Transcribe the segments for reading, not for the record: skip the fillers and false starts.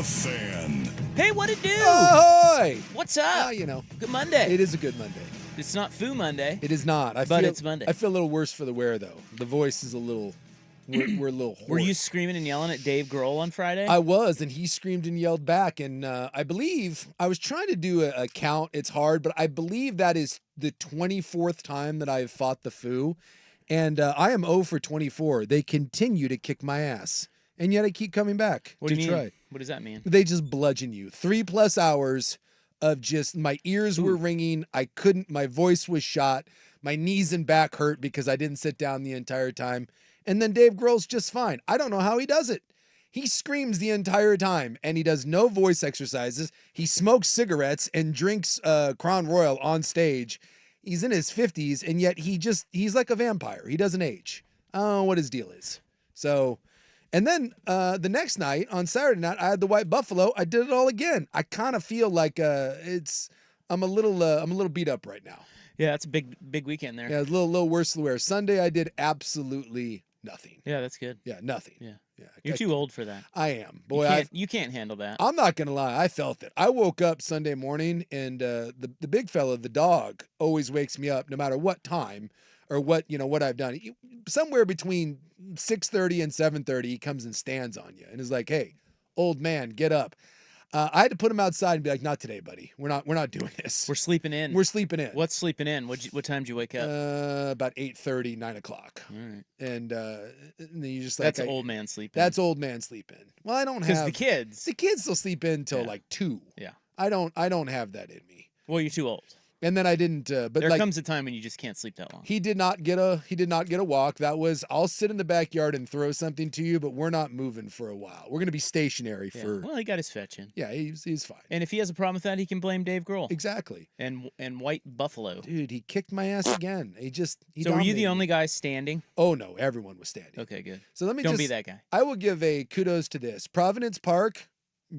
The Fan. Hey, what it do? Ahoy! What's up? Good Monday. It is a good Monday. It's not Foo Monday. It is not. It's Monday. I feel a little worse for the wear, though. The voice is a little... We're a little hoarse. Were you screaming and yelling at Dave Grohl on Friday? I was, and he screamed and yelled back. And I believe I was trying to do a count. It's hard, but I believe that is the 24th time that I've fought the Foo. And I am 0 for 24. They continue to kick my ass. And yet I keep coming back what to do you mean? try. What does that mean? They just bludgeon you. 3+ hours of just, my ears were ringing. I couldn't, my voice was shot. My knees and back hurt because I didn't sit down the entire time. And then Dave Grohl's just fine. I don't know how he does it. He screams the entire time, and he does no voice exercises. He smokes cigarettes and drinks Crown Royal on stage. He's in his 50s, and yet he's like a vampire. He doesn't age. I don't know what his deal is. So, and then the next night, on Saturday night, I had the White Buffalo. I did it all again. I kind of feel like I'm a little beat up right now. Yeah, it's a big weekend there. Yeah, a little worse than the wear. Sunday, I did absolutely nothing. Yeah, that's good. Yeah, nothing. Yeah. You're too old for that. I am. Boy, you can't handle that. I'm not going to lie. I felt it. I woke up Sunday morning, and the big fella, the dog, always wakes me up no matter what time or what I've done. Somewhere between 6:30 and 7:30, he comes and stands on you and is like, "Hey, old man, get up." I had to put him outside and be like, "Not today, buddy. We're not doing this. We're sleeping in. We're sleeping in." What's sleeping in? What time did you wake up? About 8:30, 9 o'clock. All right. And then you just that's old man sleeping. That's old man sleeping. Well, I don't have because the kids will sleep in till like 2. Yeah. I don't have that in me. Well, you're too old. And then I didn't. But there comes a time when you just can't sleep that long. He did not get a walk. That was, I'll sit in the backyard and throw something to you, but we're not moving for a while. We're gonna be stationary for. Well, he got his fetch in. Yeah, he's fine. And if he has a problem with that, he can blame Dave Grohl. Exactly. And White Buffalo. Dude, he kicked my ass again. So were you the only guy standing? Oh no, everyone was standing. Okay, good. So don't be that guy. I will give a kudos to this Providence Park.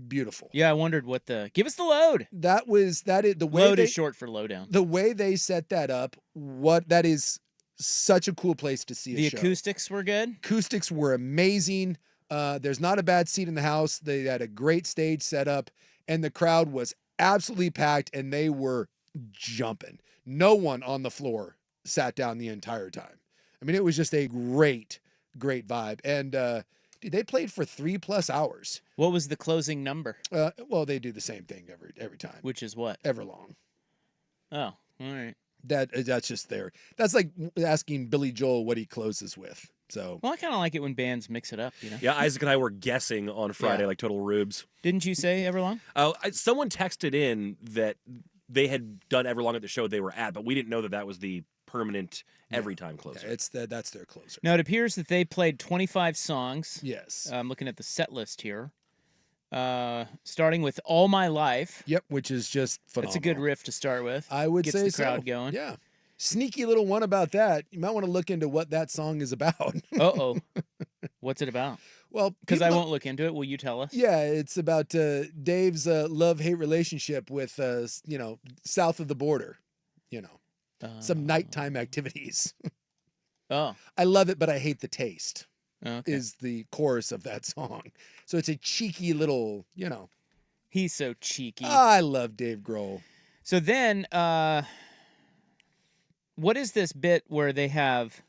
Beautiful. Yeah, I wondered give us the load. The way load is short for lowdown. The way they set that up, that is such a cool place to see. The acoustics were good. Acoustics were amazing. There's not a bad seat in the house. They had a great stage set up, and the crowd was absolutely packed, and they were jumping. No one on the floor sat down the entire time. I mean, it was just a great vibe, and. They played for 3+ hours. What was the closing number? Well, they do the same thing every time. Which is what? Everlong. Oh, all right. That's just there. That's like asking Billy Joel what he closes with. So. Well, I kind of like it when bands mix it up, Yeah, Isaac and I were guessing on Friday like total rubes. Didn't you say Everlong? Oh, someone texted in that they had done Everlong at the show they were at, but we didn't know that was the permanent every time closer. Yeah, that's their closer. Now it appears that they played 25 songs. Yes. I'm looking at the set list here. Starting with All My Life. Yep, which is just phenomenal. It's a good riff to start with. I would say so. Gets the crowd going. Yeah. Sneaky little one about that. You might want to look into what that song is about. Uh-oh. What's it about? Well, because I won't look into it. Will you tell us? Yeah, it's about Dave's love-hate relationship with south of the border. Some nighttime activities. Oh. I love it, but I hate the taste. Okay. Is the chorus of that song. So it's a cheeky little, He's so cheeky. I love Dave Grohl. So then, what is this bit where they have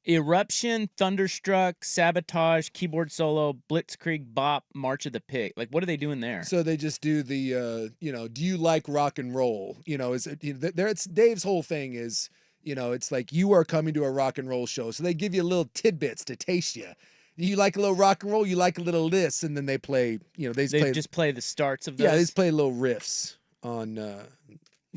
Eruption, Thunderstruck, Sabotage, Keyboard Solo, Blitzkrieg, Bop, March of the Pig? Like, what are they doing there? So they just do the, do you like rock and roll? It's Dave's whole thing is, it's like you are coming to a rock and roll show. So they give you little tidbits to taste you. You like a little rock and roll, you like a little this, and then they play, just play the starts of those? Yeah, they just play little riffs on...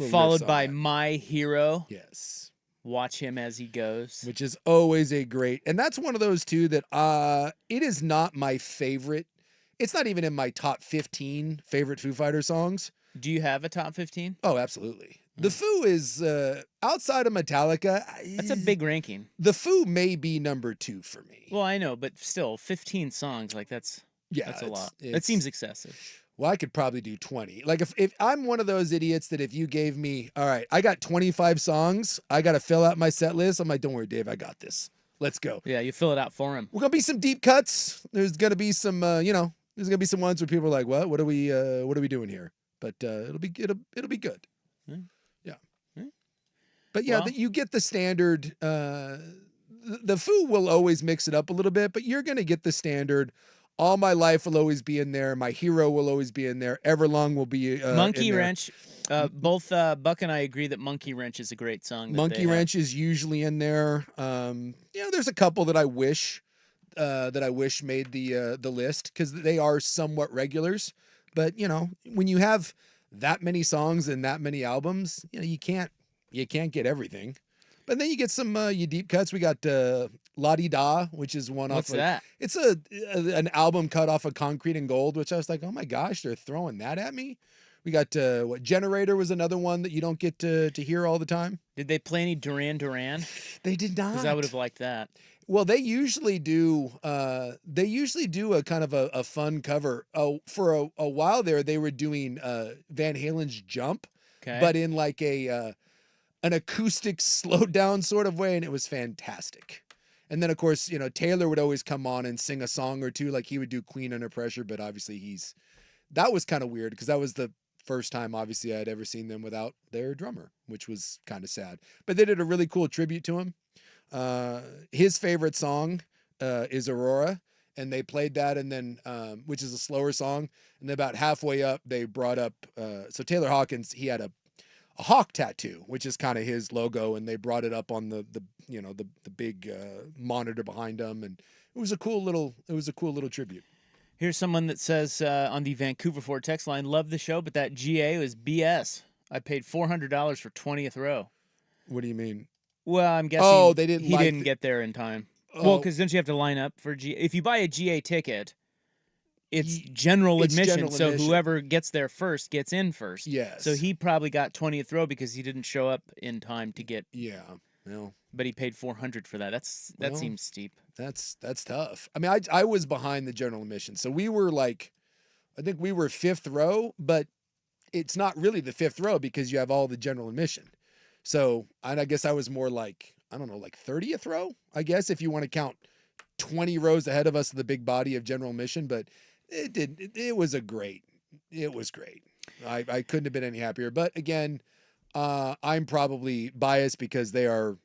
Followed by My Hero. Yes. Watch him as he goes. Which is always a great... And that's one of those, too, that it is not my favorite. It's not even in my top 15 favorite Foo Fighters songs. Do you have a top 15? Oh, absolutely. The Foo is, outside of Metallica... That's a big ranking. The Foo may be number 2 for me. Well, I know, but still, 15 songs, that's a lot. That seems excessive. Well, I could probably do 20. Like if I'm one of those idiots that if you gave me, all right, I got 25 songs, I got to fill out my set list. I'm like, don't worry, Dave, I got this. Let's go. Yeah, you fill it out for him. We're going to be some deep cuts. There's going to be some, There's gonna be some ones where people are like, What are we doing here? But it'll be good. Hmm. Yeah. Hmm. But yeah, Well- you get the standard. The Foo will always mix it up a little bit, but you're gonna get the standard. All My Life will always be in there. My Hero will always be in there. Everlong will be Monkey in there. Wrench. Both Buck and I agree that Monkey Wrench is a great song. Monkey Wrench is usually in there. There's a couple that I wish made the list because they are somewhat regulars. But when you have that many songs and that many albums, you can't get everything. But then you get some you deep cuts. We got La Di Da, which is one What's off. that? It's an album cut off of Concrete and Gold, which I was like, oh my gosh, they're throwing that at me. We got Generator was another one that you don't get to hear all the time. Did they play any Duran Duran? They did not. Because I would have liked that. Well, they usually do a kind of a fun cover. For a while there, they were doing Van Halen's Jump, Okay. but in like an acoustic slowed down sort of way, and it was fantastic. And then of course, Taylor would always come on and sing a song or two, like he would do Queen Under Pressure, but obviously that was kind of weird because that was the first time obviously I'd ever seen them without their drummer, which was kind of sad. But they did a really cool tribute to him. His favorite song is Aurora, and they played that, and then which is a slower song, and then about halfway up they brought up so Taylor Hawkins, he had a hawk tattoo, which is kind of his logo, and they brought it up on the big monitor behind him, and it was a cool little tribute. Here's someone that says on the Vancouver Ford text line, love the show, but that GA was BS. I paid $400 for 20th row. What do you mean? Well, I'm guessing they didn't he like didn't get there in time. Oh. Well, because don't you have to line up for GA? If you buy a GA ticket, it's general it's admission, general so admission. whoever gets there first gets in first. Yes. So he probably got 20th row because he didn't show up in time to get. Yeah. Well, but he paid $400 for that. That seems steep. That's tough. I mean, I was behind the general admission, so we were like, I think we were 5th row, but it's not really the 5th row because you have all the general admission. So I guess I was more like, I don't know, like 30th row, I guess, if you want to count 20 rows ahead of us, the big body of general admission. But it was great. I couldn't have been any happier. But again, I'm probably biased because they are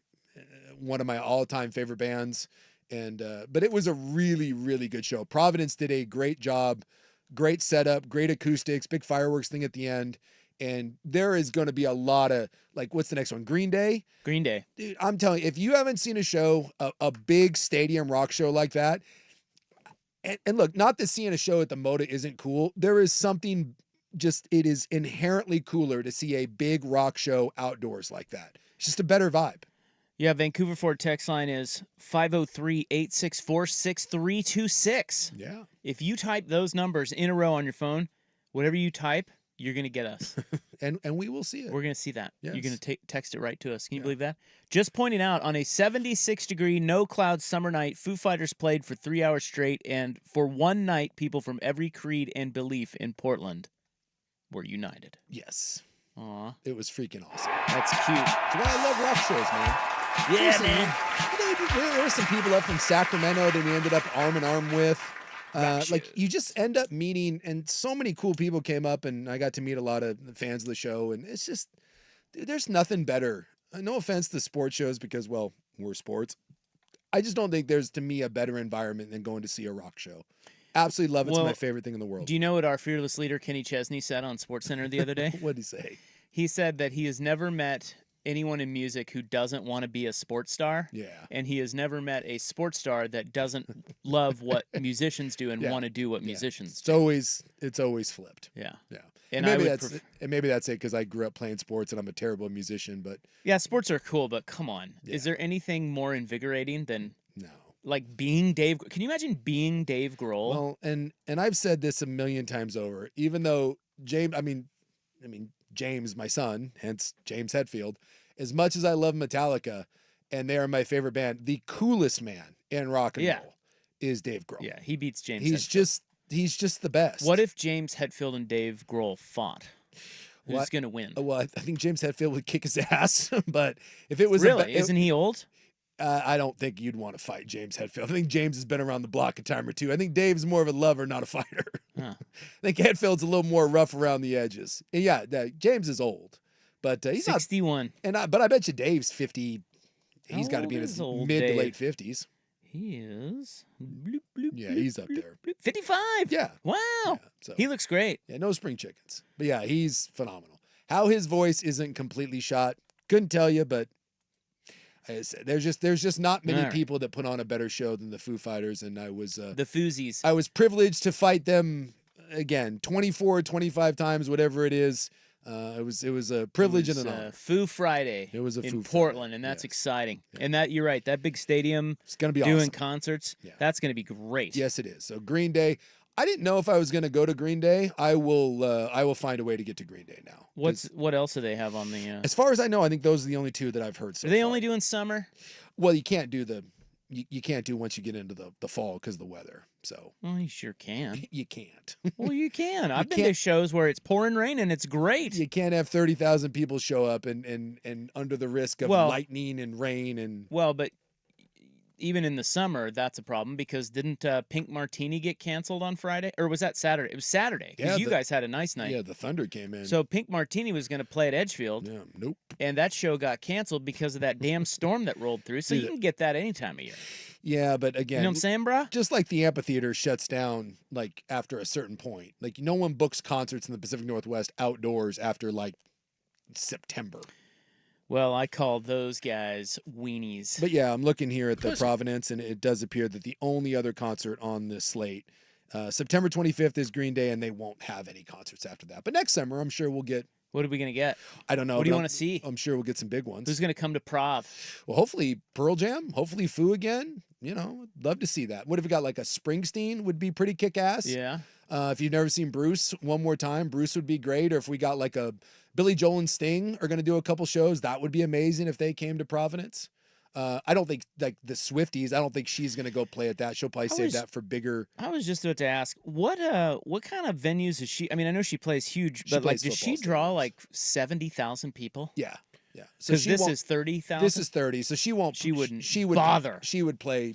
one of my all-time favorite bands. And but it was a really, really good show. Providence did a great job, great setup, great acoustics, big fireworks thing at the end. And there is going to be a lot of, like, what's the next one? Green Day? Green Day. Dude, I'm telling you, if you haven't seen a show, a big stadium rock show like that, and look, not that seeing a show at the Moda isn't cool. There is something it is inherently cooler to see a big rock show outdoors like that. It's just a better vibe. Yeah, Vancouver Ford text line is 503-864-6326. Yeah. If you type those numbers in a row on your phone, whatever you type, you're going to get us. and we will see it. We're going to see that. Yes. You're going to text it right to us. Can you believe that? Just pointing out, on a 76-degree, no-cloud summer night, Foo Fighters played for 3 hours straight, and for one night, people from every creed and belief in Portland were united. Yes. Aw. It was freaking awesome. That's cute. That's why I love rock shows, man. Yeah, Seriously, man. There were some people up from Sacramento that we ended up arm in arm with. Like, you just end up meeting, and so many cool people came up, and I got to meet a lot of fans of the show, and it's just, dude, there's nothing better. No offense to sports shows because, well, we're sports. I just don't think there's, to me, a better environment than going to see a rock show. Absolutely love it. It's my favorite thing in the world. Do you know what our fearless leader, Kenny Chesney, said on SportsCenter the other day? What did he say? He said that he has never met anyone in music who doesn't want to be a sports star. Yeah. And he has never met a sports star that doesn't love what musicians do and want to do what musicians do. It's always flipped. Yeah. Yeah. And maybe that's it because I grew up playing sports and I'm a terrible musician, but yeah, sports are cool, but come on. Yeah. Is there anything more invigorating than no. Like being Dave? Can you imagine being Dave Grohl? Well, and I've said this a million times over, even though James, my son, hence James Hetfield, as much as I love Metallica and they are my favorite band, the coolest man in rock and roll is Dave Grohl. Yeah, he beats James Hetfield. He's just the best. What if James Hetfield and Dave Grohl fought? Who's going to win? Well, I think James Hetfield would kick his ass, but if it was really, isn't he old? I don't think you'd want to fight James Hetfield. I think James has been around the block a time or two. I think Dave's more of a lover, not a fighter. Huh. I think Hetfield's a little more rough around the edges. And yeah, James is old, but he's 61. not. But I bet you Dave's 50. How He's got to old be in is his old mid to Dave? late 50s. He is. Bloop, bloop, Yeah, bloop, he's up bloop, there. bloop. 55. Yeah. Wow. Yeah, so He looks great. yeah, no spring chickens. But yeah, he's phenomenal. How his voice isn't completely shot, couldn't tell you, but I said, there's just not many All right. people that put on a better show than the Foo Fighters, and The Foozies. I was privileged to fight them again 24, 25 times, whatever it is. It was a privilege and an honor. Foo Friday. It was a in Foo Portland, Friday, and that's yes. exciting. Yeah. And that you're right. That big stadium It's gonna be doing awesome. concerts. Yeah. That's going to be great. Yes, it is. So Green Day. I didn't know if I was going to go to Green Day. I will find a way to get to Green Day now. 'Cause What else do they have on the? as far as I know, I think those are the only two that I've heard so Are they far. only doing summer? Well, you can't do you can't do once you get into the fall because of the weather. So Well, you sure can. you can't. Well, you can. I've been to can't- shows where it's pouring rain and it's great. You can't have 30,000 people show up and under the risk of Well- lightning and rain and Well, but even in the summer, that's a problem because didn't Pink Martini get canceled on Friday? Or was that Saturday? It was Saturday because Yeah, you guys had a nice night. yeah, the thunder came in. So Pink Martini was going to play at Edgefield, yeah, nope. and that show got canceled because of that damn storm that rolled through. So Dude, you can get that any time of year. Yeah, but You again, know what I'm saying, brah? just like the amphitheater shuts down like after a certain point. Like no one books concerts in the Pacific Northwest outdoors after like September. Well, I call those guys weenies. But yeah, I'm looking here at the Pussy. Providence, and it does appear that the only other concert on this slate, September 25th, is Green Day, and they won't have any concerts after that. But next summer, I'm sure we'll get. What are we going to get? I don't know. What do you but want to see? I'm sure we'll get some big ones. Who's going to come to Prov? Well, hopefully Pearl Jam, hopefully Foo again. You know, love to see that. What if we got like a Springsteen? Would be pretty kick ass. Yeah. If you've never seen Bruce one more time, Bruce would be great. Or if we got like a Billy Joel and Sting are going to do a couple shows, that would be amazing if they came to Providence. I don't think like the Swifties. I don't think she's going to go play at that. She'll probably save that for bigger. I was just about to ask what kind of venues is she? I mean, I know she plays huge, She but like, plays does she football draw stadiums. like 70,000 people? Yeah. So Because she this won't- is 30,000. This is 30. So she won't. She wouldn't She would bother. She would play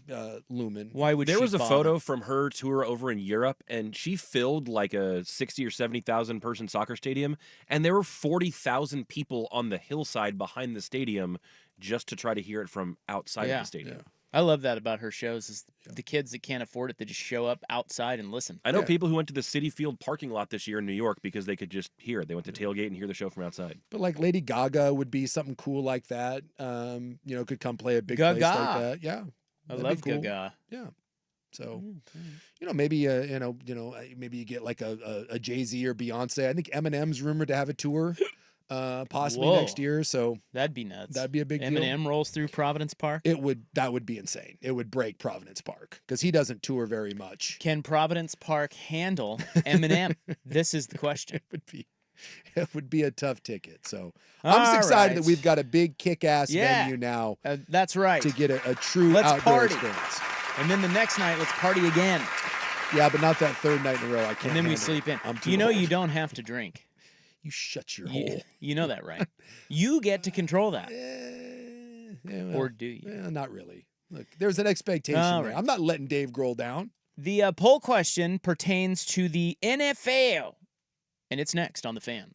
Lumen. Why would There she was a bother? photo from her tour over in Europe, and she filled like a 60 or 70,000 person soccer stadium, and there were 40,000 people on the hillside behind the stadium just to try to hear it from outside Yeah. of the stadium. Yeah. I love that about her shows is the kids that can't afford it, they just show up outside and listen. I know Yeah. people who went to the Citi Field parking lot this year in New York because they could just hear it. They went to tailgate and hear the show from outside. But like Lady Gaga would be something cool like that. You know, could come play a big place like Gaga. that. Yeah. I that'd love be cool. Gaga. Yeah. So, you know, maybe maybe you get like a Jay-Z or Beyonce. I think Eminem's rumored to have a tour possibly Whoa. next year, so That'd be nuts. that'd be a big deal. Eminem rolls through Providence Park. That would be insane. It would break Providence Park because he doesn't tour very much. Can Providence Park handle Eminem? This is the question. It would be a tough ticket. So I'm just All excited right. that we've got a big kick-ass Yeah. venue now That's right. to get a true Let's outdoor party. experience. And then the next night, let's party again. Yeah, but not that third night in a row. I can't. And then we handle sleep it. in. I'm too You know, old. you don't have to drink. You shut your You, hole. you know that, right? You get to control that. Yeah, well, Or do you? not really. Look, there's an expectation All there. right. I'm not letting Dave Grohl down. The poll question pertains to the NFL, and it's next on The Fan.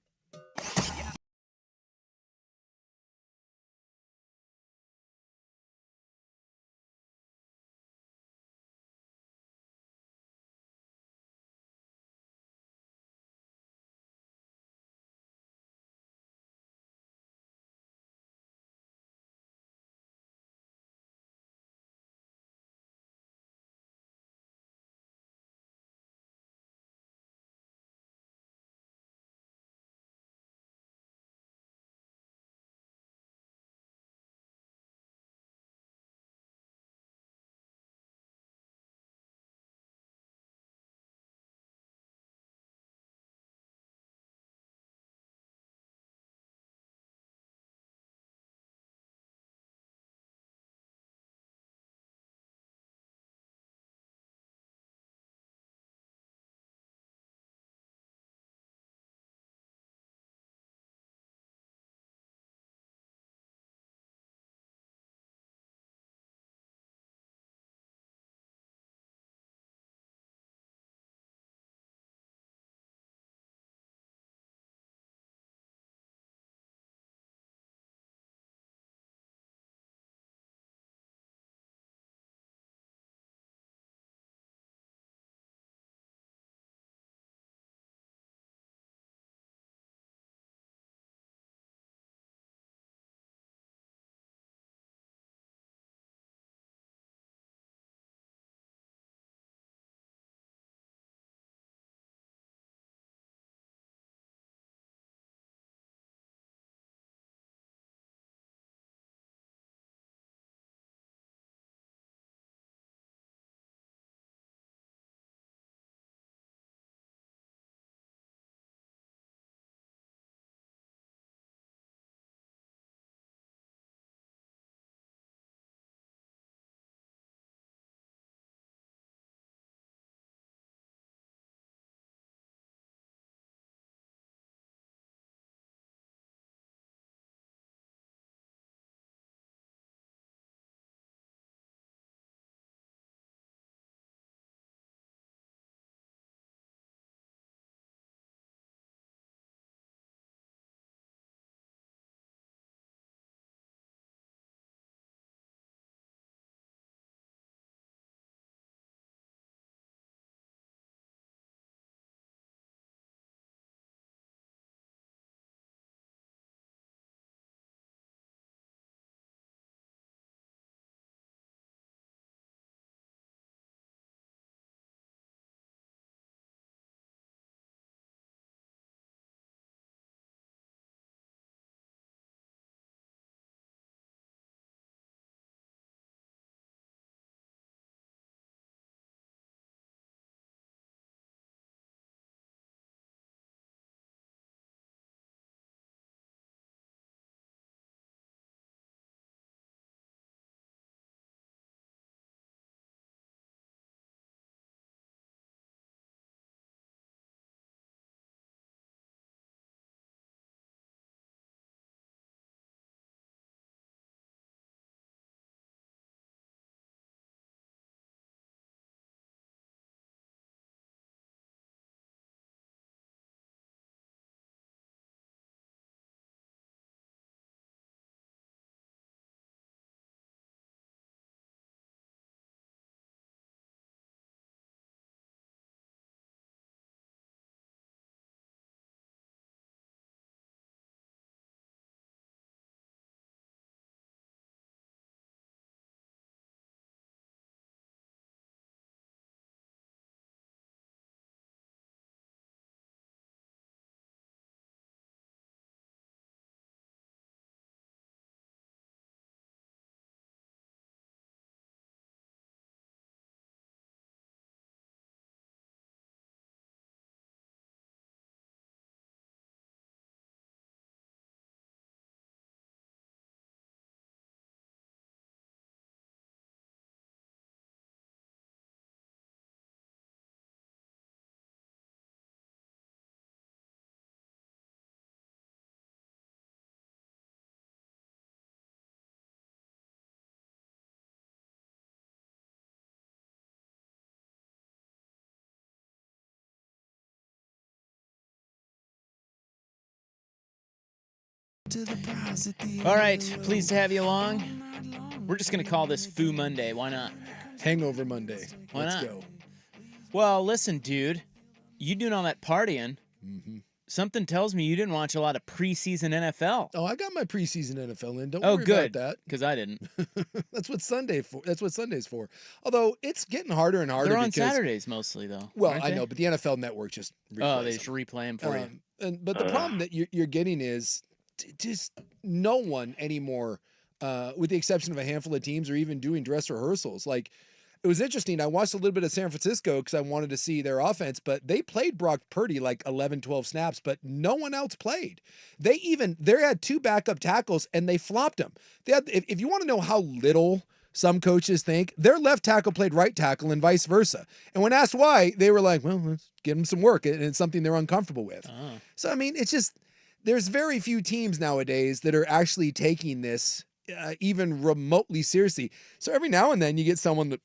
All right, pleased to have you along. We're just going to call this Foo Monday. Why not? Hangover Monday. Why Let's not? go. Well, listen, dude. You doing all that partying. Mm-hmm. Something tells me you didn't watch a lot of preseason NFL. Oh, I got my preseason NFL in. Don't Oh, worry good. about that. Because I didn't. That's what Sunday's for. Although it's getting harder and harder. They're on because, Saturdays mostly, though. Well, aren't I they? know, but the NFL Network just replays they just them. replay them for you. But the problem that you're getting is just no one anymore, with the exception of a handful of teams, are even doing dress rehearsals. Like, it was interesting. I watched a little bit of San Francisco because I wanted to see their offense, but they played Brock Purdy like 11, 12 snaps, but no one else played. They had two backup tackles and they flopped them. If you want to know how little some coaches think, their left tackle played right tackle and vice versa. And when asked why, they were like, well, let's give them some work. And it's something they're uncomfortable with. Oh. So, I mean, it's just, there's very few teams nowadays that are actually taking this even remotely seriously. So every now and then you get someone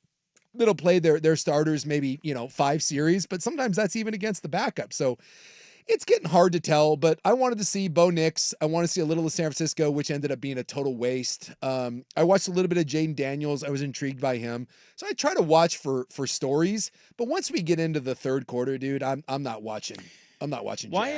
that'll play their starters maybe, 5 series, but sometimes that's even against the backup. So it's getting hard to tell, but I wanted to see Bo Nix. I want to see a little of San Francisco, which ended up being a total waste. I watched a little bit of Jaden Daniels. I was intrigued by him. So I try to watch for stories, but once we get into the third quarter, dude, I'm not watching. I'm not watching. Why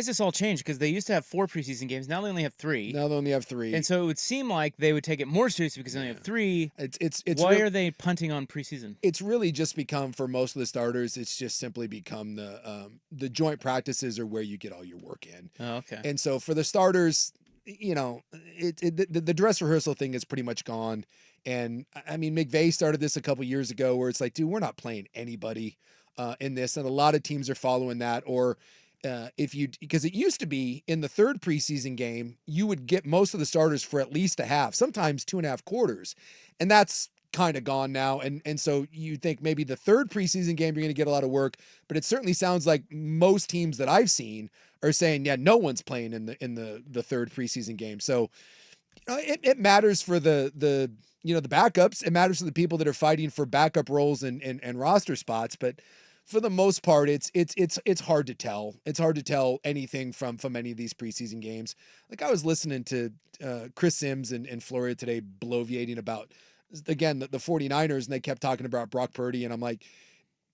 is this all changed? Because they used to have 4 preseason games. Now they only have 3. Now they only have 3. And so it would seem like they would take it more seriously because they only have 3. It's Why are they punting on preseason? It's really just become, for most of the starters, it's just simply become the joint practices are where you get all your work in. Oh, okay. And so for the starters, the dress rehearsal thing is pretty much gone. And I mean, McVay started this a couple years ago where it's like, dude, we're not playing anybody in this. And a lot of teams are following that. Or because it used to be in the third preseason game, you would get most of the starters for at least a half, sometimes 2.5 quarters. And that's kind of gone now. And so you think maybe the third preseason game, you're going to get a lot of work, but it certainly sounds like most teams that I've seen are saying, yeah, no one's playing in the third preseason game. So it matters for the backups. It matters for the people that are fighting for backup roles and roster spots. But for the most part, it's hard to tell. It's hard to tell anything from any of these preseason games. Like, I was listening to Chris Sims and Flores today bloviating about, again, the 49ers, and they kept talking about Brock Purdy. And I'm like,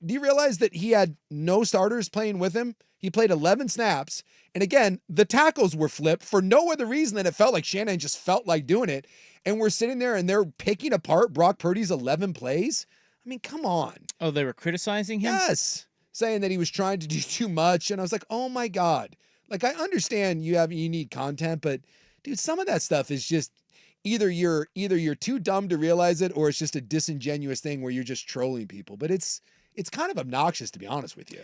do you realize that he had no starters playing with him? He played 11 snaps. And again, the tackles were flipped for no other reason than it felt like Shanahan just felt like doing it. And we're sitting there and they're picking apart Brock Purdy's 11 plays. I mean, come on. Oh, they were criticizing him? Yes. Saying that he was trying to do too much. And I was like, oh my God. Like, I understand you need content, but dude, some of that stuff is just either you're too dumb to realize it, or it's just a disingenuous thing where you're just trolling people. But it's kind of obnoxious, to be honest with you.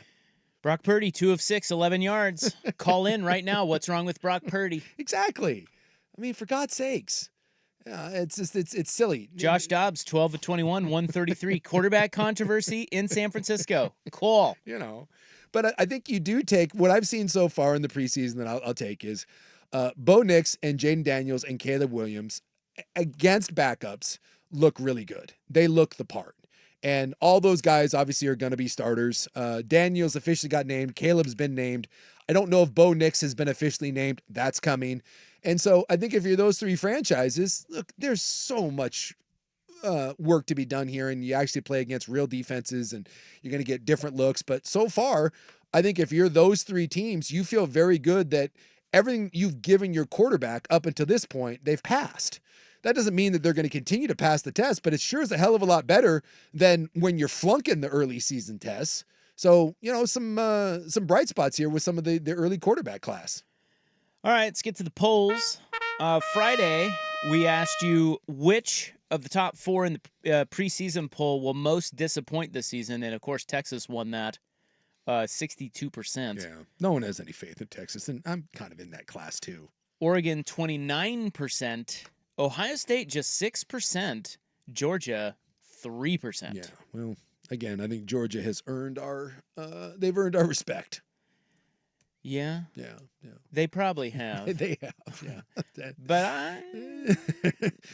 Brock Purdy, 2 of 6, 11 yards. Call in right now. What's wrong with Brock Purdy? Exactly. I mean, for God's sakes. Yeah, it's silly. Josh Dobbs, 12 of 21, 133. Quarterback controversy in San Francisco. Cool. But I think you do take what I've seen so far in the preseason that I'll take is Bo Nix and Jaden Daniels and Caleb Williams against backups look really good. They look the part. And all those guys obviously are going to be starters. Daniels officially got named. Caleb's been named. I don't know if Bo Nix has been officially named. That's coming. And so I think if you're those 3 franchises, look, there's so much work to be done here. And you actually play against real defenses and you're going to get different looks. But so far, I think if you're those 3 teams, you feel very good that everything you've given your quarterback up until this point, they've passed. That doesn't mean that they're going to continue to pass the test, but it sure is a hell of a lot better than when you're flunking the early season tests. So, some bright spots here with some of the early quarterback class. All right, let's get to the polls. Friday, we asked you which of the top 4 in the preseason poll will most disappoint this season. And, of course, Texas won that 62%. Yeah, no one has any faith in Texas, and I'm kind of in that class too. Oregon, 29%. Ohio State, just 6%. Georgia, 3%. Yeah, well, again, I think Georgia has earned they've earned our respect. Yeah? Yeah. They probably have. They have, yeah. But I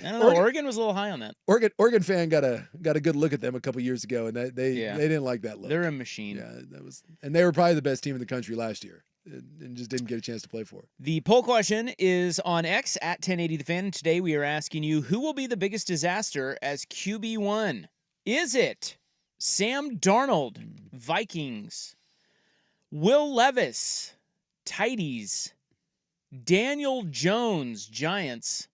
don't know. Oregon was a little high on that. Oregon fan got a good look at them a couple years ago, and they didn't like that look. They're a machine. Yeah, and they were probably the best team in the country last year. and just didn't get a chance to play for it. The poll question is on X at 1080 The Fan. And today we are asking you, who will be the biggest disaster as QB1? Is it Sam Darnold, Vikings, Will Levis, Tighties, Daniel Jones, Giants,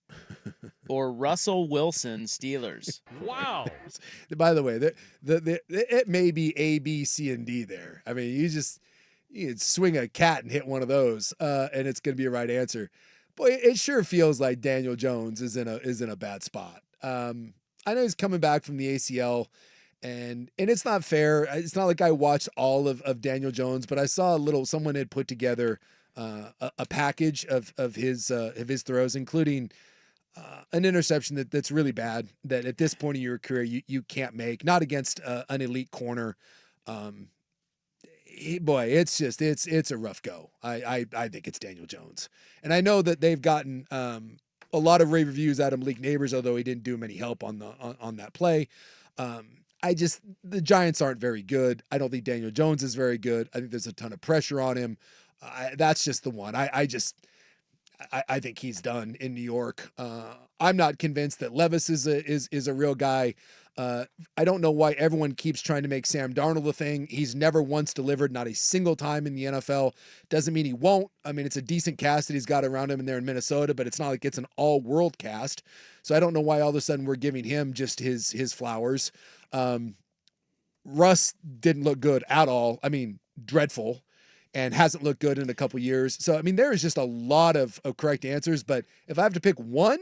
or Russell Wilson, Steelers? Wow. By the way, it may be A, B, C, and D there. I mean, you could swing a cat and hit one of those, and it's going to be a right answer. Boy, it sure feels like Daniel Jones is in a bad spot. I know he's coming back from the ACL, and it's not fair. It's not like I watched all of Daniel Jones, but I saw someone had put together a package of his throws, including an interception that's really bad, that at this point in your career you can't make, not against an elite corner. Boy, it's a rough go. I think it's Daniel Jones, and I know that they've gotten a lot of rave reviews out of Malik Neighbors, although he didn't do him any help on that play. The Giants aren't very good. I don't think Daniel Jones is very good. I think there's a ton of pressure on him. That's just the one. I think he's done in New York. I'm not convinced that Levis is a real guy. I don't know why everyone keeps trying to make Sam Darnold a thing. He's never once delivered, not a single time in the NFL. Doesn't mean he won't. I mean, it's a decent cast that he's got around him in there in Minnesota, but it's not like it's an all-world cast. So I don't know why all of a sudden we're giving him just his flowers. Russ didn't look good at all. I mean, dreadful, and hasn't looked good in a couple years. So, I mean, there is just a lot of correct answers, but if I have to pick one,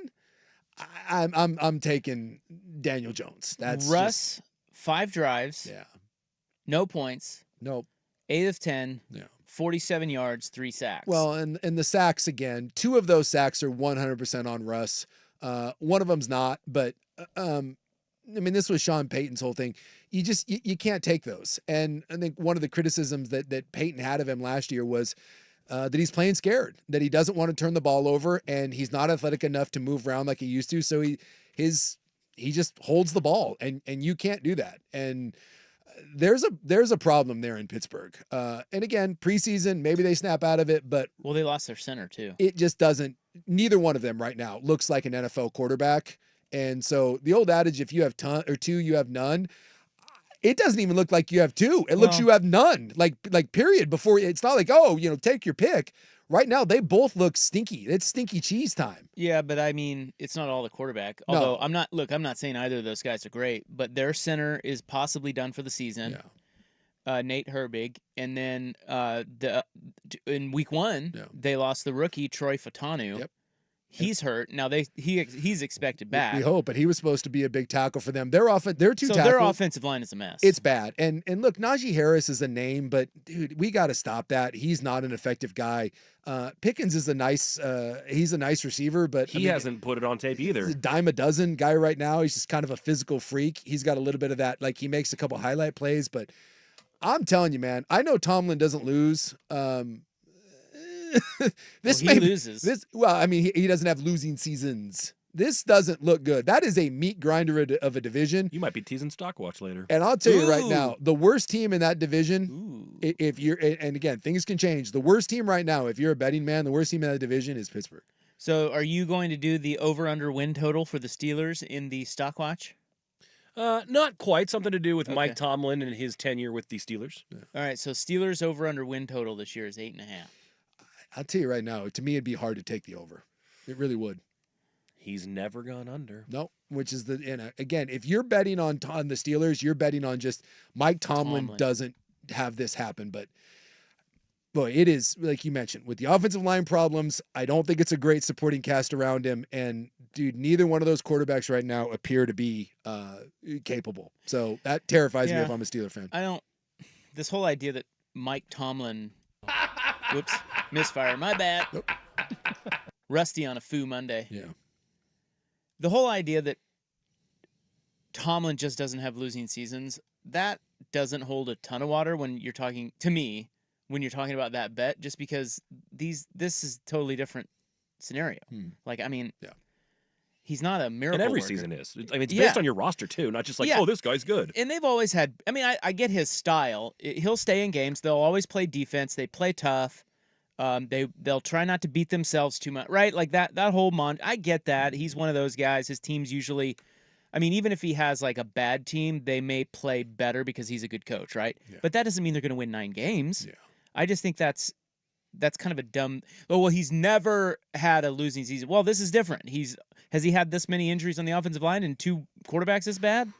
I'm taking Daniel Jones. That's Russ, 5 drives. Yeah. No points. Nope. 8 of 10. Yeah. 47 yards, 3 sacks. Well, and the sacks again, 2 of those sacks are 100% on Russ. One of them's not, but I mean, this was Sean Payton's whole thing. You can't take those. And I think one of the criticisms that Payton had of him last year was that he's playing scared, that he doesn't want to turn the ball over, and he's not athletic enough to move around like he used to. So he just holds the ball, and you can't do that. And there's a problem there in Pittsburgh. And again, preseason, maybe they snap out of it, but they lost their center too. It just doesn't. Neither one of them right now looks like an NFL quarterback. And so the old adage, if you have two, you have none. It doesn't even look like you have 2. It looks you have none. Like period. Before, it's not like, take your pick. Right now, they both look stinky. It's stinky cheese time. Yeah, but I mean, it's not all the quarterback. No. Although I'm not saying either of those guys are great, but their center is possibly done for the season. Yeah. Nate Herbig, and then in week 1, they lost the rookie Troy Fatanu. Yep. He's hurt now. He's expected back. We hope, but he was supposed to be a big tackle for them. Their offensive line is a mess. It's bad. And look, Najee Harris is a name, but dude, we got to stop that. He's not an effective guy. Pickens is he's a nice receiver, but he hasn't put it on tape either. He's a dime a dozen guy right now. He's just kind of a physical freak. He's got a little bit of that. Like, he makes a couple highlight plays, but I'm telling you, man, I know Tomlin doesn't lose. He loses. I mean, he doesn't have losing seasons. This doesn't look good. That is a meat grinder of a division. You might be teasing Stockwatch later. And I'll tell you right now, the worst team in that division, if you're, and again, things can change. The worst team right now, if you're a betting man, the worst team in that division is Pittsburgh. So are you going to do the over-under win total for the Steelers in the Stockwatch? Not quite. Something to do with Mike Tomlin and his tenure with the Steelers. Yeah. All right, so Steelers over-under win total this year is 8.5. I'll tell you right now, to me, it'd be hard to take the over. It really would. He's never gone under. No, which is again, if you're betting on the Steelers, you're betting on just Mike Tomlin doesn't have this happen. But boy, it is, like you mentioned, with the offensive line problems, I don't think it's a great supporting cast around him. And dude, neither one of those quarterbacks right now appear to be capable. So that terrifies me if I'm a Steeler fan. This whole idea that Mike Tomlin, whoops, misfire, my bad. Nope. Rusty on a Foo Monday. Yeah. The whole idea that Tomlin just doesn't have losing seasons, that doesn't hold a ton of water when you're talking about that bet, just because this is a totally different scenario. Like, I mean, he's not a miracle and every worker. Season is. I mean, it's based on your roster too, not just like, oh, this guy's good. And they've always had, I mean, I get his style. He'll stay in games. They'll always play defense. They play tough. They'll try not to beat themselves too much, right? Like that whole I get that. He's one of those guys. His teams usually, I mean, even if he has like a bad team, they may play better because he's a good coach, right? Yeah. But that doesn't mean they're going to win 9 games. Yeah. I just think that's kind of a dumb. Oh, well, he's never had a losing season. Well, this is different. Has he had this many injuries on the offensive line and 2 quarterbacks this bad?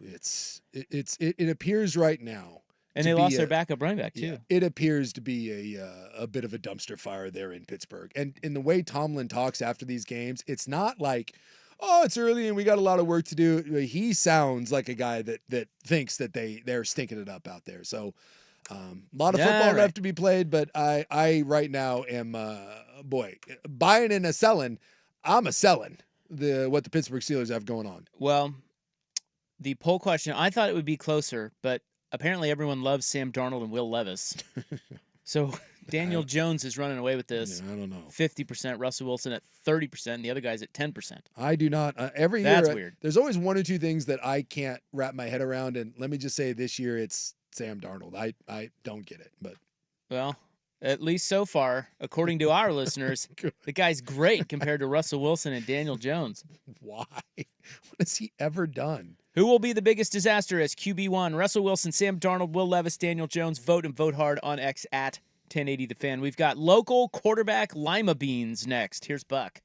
It appears right now. And they lost their backup running back too. Yeah, it appears to be a bit of a dumpster fire there in Pittsburgh. And in the way Tomlin talks after these games, it's not like, oh, it's early and we got a lot of work to do. He sounds like a guy that thinks that they're stinking it up out there. So a lot of football left to be played, but I right now am buying and a selling. I'm a selling what the Pittsburgh Steelers have going on. Well, the poll question, I thought it would be closer, but apparently everyone loves Sam Darnold and Will Levis. So Daniel Jones is running away with this. Yeah, I don't know. 50%, Russell Wilson at 30%, and the other guy's at 10%. I do not. Every year, That's weird. There's always 1 or 2 things that I can't wrap my head around, and let me just say this year it's Sam Darnold. I don't get it, but. Well, at least so far, according to our listeners, the guy's great compared to Russell Wilson and Daniel Jones. Why? What has he ever done? Who will be the biggest disaster as QB1? Russell Wilson, Sam Darnold, Will Levis, Daniel Jones. Vote and vote hard on X at 1080 The Fan. We've got local quarterback lima beans next. Here's Buck.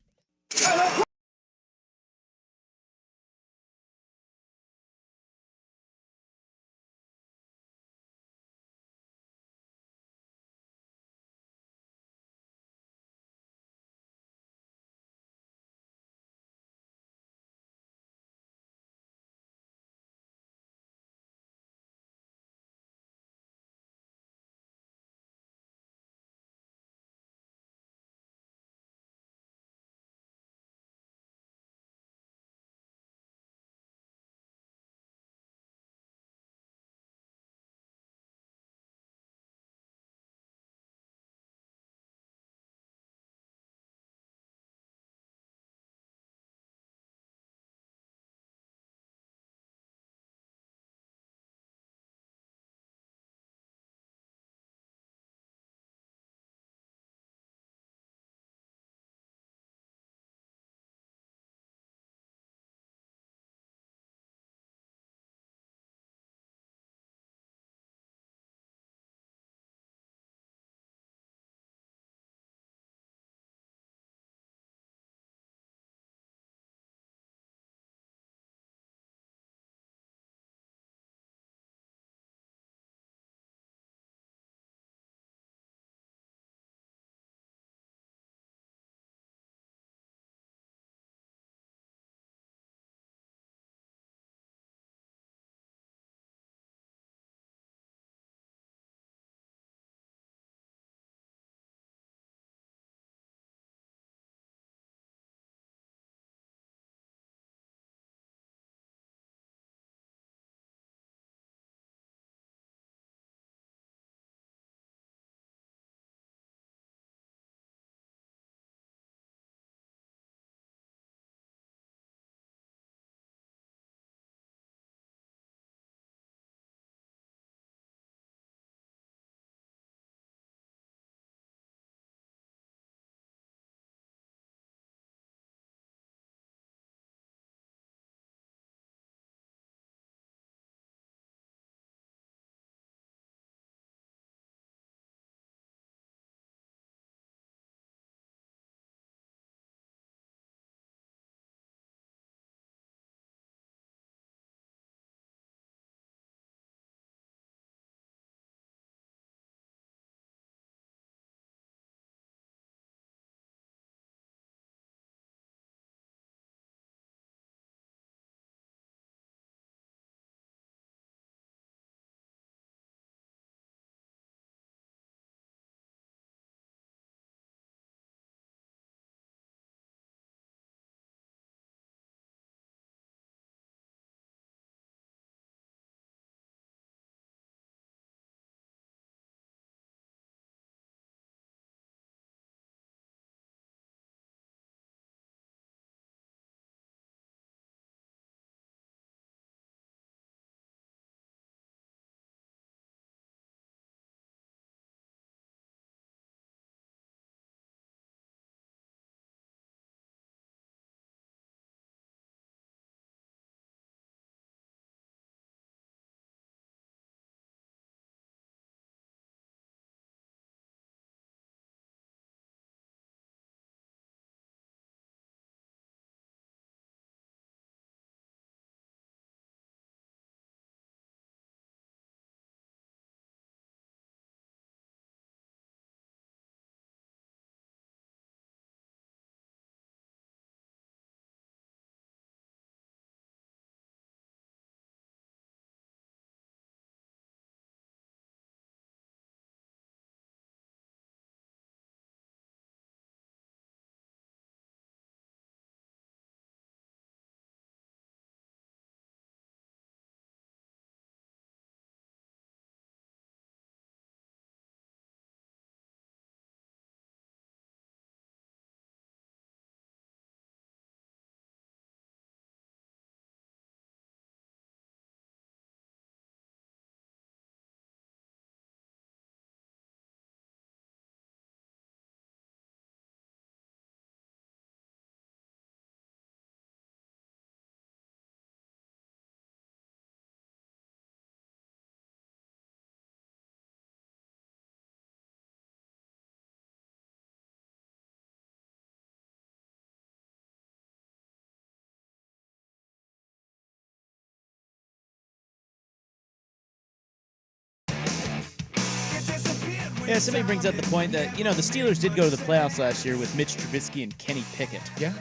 Yeah, somebody brings up the point that, the Steelers did go to the playoffs last year with Mitch Trubisky and Kenny Pickett. Yeah,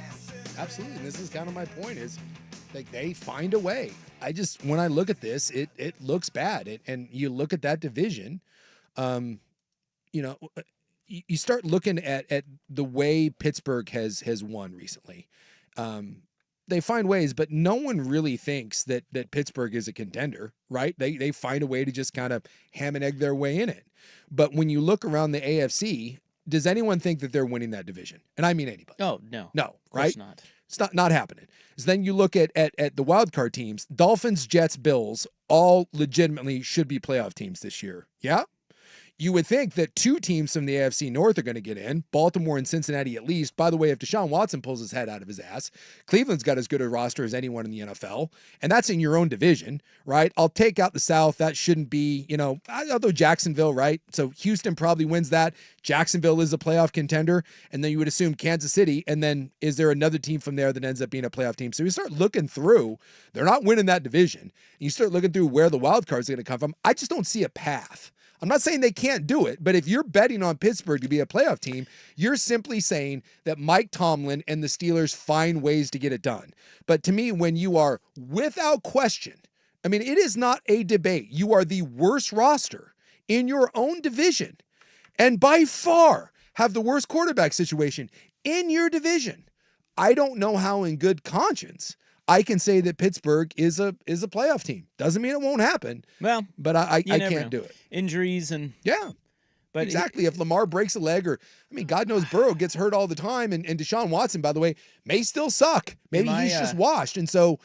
absolutely. And this is kind of my point is like they find a way. When I look at this, it looks bad. And you look at that division, you start looking at the way Pittsburgh has won recently. They find ways, but no one really thinks that Pittsburgh is a contender, right? They find a way to just kind of ham and egg their way in it. But when you look around the AFC, does anyone think that they're winning that division? And I mean anybody. Oh, no. No, right? Not. It's not happening. So then you look at the wild card teams, Dolphins, Jets, Bills, all legitimately should be playoff teams this year. Yeah? You would think that two teams from the AFC North are going to get in, Baltimore and Cincinnati at least. By the way, if Deshaun Watson pulls his head out of his ass, Cleveland's got as good a roster as anyone in the NFL, and that's in your own division, right? I'll take out the South. That shouldn't be, although Jacksonville, right? So Houston probably wins that. Jacksonville is a playoff contender, and then you would assume Kansas City, and then is there another team from there that ends up being a playoff team? So you start looking through, they're not winning that division. You start looking through where the wild cards are going to come from. I just don't see a path. I'm not saying they can't do it, but if you're betting on Pittsburgh to be a playoff team, you're simply saying that Mike Tomlin and the Steelers find ways to get it done. But to me, when you are without question, it is not a debate. You are the worst roster in your own division and by far have the worst quarterback situation in your division. I don't know how in good conscience I can say that Pittsburgh is a playoff team. Doesn't mean it won't happen. Well, but I can't do it. Injuries and but exactly. If Lamar breaks a leg or God knows Burrow gets hurt all the time, and Deshaun Watson, by the way, may still suck. Maybe he's just washed, and so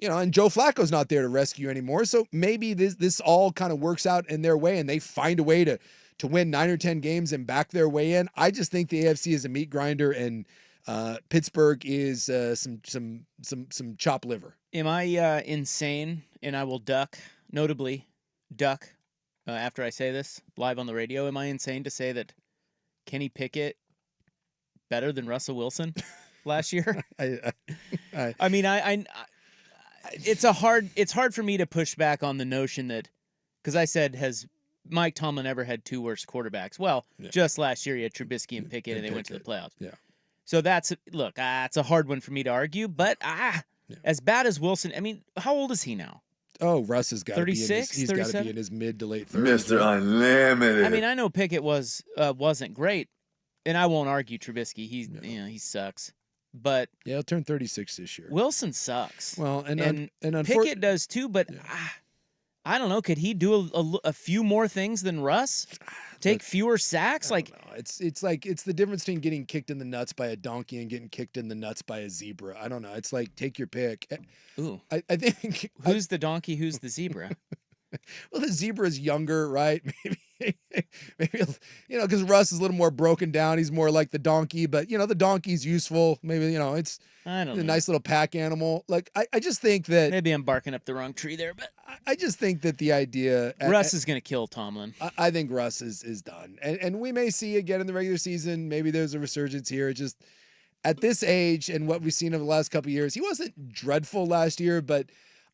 and Joe Flacco's not there to rescue anymore. So maybe this all kind of works out in their way, and they find a way to win 9 or 10 games and back their way in. I just think the AFC is a meat grinder, and Pittsburgh is some chopped liver. Am I insane? And I will duck after I say this live on the radio. Am I insane to say that Kenny Pickett better than Russell Wilson last year? It's hard for me to push back on the notion that, because I said, has Mike Tomlin ever had two worse quarterbacks? Well, just last year he had Trubisky and Pickett, and they went to the playoffs. Yeah. So that's a hard one for me to argue, but as bad as Wilson, how old is he now? Oh, Russ has got 36, he's got to be in his mid to late 30s. Mr. Unlimited. I know Pickett wasn't great, and I won't argue Trubisky. He sucks. But he'll turn 36 this year. Wilson sucks. Well, and Pickett does too, but I don't know. Could he do a few more things than Russ? Take fewer sacks? It's like it's the difference between getting kicked in the nuts by a donkey and getting kicked in the nuts by a zebra. I don't know. It's like, take your pick. Ooh. I think who's the donkey? Who's the zebra? Well, the zebra is younger, right? Maybe because Russ is a little more broken down. He's more like the donkey, but the donkey's useful. Maybe it's a nice little pack animal. Like I just think that maybe I'm barking up the wrong tree there, but I just think that the idea Russ is going to kill Tomlin. I think Russ is done, and we may see again in the regular season. Maybe there's a resurgence here. It just at this age and what we've seen over the last couple of years, he wasn't dreadful last year, but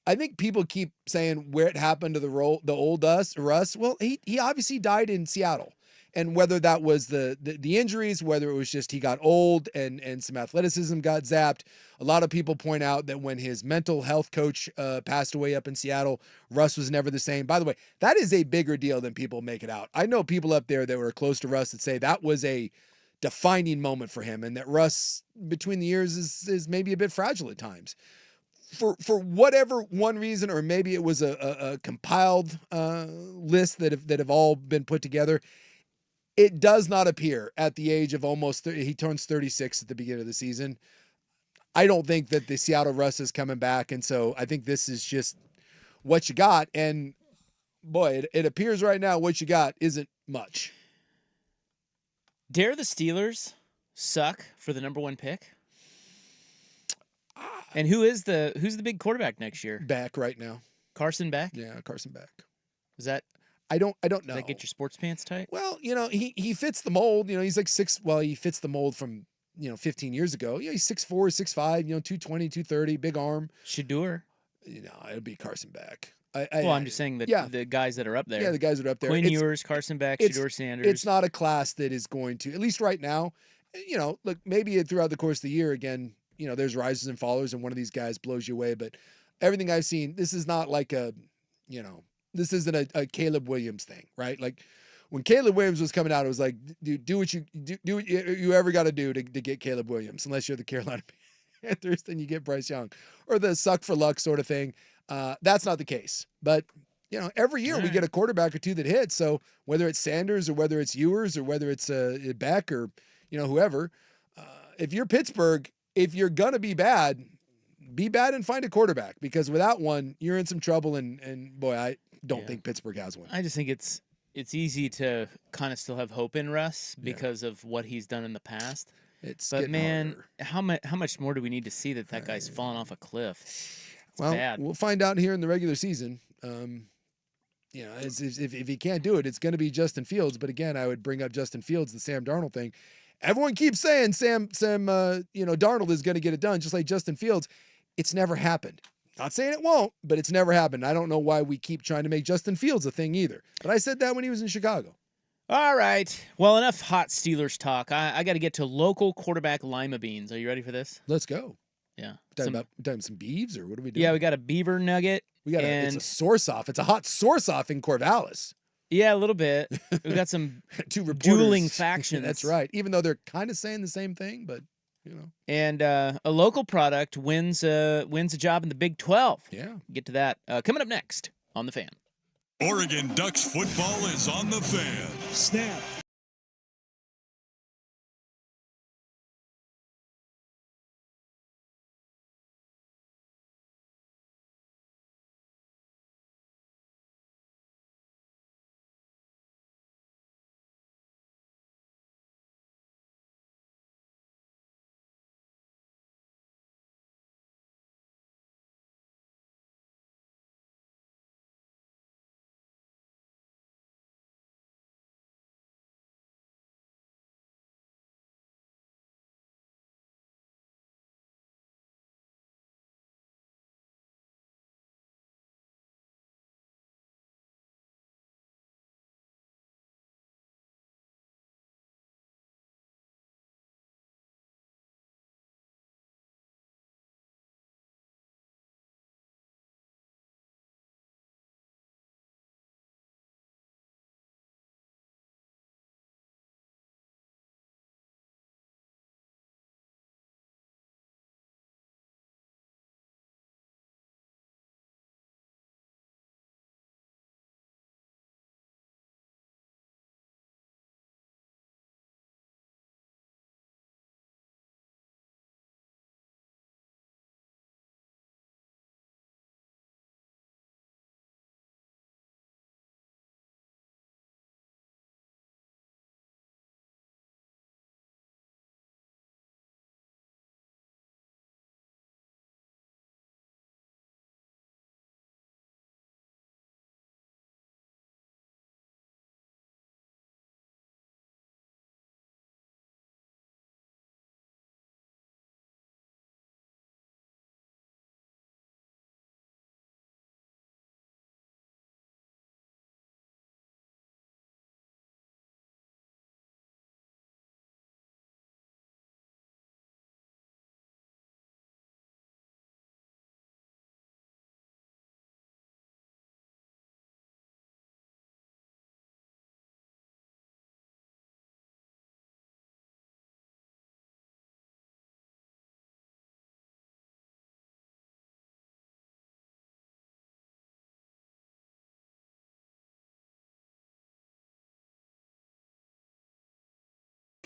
I think people keep saying where it happened to the old Russ. Well, he obviously died in Seattle. And whether that was the injuries, whether it was just he got old and some athleticism got zapped, a lot of people point out that when his mental health coach passed away up in Seattle, Russ was never the same. By the way, that is a bigger deal than people make it out. I know people up there that were close to Russ that say that was a defining moment for him, and that Russ between the years is maybe a bit fragile at times. For whatever one reason, or maybe it was a compiled list that have all been put together, it does not appear at the age of almost 30, he turns 36 at the beginning of the season. I don't think that the Seattle Russ is coming back, and so I think this is just what you got. And boy, it appears right now what you got isn't much. Dare the Steelers suck for the number 1 pick? And who's the big quarterback next year? Back right now. Carson back? Yeah, Carson back. Is that? I don't know. Does that get your sports pants tight? Well, he fits the mold. He's like 6. Well, he fits the mold from 15 years ago. He's 6'4", 6'5", 220, 230, big arm. Shador. It'll be Carson back. I'm just saying that the guys that are up there. Yeah, the guys that are up there. Quinn Ewers, Carson Beck, Shedeur Sanders. It's not a class that is going to, at least right now, look, maybe throughout the course of the year, again, there's rises and fallers and one of these guys blows you away. But everything I've seen, this is not like this isn't a Caleb Williams thing, right? Like when Caleb Williams was coming out, it was like, dude, do what you ever got to do to get Caleb Williams, unless you're the Carolina Panthers, then you get Bryce Young, or the suck for luck sort of thing. That's not the case. But, every year we get a quarterback or two that hits. So whether it's Sanders or whether it's Ewers or whether it's Beck or, whoever, if you're Pittsburgh, if you're going to be bad and find a quarterback, because without one, you're in some trouble. And boy, I don't think Pittsburgh has one. I just think it's easy to kind of still have hope in Russ because of what he's done in the past. But man, harder. how much more do we need to see that guy's fallen off a cliff? It's bad. We'll find out here in the regular season. If he can't do it, it's going to be Justin Fields. But again, I would bring up Justin Fields, the Sam Darnold thing. Everyone keeps saying Sam Darnold is going to get it done, just like Justin Fields. It's never happened. Not saying it won't, but it's never happened. I don't know why we keep trying to make Justin Fields a thing either. But I said that when he was in Chicago. All right. Well, enough hot Steelers talk. I got to get to local quarterback lima beans. Are you ready for this? Let's go. Yeah. Talking some beeves, or what are we doing? Yeah, we got a beaver nugget. It's a source off. It's a hot source off in Corvallis. Yeah, a little bit. We got some two dueling factions. That's right. Even though they're kind of saying the same thing, but And a local product wins a job in the Big 12. Yeah. Get to that coming up next on The Fan. Oregon Ducks football is on The Fan. Snap.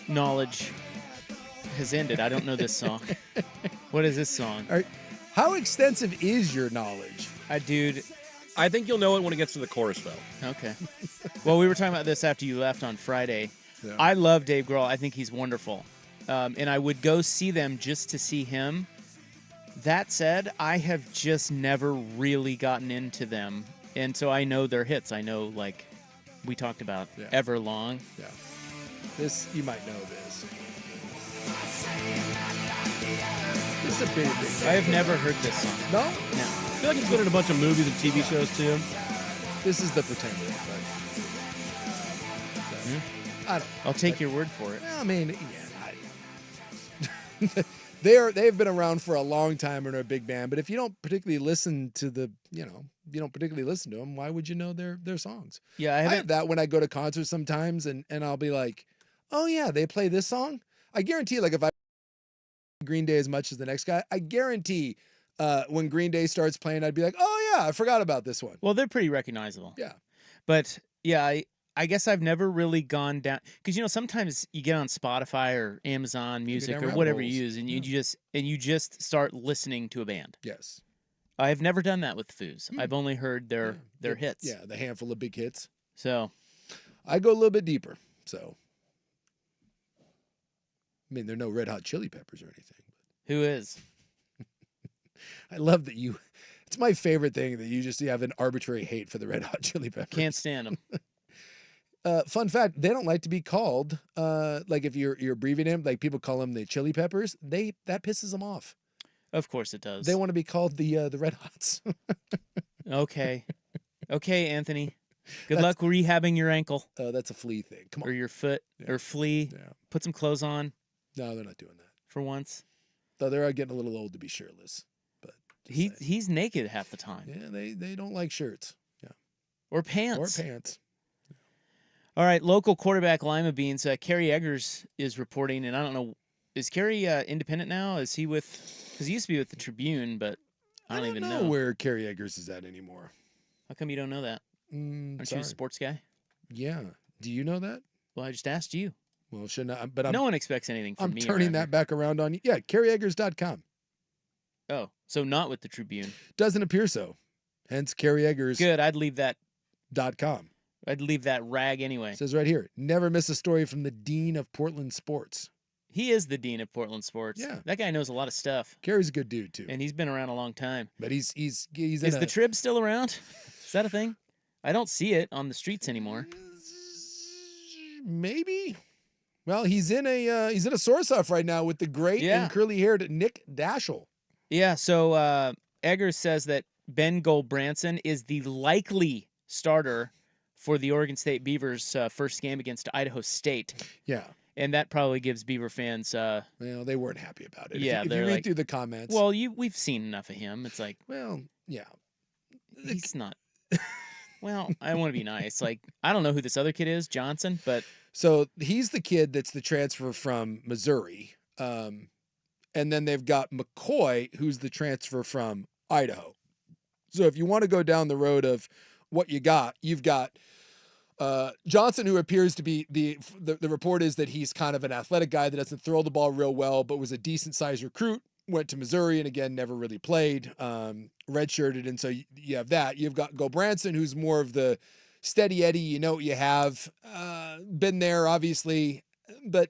Knowledge has ended. I don't know this song. What is this song? How extensive is your knowledge? Dude. I think you'll know it when it gets to the chorus, though. Okay. Well, we were talking about this after you left on Friday. Yeah. I love Dave Grohl. I think he's wonderful. And I would go see them just to see him. That said, I have just never really gotten into them. And so I know their hits. I know, like, we talked about Everlong. Yeah. This, you might know this. This is a big thing. I have never heard this song. No? No. feel like it's been in a bunch of movies and TV shows too. This is the Pretender. But, I don't. I'll take your word for it. I mean, yeah. They've been around for a long time and are a big band. But if you don't particularly listen to you don't particularly listen to them, why would you know their songs? Yeah, I have that when I go to concerts sometimes, and I'll be like, oh yeah, they play this song. I guarantee, like if I Green Day as much as the next guy, I guarantee when Green Day starts playing, I'd be like, oh yeah, I forgot about this one. Well, they're pretty recognizable. Yeah. But yeah, I guess I've never really gone down because sometimes you get on Spotify or Amazon Music or whatever you use, and you just start listening to a band. Yes. I've never done that with Foos. I've only heard their hits. Yeah, the handful of big hits. So I go a little bit deeper. So I mean, they're no Red Hot Chili Peppers or anything. Who is? I love that you. It's my favorite thing that you have an arbitrary hate for the Red Hot Chili Peppers. Can't stand them. Fun fact: they don't like to be called like if you're abbreviating them, like people call them the Chili Peppers. That pisses them off. Of course it does. They want to be called the Red Hots. Okay, Anthony. Good luck rehabbing your ankle. Oh, that's a flea thing. Come on. Or your foot or flea. Yeah. Put some clothes on. No, they're not doing that. For once. Though they are getting a little old to be shirtless. But he's naked half the time. Yeah, they don't like shirts. Yeah. Or pants. All right, local quarterback Lima Beans. Kerry Eggers is reporting, and I don't know, is Kerry independent now? Is he because he used to be with the Tribune, but I don't even know where Kerry Eggers is at anymore. How come you don't know that? Aren't you a sports guy? Yeah. Do you know that? Well, I just asked you. Well, shouldn't I? But no one expects anything from I'm me. I'm turning that back around on you. Yeah, KerryEggers.com. Oh, so not with the Tribune. Doesn't appear so. Hence, Kerry Eggers. Good. I'd leave that. .com. I'd leave that rag anyway. It says right here, never miss a story from the Dean of Portland Sports. He is the Dean of Portland Sports. Yeah. That guy knows a lot of stuff. Kerry's a good dude, too. And he's been around a long time. But he's is the Trib still around? Is that a thing? I don't see it on the streets anymore. Maybe. Well, he's in a source off right now with the great and curly-haired Nick Daschel. Yeah, so Eggers says that Ben Goldbranson is the likely starter for the Oregon State Beavers' first game against Idaho State. Yeah. And that probably gives Beaver fans... well, they weren't happy about it. Yeah, if you read through the comments... Well, we've seen enough of him. It's like... Well, yeah. He's not... Well, I want to be nice. Like, I don't know who this other kid is, Johnson, but... So he's the kid that's the transfer from Missouri. And then they've got McCoy, who's the transfer from Idaho. So if you want to go down the road of what you've got Johnson, who appears to be the report is that he's kind of an athletic guy that doesn't throw the ball real well, but was a decent sized recruit, went to Missouri and again, never really played, redshirted. And so you have that. You've got Goldbranson, who's more of the steady Eddie, you know what you have, been there obviously, but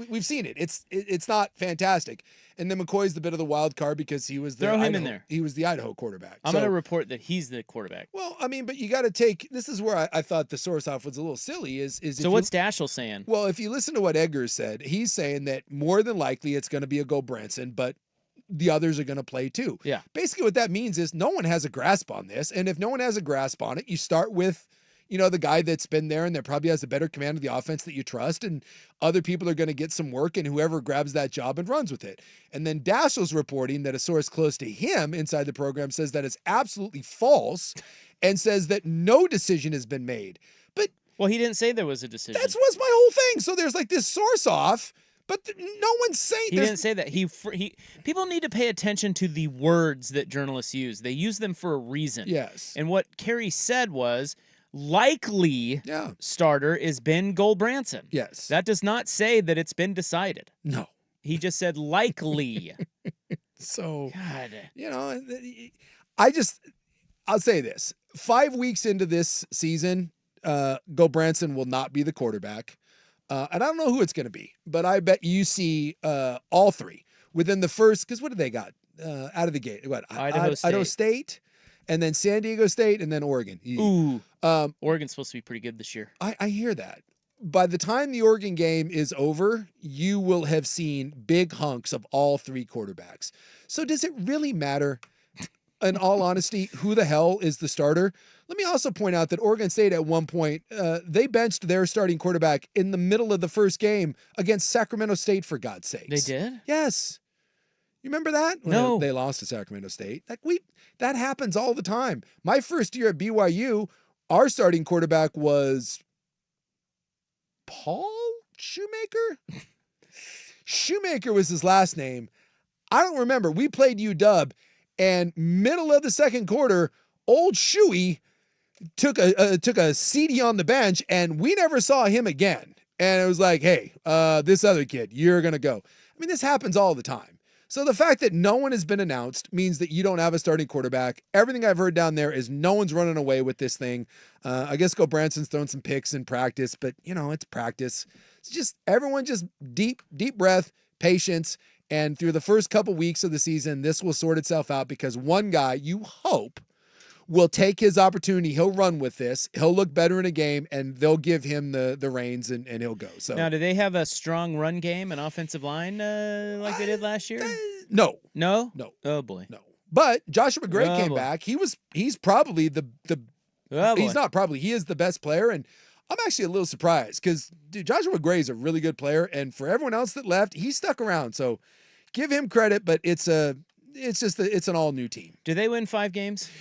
we've seen it. It's not fantastic. And then McCoy's the bit of the wild card because he was in there. He was the Idaho quarterback. I'm going to report that he's the quarterback. Well, I mean, but you got to take. This is where I thought the source off was a little silly. So what's Daschel saying? Well, if you listen to what Eggers said, he's saying that more than likely it's going to be a Goldbranson, but the others are going to play too. Yeah. Basically, what that means is no one has a grasp on this, and if no one has a grasp on it, you start with, the guy that's been there and that probably has a better command of the offense that you trust, and other people are going to get some work, and whoever grabs that job and runs with it. And then Daschel's reporting that a source close to him inside the program says that is absolutely false and says that no decision has been made. But well, he didn't say there was a decision. That was my whole thing. So there's like this source off, but no one's saying he didn't say that. He people need to pay attention to the words that journalists use. They use them for a reason. Yes. And what Kerry said was likely starter is Ben Goldbranson. Yes. That does not say that it's been decided. No. He just said likely. So, God. I'll say this. 5 weeks into this season, Goldbranson will not be the quarterback. And I don't know who it's going to be, but I bet you see all three within the first, because what do they got out of the gate? What, Idaho State, and then San Diego State, and then Oregon. Ooh. Oregon's supposed to be pretty good this year. I hear that. By the time the Oregon game is over, you will have seen big hunks of all three quarterbacks. So does it really matter? in all honesty, who the hell is the starter? Let me also point out that Oregon State at one point, they benched their starting quarterback in the middle of the first game against Sacramento State, for God's sakes. They did? Yes. You remember that? No. They lost to Sacramento State. That happens all the time. My first year at BYU, our starting quarterback was Paul Shoemaker? Shoemaker was his last name. I don't remember. We played UW, and middle of the second quarter, old Shuey took a CD on the bench, and we never saw him again. And it was like, hey, this other kid, you're going to go. I mean, this happens all the time. So the fact that no one has been announced means that you don't have a starting quarterback. Everything I've heard down there is no one's running away with this thing. I guess Go Branson's thrown some picks in practice, but, it's practice. It's just everyone just deep breath, patience. And through the first couple weeks of the season, this will sort itself out because one guy, you hope, will take his opportunity. He'll run with this. He'll look better in a game, and they'll give him the reins, and he'll go. So now, do they have a strong run game and offensive line like they did last year? No. No? No. Oh, boy. No. But Joshua Gray came back. He's probably he's not probably. He is the best player, and I'm actually a little surprised because, dude, Joshua Gray is a really good player, and for everyone else that left, he stuck around. So give him credit, but it's an all new team. Do they win 5 games?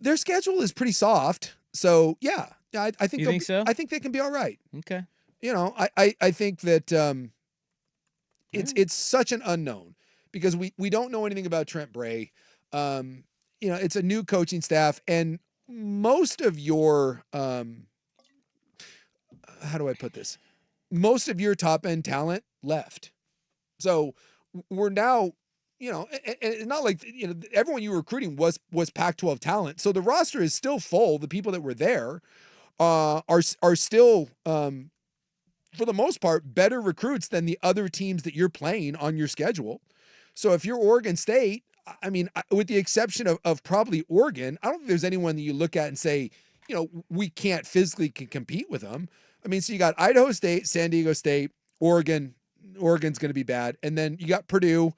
Their schedule is pretty soft, so yeah, I think. You think so? I think they can be all right. Okay. I think that it's such an unknown because we don't know anything about Trent Bray. It's a new coaching staff, and most of your how do I put this? Most of your top end talent left, so we're now. And it's not like, everyone you were recruiting was Pac-12 talent. So the roster is still full. The people that were there are still, for the most part, better recruits than the other teams that you're playing on your schedule. So if you're Oregon State, I mean, with the exception of probably Oregon, I don't think there's anyone that you look at and say, we can't physically compete with them. I mean, so you got Idaho State, San Diego State, Oregon. Oregon's going to be bad. And then you got Purdue.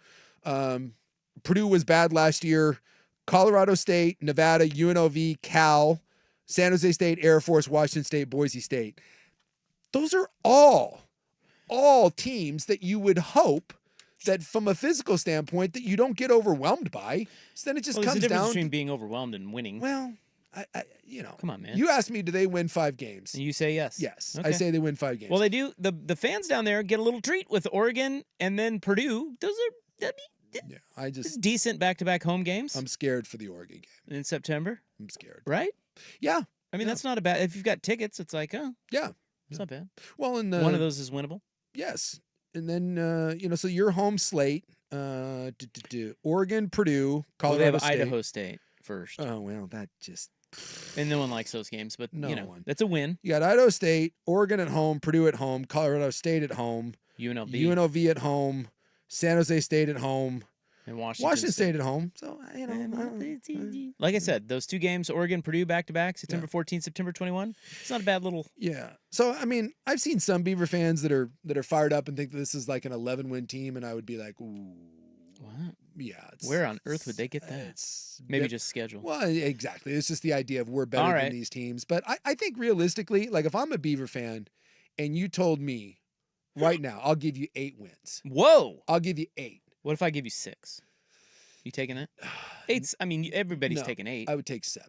Purdue was bad last year. Colorado State, Nevada, UNLV, Cal, San Jose State, Air Force, Washington State, Boise State. Those are all teams that you would hope that from a physical standpoint that you don't get overwhelmed by. So then it just comes there's a difference down between being overwhelmed and winning. Well, come on, man. You asked me, do they win 5 games? And you say yes. Yes, Okay. I say they win 5 games. Well, they do. The fans down there get a little treat with Oregon and then Purdue. It's decent back-to-back home games. I'm scared for the Oregon game in September. I'm scared. Right? Yeah. I mean, that's not a bad. If you've got tickets, it's like, yeah, it's not bad. Well, and one of those is winnable. Yes, and then so your home slate: Oregon, Purdue, Colorado they have State. Idaho State first. Oh well, that just. And no one likes those games, but No one. That's a win. You got Idaho State, Oregon at home, Purdue at home, Colorado State at home, UNLV at home, San Jose State at home, and Washington State at home. So like I said, those 2 games, Oregon, Purdue, back-to-back, September 14th, September 21. It's not a bad little. Yeah. So I mean, I've seen some Beaver fans that are fired up and think that this is like an 11-win team, and I would be like, ooh. What? Yeah. Where on earth would they get that? Maybe just schedule. Well, exactly. It's just the idea of we're better than these teams. But I think realistically, like if I'm a Beaver fan and you told me right now, I'll give you 8 wins. Whoa. I'll give you 8. What if I give you 6? You taking that? 8's, I mean, everybody's taking 8. I would take 7.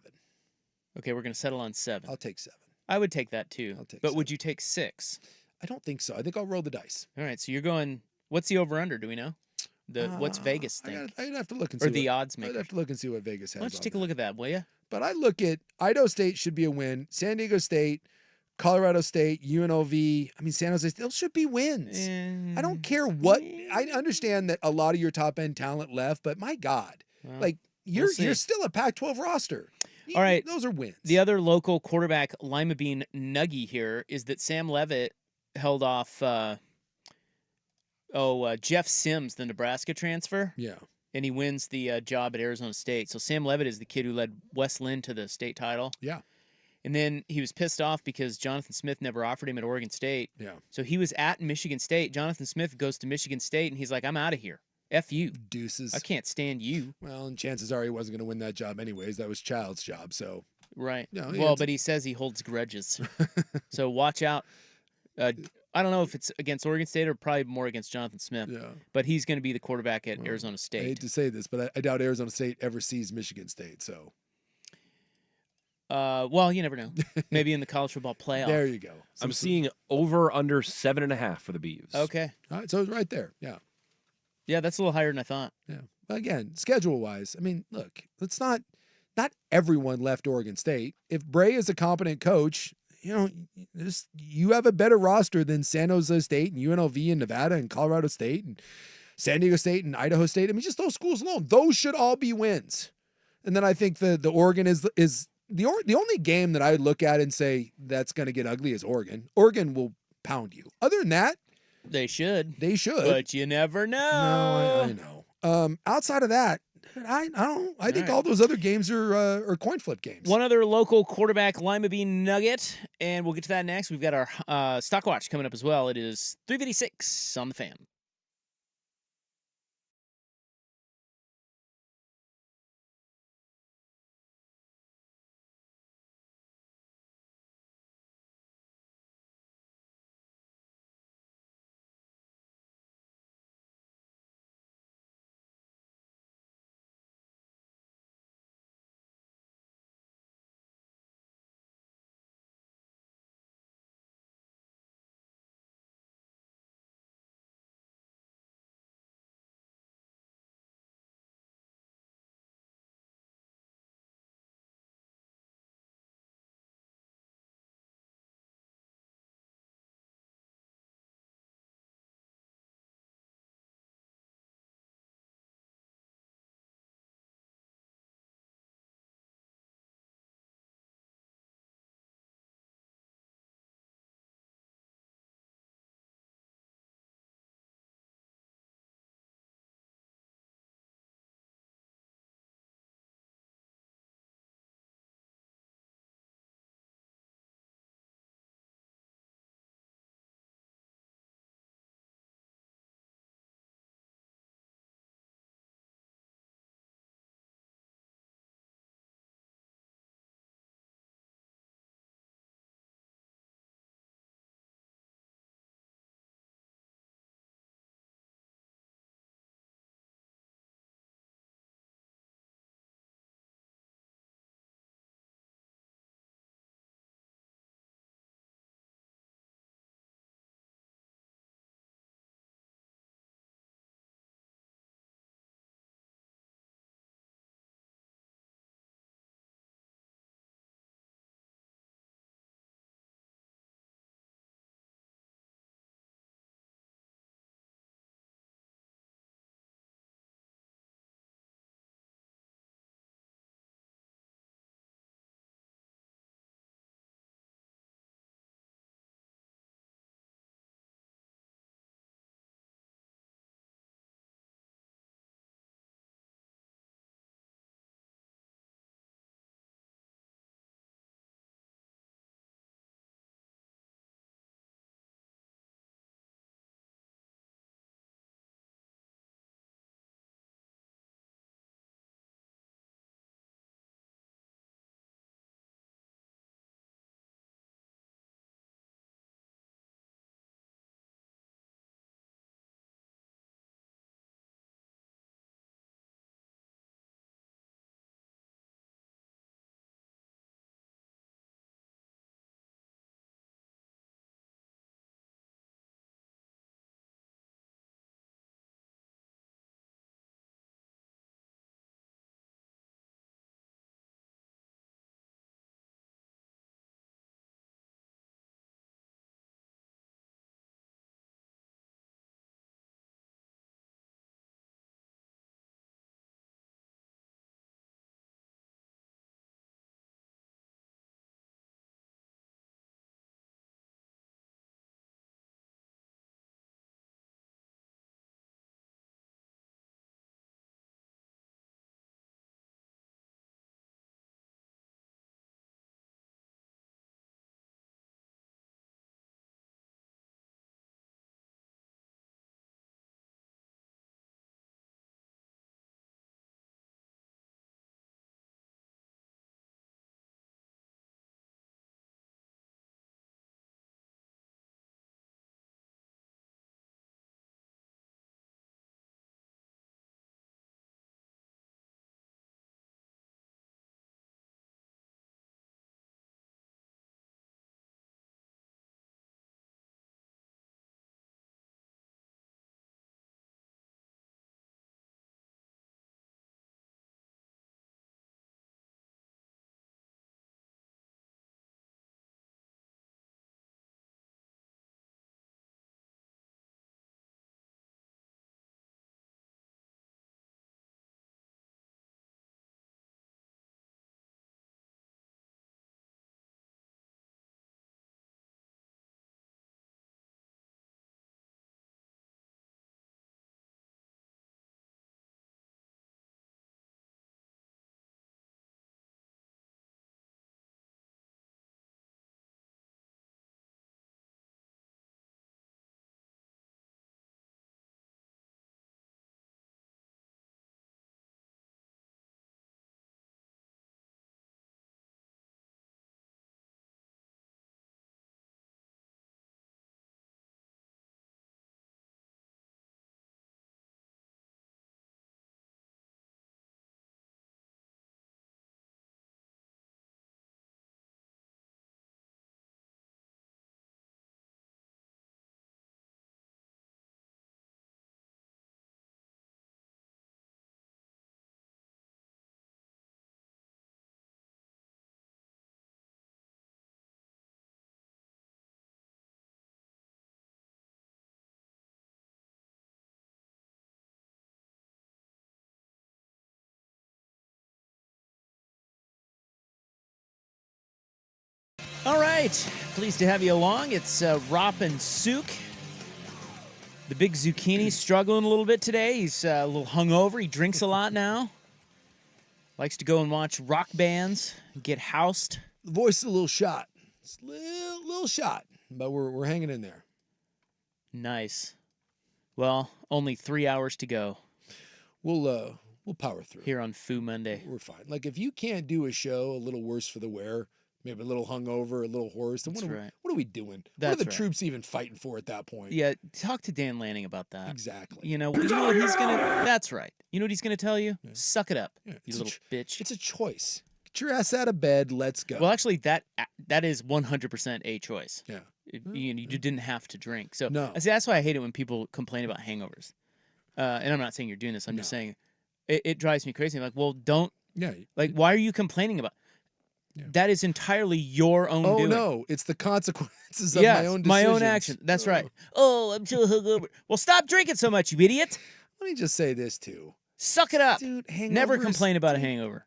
Okay, we're going to settle on 7. I'll take 7. I would take that too. I'll take but 7. would you take 6? I don't think so. I think I'll roll the dice. All right, so you're going, what's the over-under? Do we know? What's Vegas think? I'd have to look and see. Or the odds makers. I'd have to look and see what Vegas has. Why don't you take a look at that, will you? But I look at Idaho State should be a win. San Diego State, Colorado State, UNLV. I mean, San Jose State, those should be wins. I don't care what. I understand that a lot of your top end talent left, but my God, you're still a Pac-12 roster. All right, those are wins. The other local quarterback Lima Bean nuggy here is that Sam Leavitt held off. Jeff Sims, the Nebraska transfer. Yeah. And he wins the job at Arizona State. So Sam Leavitt is the kid who led West Lynn to the state title. Yeah. And then he was pissed off because Jonathan Smith never offered him at Oregon State. Yeah. So he was at Michigan State. Jonathan Smith goes to Michigan State, and he's like, I'm out of here. F you. Deuces. I can't stand you. Well, and chances are he wasn't going to win that job anyways. That was Child's job. So, Right. No, Well, but he says he holds grudges. So watch out. I don't know if it's against Oregon State or probably more against Jonathan Smith. yeah. But he's going to be the quarterback at Arizona I hate State. to say this, but I doubt Arizona State ever sees Michigan State. So, Well, you never know. Maybe in the college football playoff. there you go. I'm seeing over under 7.5 for the Beavs. Okay. All right, so it's right there. Yeah. Yeah, that's a little higher than I thought. Yeah. But again, schedule wise, I mean, look, it's not everyone left Oregon State. If Bray is a competent coach, you have a better roster than San Jose State and UNLV and Nevada and Colorado State and San Diego State and Idaho State. I mean, just those schools alone, those should all be wins. And then I think the Oregon is the only game that I would look at and say that's going to get ugly is Oregon. Oregon will pound you. Other than that, They should. But you never know. No, I know. Outside of that, I don't. I think all those other games are coin flip games. One other local quarterback Lima Bean nugget, and we'll get to that next. We've got our Stockwatch coming up as well. It is 3:56 on the Fan. All right. Pleased to have you along. It's Rop and Sook. The big zucchini's struggling a little bit today. He's a little hungover. He drinks a lot now. Likes to go and watch rock bands, get housed. The voice is a little shot. It's a little shot, but we're hanging in there. Nice. Well, only 3 hours to go. We'll power through. Here on Foo Monday. We're fine. Like, if you can't do a show a little worse for the wear, maybe a little hungover, a little hoarse, then what are we doing? What are the troops even fighting for at that point? Yeah, talk to Dan Lanning about that. Exactly. You know what he's going to... That's right. You know what he's going to tell you? Yeah. Suck it up, you little bitch. It's a choice. Get your ass out of bed. Let's go. Well, actually, that is 100% a choice. Yeah. You didn't have to drink. So no. See, that's why I hate it when people complain about hangovers. And I'm not saying you're doing this. I'm just saying it drives me crazy. I'm like, well, don't. Yeah. Like, why are you complaining about? Yeah. That is entirely your own doing. Oh no, it's the consequences of my own decisions. My own action. That's right. Oh, I'm so hungover. Well, stop drinking so much, you idiot. Let me just say this too. Suck it up, dude. Never complain about a hangover.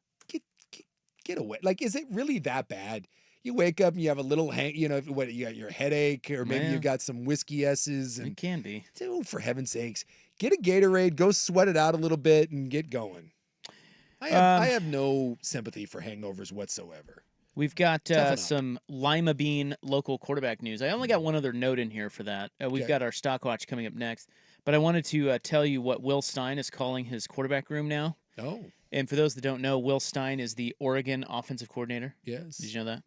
Get away. Like, is it really that bad? You wake up and you have a little you got your headache, or maybe you got some whiskey S's. And, it can be. Dude, for heaven's sakes, get a Gatorade, go sweat it out a little bit, and get going. I have no sympathy for hangovers whatsoever. We've got some Lima Bean local quarterback news. I only got one other note in here for that. We've got our Stockwatch coming up next. But I wanted to tell you what Will Stein is calling his quarterback room now. Oh. And for those that don't know, Will Stein is the Oregon offensive coordinator. Yes. Did you know that?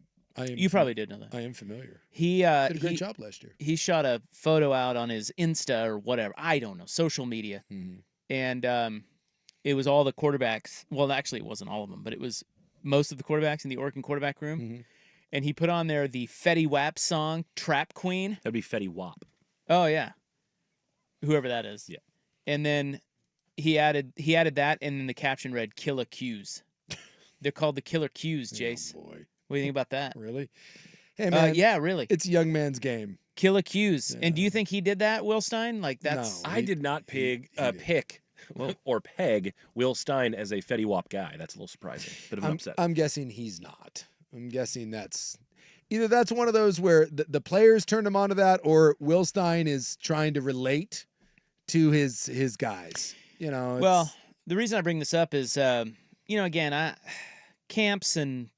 You probably did know that. I am familiar. He did a great job last year. He shot a photo out on his Insta or whatever. I don't know, social media. Mm-hmm. And it was all the quarterbacks. Well, actually, it wasn't all of them, but it was most of the quarterbacks in the Oregon quarterback room. Mm-hmm. And he put on there the Fetty Wap song, Trap Queen. That'd be Fetty Wap. Oh, yeah. Whoever that is. Yeah. And then he added that, and then the caption read, Killer Q's. They're called the Killer Q's, Jace. Oh, boy. What do you think about that? Really? Hey, man. Yeah, really. It's a young man's game. Killer Q's. Yeah. And do you think he did that, Will Stein? Like, that's... No, I did not pick or peg Will Stein as a Fetty Wap guy. That's a little surprising. Bit of an upset. I'm guessing he's not. I'm guessing that's one of those where the players turned him onto that, or Will Stein is trying to relate to his guys. Well, the reason I bring this up is, again, camps and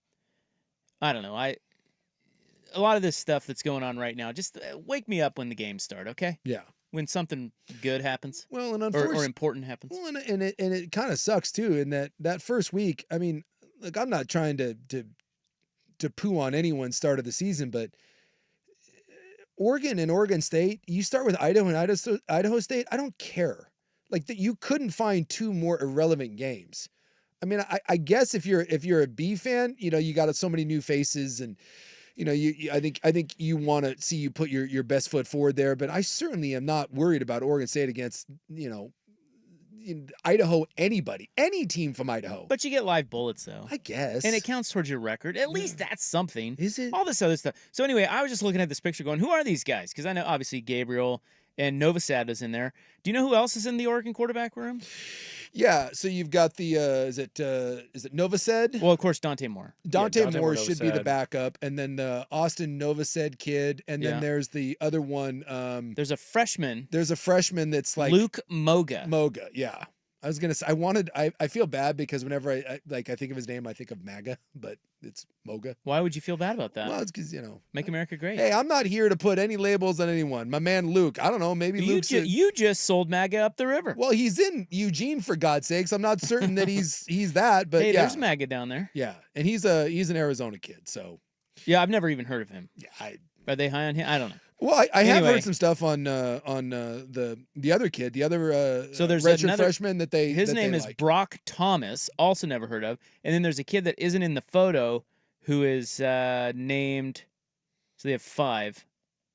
I don't know. A lot of this stuff that's going on right now, just wake me up when the games start, okay? Yeah. When something good happens. Well, and or important happens. Well, and it kind of sucks too, in that first week. I mean, look, I'm not trying to poo on anyone's start of the season, but Oregon and Oregon State, you start with Idaho and Idaho State, I don't care. Like, that you couldn't find two more irrelevant games. I mean, I guess if you're a B fan, you got so many new faces, and I think you want to see you put your best foot forward there, but I certainly am not worried about Oregon State against Idaho, any team from Idaho. But you get live bullets, though. I guess. And it counts towards your record. At least that's something. Is it? All this other stuff. So anyway, I was just looking at this picture going, who are these guys? Because I know, obviously, Gabriel and Novosad is in there. Do you know who else is in the Oregon quarterback room? Yeah, so you've got the is it Novosad? Well, of course, Dante Moore. Dante Moore should be the backup, and then the Austin Novosad kid, and then there's the other one. There's a freshman. There's a freshman that's like Luke Moga. Moga, yeah. I was gonna say I feel bad because whenever I think of his name, I think of MAGA, but it's Moga. Why would you feel bad about that? Well, it's because make America great. Hey, I'm not here to put any labels on anyone. My man Luke, I don't know, maybe Luke's you just sold MAGA up the river. Well, he's in Eugene, for God's sakes. I'm not certain that he's that, but hey, there's MAGA down there. Yeah, and he's an Arizona kid, so yeah, I've never even heard of him. Yeah, are they high on him? I don't know. Well, I have heard some stuff on the other kid, the other so there's redshirt freshman that they his name is Brock Thomas, also never heard of, and then there's a kid that isn't in the photo who is named. So they have 5.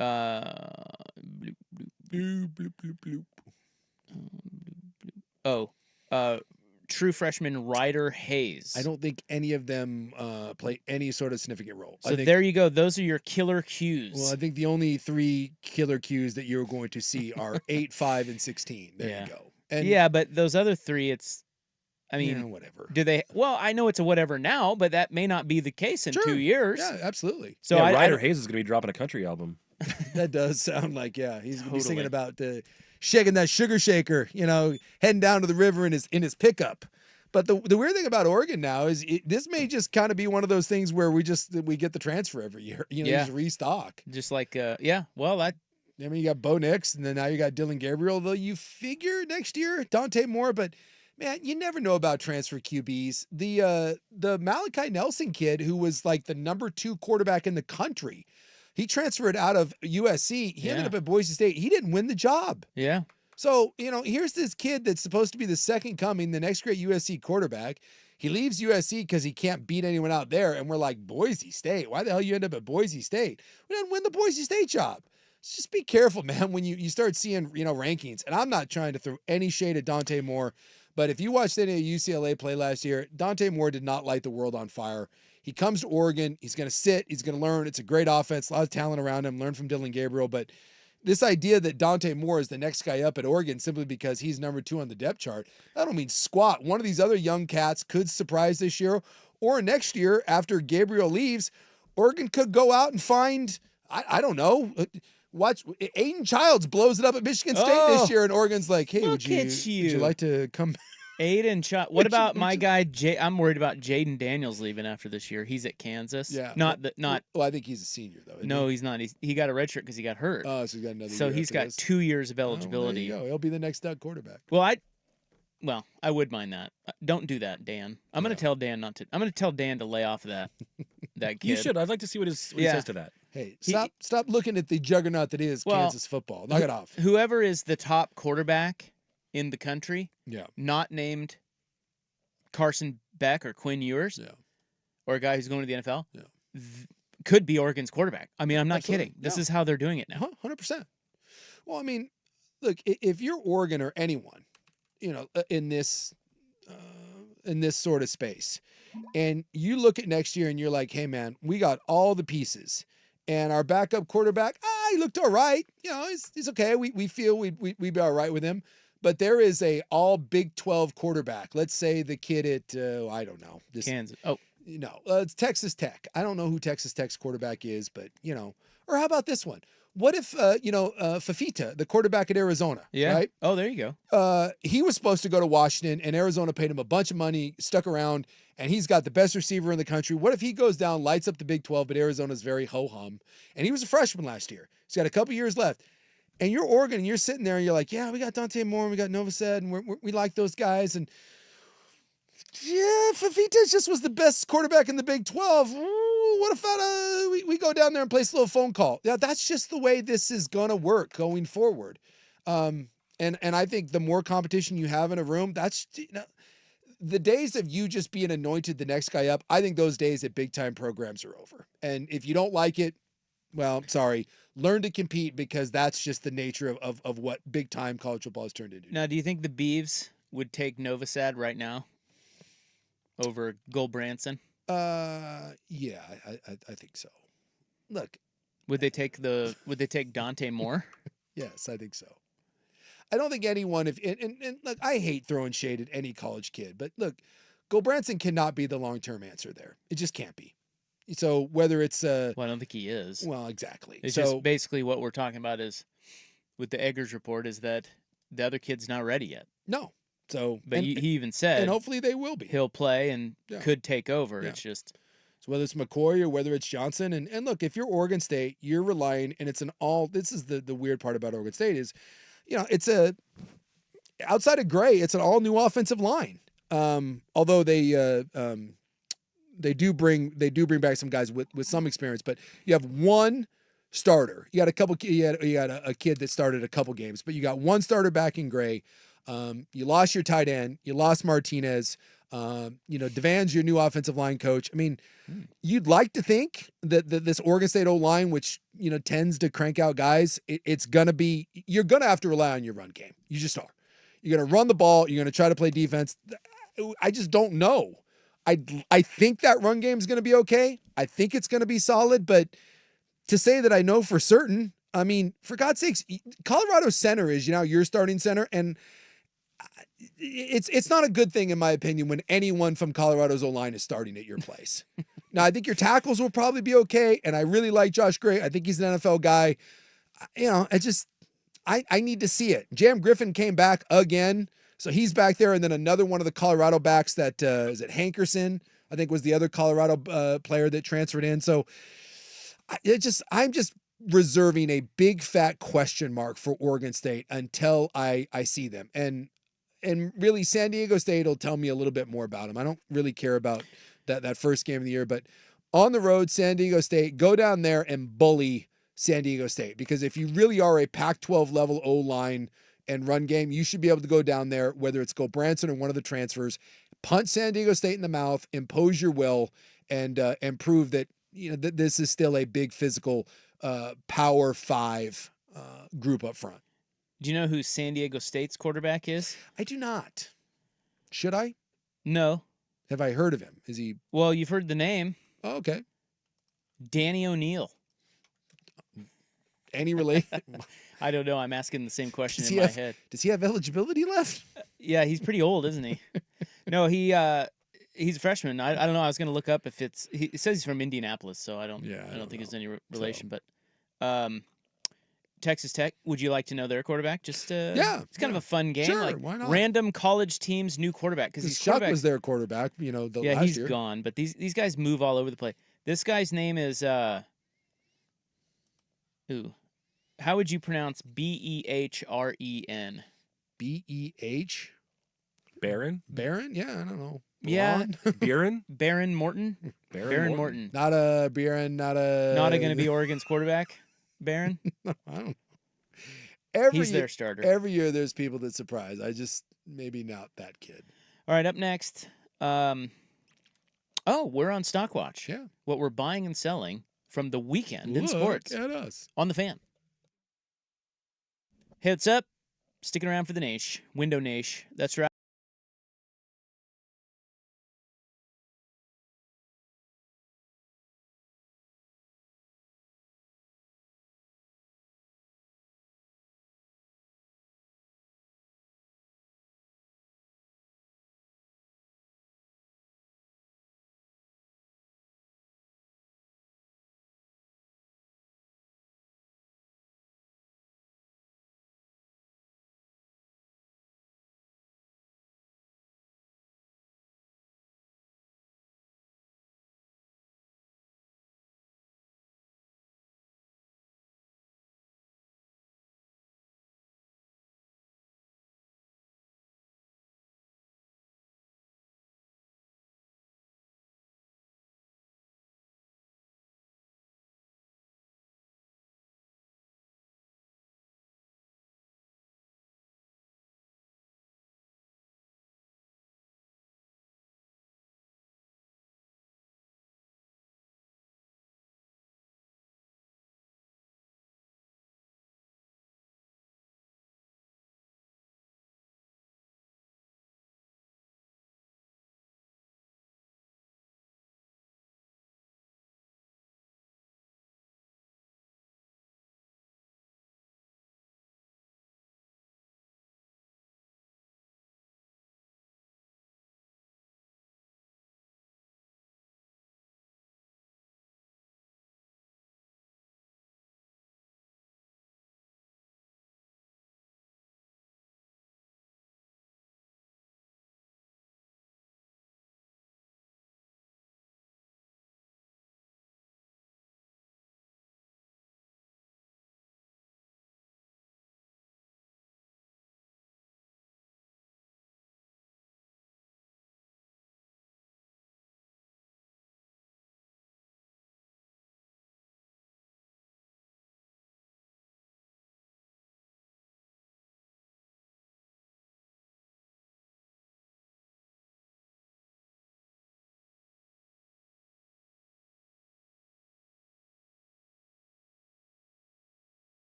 Bloop, bloop, bloop. True freshman Ryder Hayes. I don't think any of them play any sort of significant role. So there you go. Those are your killer Qs. Well, I think the only 3 killer Qs that you're going to see are 8, 5, and 16. There you go. And yeah, but those other 3, I mean, whatever. do they? Well, I know it's a whatever now, but that may not be the case in 2 years. Yeah, absolutely. So yeah, I Ryder Hayes is going to be dropping a country album. That does sound like, he's going to be singing Totally. about shaking that sugar shaker, heading down to the river in his pickup. But the weird thing about Oregon now is this may just kind of be one of those things where we get the transfer every year. You just restock. Just like, well, that. I mean, you got Bo Nix, and then now you got Dylan Gabriel. Though you figure next year Dante Moore, but man, you never know about transfer QBs. The Malachi Nelson kid, who was like the number 2 quarterback in the country, he transferred out of USC. He ended up at Boise State. He didn't win the job. Yeah. So, here's this kid that's supposed to be the second coming, the next great USC quarterback. He leaves USC because he can't beat anyone out there. And we're like, Boise State? Why the hell you end up at Boise State? We didn't win the Boise State job. So just be careful, man, when you start seeing, rankings. And I'm not trying to throw any shade at Dante Moore, but if you watched any of UCLA play last year, Dante Moore did not light the world on fire. He comes to Oregon. He's going to sit. He's going to learn. It's a great offense, a lot of talent around him. Learn from Dylan Gabriel. But this idea that Dante Moore is the next guy up at Oregon simply because he's number 2 on the depth chart, I don't mean squat. One of these other young cats could surprise this year, or next year after Gabriel leaves, Oregon could go out and find, I don't know, watch Aiden Childs blows it up at Michigan State this year, and Oregon's like, hey, would you like to come? Aiden Childs. What about my guy? I'm worried about Jaden Daniels leaving after this year. He's at Kansas. Yeah. Not. Well, I think he's a senior though. No, he's not. He got a red shirt because he got hurt. Oh, so he's got another. So year he's after got this. 2 years of eligibility. There you go. He'll be the next quarterback. Well, I would mind that. Don't do that, Dan. I'm going to tell Dan not to. I'm going to tell Dan to lay off of that kid. You should. I'd like to see what he says to that. Hey, stop looking at the juggernaut that is Kansas football. Knock it off. Whoever is the top quarterback in the country, Yeah. not named Carson Beck or Quinn Ewers, or a guy who's going to the NFL, could be Oregon's quarterback. I mean, I'm not kidding. This is how they're doing it now. 100%. Well, I mean, look, if you're Oregon or anyone, in this sort of space, and you look at next year and you're like, hey, man, we got all the pieces. And our backup quarterback, he looked all right. He's okay. We feel we'd be all right with him. But there is a all Big 12 quarterback. Let's say the kid at, I don't know. Kansas. It's Texas Tech. I don't know who Texas Tech's quarterback is, but, or how about this one? What if, Fafita, the quarterback at Arizona, right? Oh, there you go. He was supposed to go to Washington, and Arizona paid him a bunch of money, stuck around, and he's got the best receiver in the country. What if he goes down, lights up the Big 12, but Arizona's very ho-hum, and he was a freshman last year. He's got a couple years left. And you're Oregon, and you're sitting there, and you're like, yeah, we got Dante Moore, and we got Novosad, and we like those guys. And Fafita just was the best quarterback in the Big 12. Ooh, what if we go down there and place a little phone call? Yeah, that's just the way this is going to work going forward. And I think the more competition you have in a room, that's the days of you just being anointed the next guy up. I think those days at big-time programs are over. And if you don't like it, well, sorry, learn to compete, because that's just the nature of what big-time college football has turned into. Now, do you think the Beavs would take Novosad right now over Goldbranson? Yeah, I think so. Look, would they take Dante Moore? Yes, I think so. I don't think anyone, and look, I hate throwing shade at any college kid, but look, Goldbranson cannot be the long-term answer there. It just can't be. So whether it's well, I don't think he is. Well, exactly. It's just basically what we're talking about is with the Eggers report is that the other kid's not ready yet. No. So, but he even said, and hopefully they will be. He'll play and could take over. Yeah. It's just so whether it's McCoy or whether it's Johnson, and look, if you're Oregon State, you're relying, and it's an all. This is the weird part about Oregon State is, it's outside of Gray, it's an all new offensive line. Although they do bring back some guys with some experience, but you have one starter. You got a kid that started a couple games, but you got one starter back in Gray. You lost your tight end. You lost Martinez. Devan's your new offensive line coach. I mean, you'd like to think that this Oregon State O-line, which, tends to crank out guys, it's going to be, you're going to have to rely on your run game. You just are. You're going to run the ball. You're going to try to play defense. I just don't know. I think that run game is going to be okay. I think it's going to be solid, but to say that I know for certain, I mean, for God's sakes, Colorado center is, your starting center. And it's not a good thing in my opinion when anyone from Colorado's O-line is starting at your place. Now I think your tackles will probably be okay, and I really like Josh Gray. I think he's an NFL guy. You know, I need to see it. Jam Griffin came back again, so he's back there, and then another one of the Colorado backs that is it Hankerson, I think was the other Colorado player that transferred in. So I'm just reserving a big fat question mark for Oregon State until I see them. And really San Diego State will tell me a little bit more about them. I don't really care about that first game of the year, but on the road, San Diego State, go down there and bully San Diego State, because if you really are a Pac-12 level O-line and run game, you should be able to go down there, whether it's Go Branson or one of the transfers, punch San Diego State in the mouth, impose your will, and prove that that this is still a big physical Power 5 group up front. Do you know who San Diego State's quarterback is? I do not. Should I? No. Have I heard of him? Is he? Well, you've heard the name. Oh, okay. Danny O'Neal. Any related? I don't know. I'm asking the same question in my head. Does he have eligibility left? Yeah, he's pretty old, isn't he? No, he's a freshman. I don't know. I was going to look up if it says he's from Indianapolis, so I don't think there's any relation. So. But Texas Tech, would you like to know their quarterback? Just it's kind of a fun game. Sure, like why not? Random college teams' new quarterback, because Chuck was their quarterback. Last year. He's gone. But these guys move all over the place. This guy's name is how would you pronounce Behren? Beh? Barron? Barron? Yeah, I don't know. Yeah. Barron? Baron Morton? Baron Morton. Not a Barron, not going to be Oregon's quarterback, Baron? I don't know. He's their starter. Every year there's people that surprise. I just, maybe not that kid. All right, up next. We're on Stockwatch. Yeah. What we're buying and selling from the weekend in sports. At us. On the Fan. Hey, what's up? Sticking around for the Nash. Window Nash. That's right.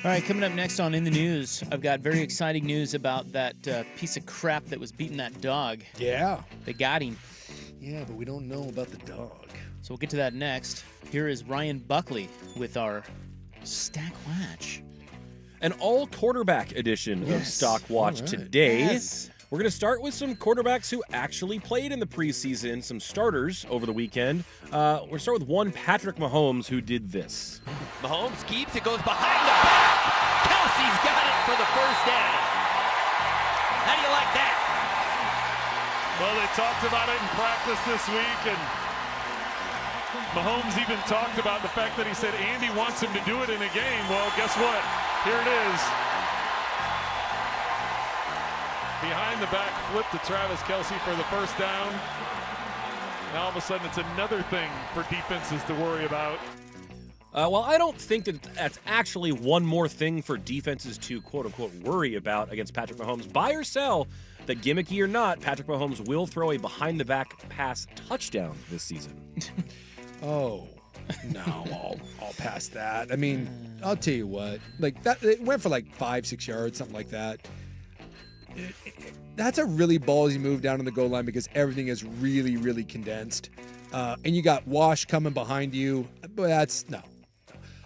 All right, coming up next on In the News, I've got very exciting news about that piece of crap that was beating that dog. Yeah. They got him. Yeah, but we don't know about the dog. So we'll get to that next. Here is Ryan Buckley with our Stockwatch. An all-quarterback edition of Yes. Stockwatch All right. today. Yes. We're going to start with some quarterbacks who actually played in the preseason, some starters over the weekend. We're going to start with one Patrick Mahomes who did this. Mahomes keeps it, goes behind the back. Kelsey's got it for the first down. How do you like that? Well, they talked about it in practice this week, and Mahomes even talked about the fact that he said Andy wants him to do it in a game. Well, guess what? Here it is. Behind the back flip to Travis Kelce for the first down. Now all of a sudden it's another thing for defenses to worry about. Well, I don't think that that's actually one more thing for defenses to quote-unquote worry about against Patrick Mahomes. Buy or sell, that gimmicky or not, Patrick Mahomes will throw a behind-the-back pass touchdown this season. Oh, no, I'll pass that. I mean, I'll tell you what, like that, it went for like 5-6 yards, something like that. That's a really ballsy move down on the goal line because everything is really, really condensed. And you got Wash coming behind you. But that's no.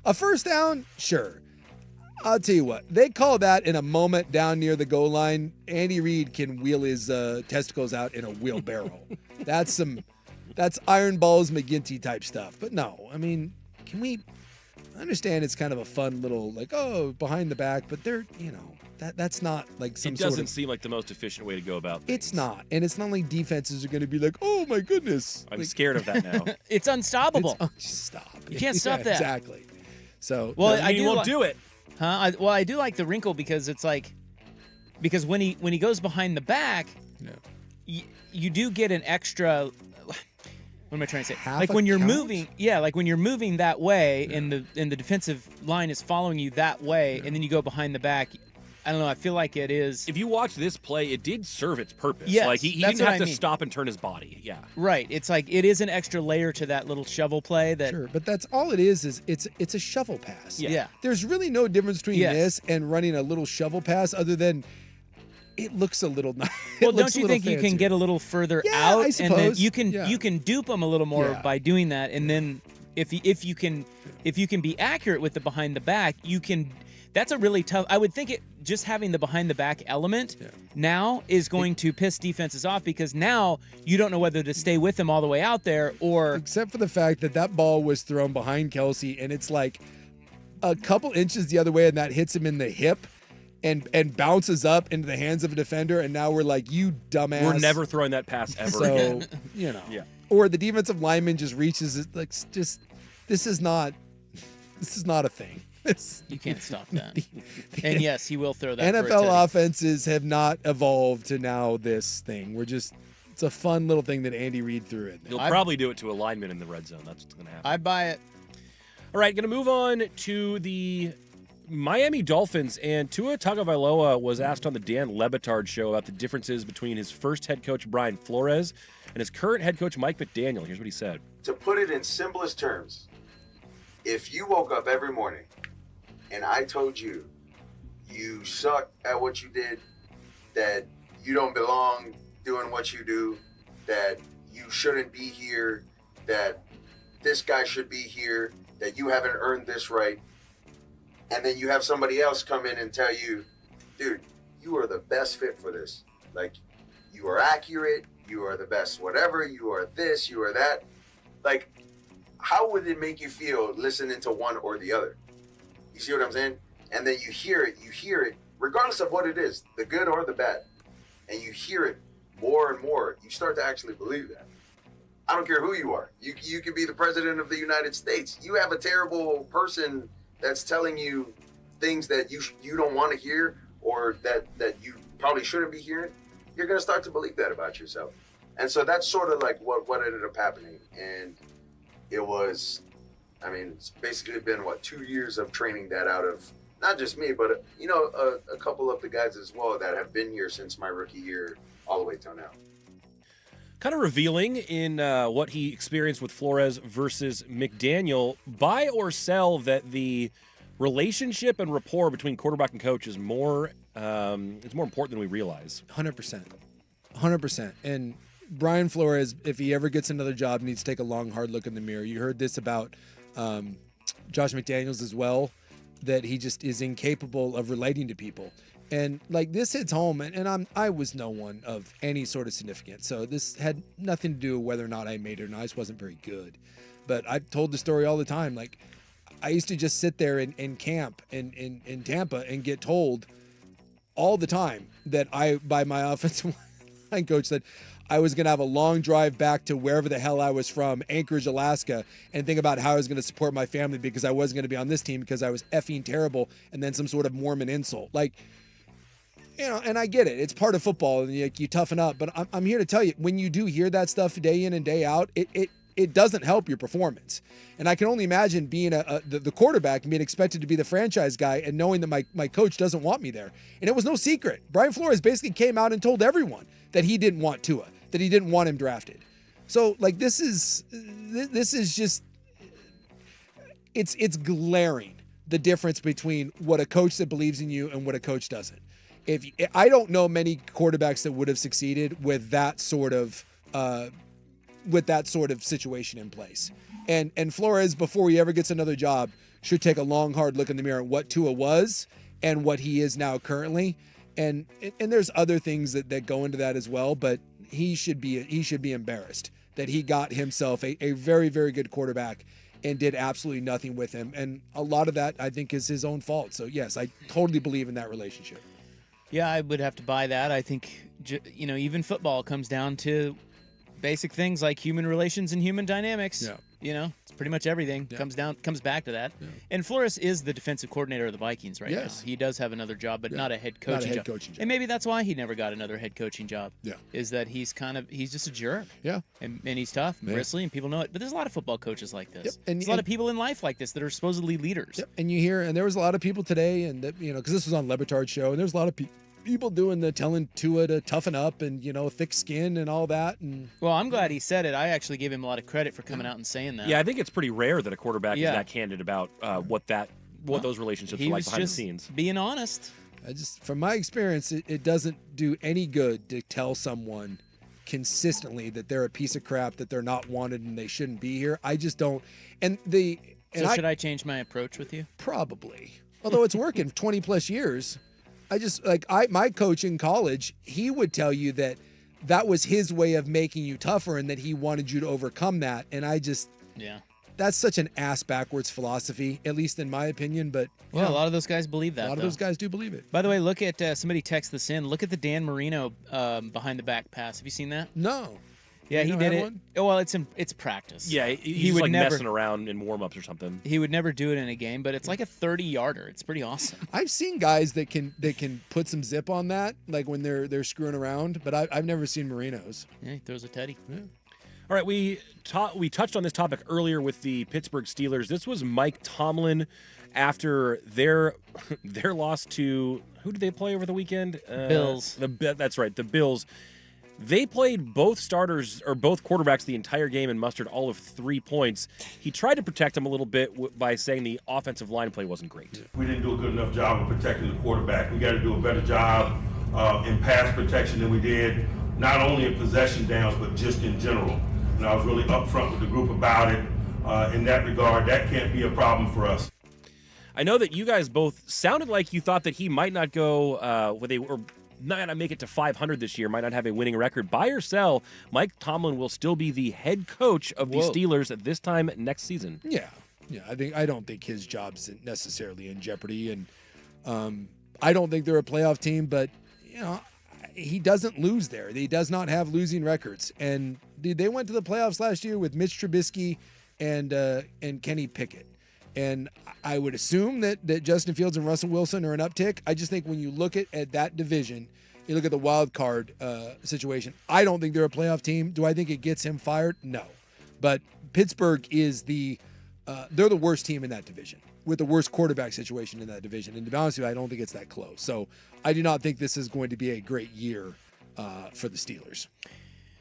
A first down, sure. I'll tell you what, they call that in a moment down near the goal line. Andy Reid can wheel his testicles out in a wheelbarrow. That's Iron Balls McGinty type stuff. But no, I mean, can we understand it's kind of a fun little, like, oh, behind the back, but they're, that's not like some It sort doesn't of, seem like the most efficient way to go about things. it's not. And it's not like defenses are going to be like, oh my goodness. I'm Like, scared of that now. It's unstoppable. just stop. You can't stop that. Exactly. So, Well, Doesn't mean you won't do it. Huh? I do like the wrinkle because it's like, because when he goes behind the back, no. you do get an extra. What am I trying to say? Half like a when you're count? moving, like when you're moving that way, and the defensive line is following you that way, and then you go behind the back. I don't know. I feel like it is If you watch this play, it did serve its purpose. Yes, Like he that's didn't what have I to mean. stop and turn his body. Yeah. right. It's like it is an extra layer to that little shovel play. That Sure, but that's all it is it's a shovel pass. Yeah. There's really no difference between Yes. this and running a little shovel pass other than it looks a little nice. Well, don't you think you can get a little further Yeah, out, I and then suppose. you can Yeah. you can dupe them a little more Yeah. by doing that, and then if you can be accurate with the behind the back, you can. That's a really tough. I would think it just having the behind the back element now is going to piss defenses off because now you don't know whether to stay with them all the way out there or except for the fact that ball was thrown behind Kelsey and it's like a couple inches the other way and that hits him in the hip and bounces up into the hands of a defender and now we're like, you dumbass. We're never throwing that pass ever again. So, Yeah. Or the defensive lineman just reaches it like just this is not a thing. you can't stop that. And yes, he will throw that. for a NFL tutty. offenses have not evolved to now this thing. It's a fun little thing that Andy Reid threw in there. He'll probably do it to a lineman in the red zone. That's what's going to happen. I buy it. All right, going to move on to the Miami Dolphins. And Tua Tagovailoa was asked on the Dan Lebitard show about the differences between his first head coach, Brian Flores, and his current head coach, Mike McDaniel. Here's what he said. To put it in simplest terms, if you woke up every morning and I told you you suck at what you did, that you don't belong doing what you do, that you shouldn't be here, that this guy should be here, that you haven't earned this right, and then you have somebody else come in and tell you, dude, you are the best fit for this. Like, you are accurate, you are the best whatever, you are this, you are that. Like, how would it make you feel listening to one or the other? You see what I'm saying? And then you hear it, regardless of what it is, the good or the bad. And you hear it more and more. You start to actually believe that. I don't care who you are. You could be the president of the United States. You have a terrible person that's telling you things that you don't want to hear or that you probably shouldn't be hearing. You're going to start to believe that about yourself. And so that's sort of like what ended up happening. And it was, I mean, it's basically been, 2 years of training that out of not just me, but, a couple of the guys as well that have been here since my rookie year all the way till now. Kind of revealing in what he experienced with Flores versus McDaniel. Buy or sell that the relationship and rapport between quarterback and coach is more it's more important than we realize. 100%. And Brian Flores, if he ever gets another job, needs to take a long, hard look in the mirror. You heard this about Josh McDaniels as well, that he just is incapable of relating to people. And like this hits home, and I was no one of any sort of significance. So this had nothing to do with whether or not I made it or not. I just wasn't very good. But I've told the story all the time. Like I used to just sit there in camp in Tampa and get told all the time that by my offensive line coach, that I was going to have a long drive back to wherever the hell I was from, Anchorage, Alaska, and think about how I was going to support my family because I wasn't going to be on this team because I was effing terrible, and then some sort of Mormon insult. Like, you know, and I get it. It's part of football, and you toughen up. But I'm here to tell you, when you do hear that stuff day in and day out, it doesn't help your performance. And I can only imagine being the quarterback and being expected to be the franchise guy and knowing that my coach doesn't want me there. And it was no secret. Brian Flores basically came out and told everyone that he didn't want Tua, that he didn't want him drafted. So like this is just it's glaring, the difference between what a coach that believes in you and what a coach doesn't. I don't know many quarterbacks that would have succeeded with that sort of situation in place. And Flores, before he ever gets another job, should take a long, hard look in the mirror at what Tua was and what he is now currently. And there's other things that go into that as well, but he should be embarrassed that he got himself a very, very good quarterback and did absolutely nothing with him. And a lot of that, I think, is his own fault. So yes, I totally believe in that relationship. Yeah, I would have to buy that. I think, even football comes down to basic things like human relations and human dynamics. Yeah. It's pretty much everything comes back to that. Yeah. And Flores is the defensive coordinator of the Vikings right now. He does have another job, but not a head coaching job. And maybe that's why he never got another head coaching job. Yeah. Is that he's just a jerk. Yeah. And he's tough, and bristly, and people know it. But there's a lot of football coaches like this. Yep. And there's a lot of people in life like this that are supposedly leaders. Yep. And you hear, and there was a lot of people today, and that, because this was on Le Batard's show, and there's a lot of people doing telling Tua to toughen up and thick skin and all that. And well, I'm glad he said it. I actually give him a lot of credit for coming out and saying that. Yeah, I think it's pretty rare that a quarterback is that candid about what those relationships are like behind the scenes. Being honest. From my experience, it doesn't do any good to tell someone consistently that they're a piece of crap, that they're not wanted and they shouldn't be here. I just don't. Should I change my approach with you? Probably. Although it's working 20 plus years. My coach in college, he would tell you that was his way of making you tougher and that he wanted you to overcome that. And that's such an ass backwards philosophy, at least in my opinion. But a lot of those guys believe that. A lot of those guys do believe it. By the way, look at somebody text this in. Look at the Dan Marino behind the back pass. Have you seen that? No. Yeah, he did it. Well, it's practice. Yeah, he would never messing around in warm-ups or something. He would never do it in a game, but it's like a 30-yarder. It's pretty awesome. I've seen guys that can put some zip on that, like when they're screwing around, but I've never seen Marinos. Yeah, he throws a teddy. Yeah. All right, we touched on this topic earlier with the Pittsburgh Steelers. This was Mike Tomlin after their loss to who did they play over the weekend? Bills. That's right, the Bills. They played both quarterbacks the entire game and mustered all of 3 points. He tried to protect them a little bit by saying the offensive line play wasn't great. We didn't do a good enough job of protecting the quarterback. We got to do a better job in pass protection than we did, not only in possession downs, but just in general. And I was really upfront with the group about it. In that regard, that can't be a problem for us. I know that you guys both sounded like you thought that he might not go not going to make it to 500 this year, might not have a winning record. Buy or sell, Mike Tomlin will still be the head coach of the Steelers at this time next season. Yeah. I don't think his job's necessarily in jeopardy, and I don't think they're a playoff team, but he doesn't lose there. He does not have losing records, and they went to the playoffs last year with Mitch Trubisky and Kenny Pickett. And I would assume that Justin Fields and Russell Wilson are an uptick. I just think when you look at that division, you look at the wild card situation, I don't think they're a playoff team. Do I think it gets him fired? No. But Pittsburgh is they're the worst team in that division with the worst quarterback situation in that division. And to be honest with you, I don't think it's that close. So I do not think this is going to be a great year for the Steelers.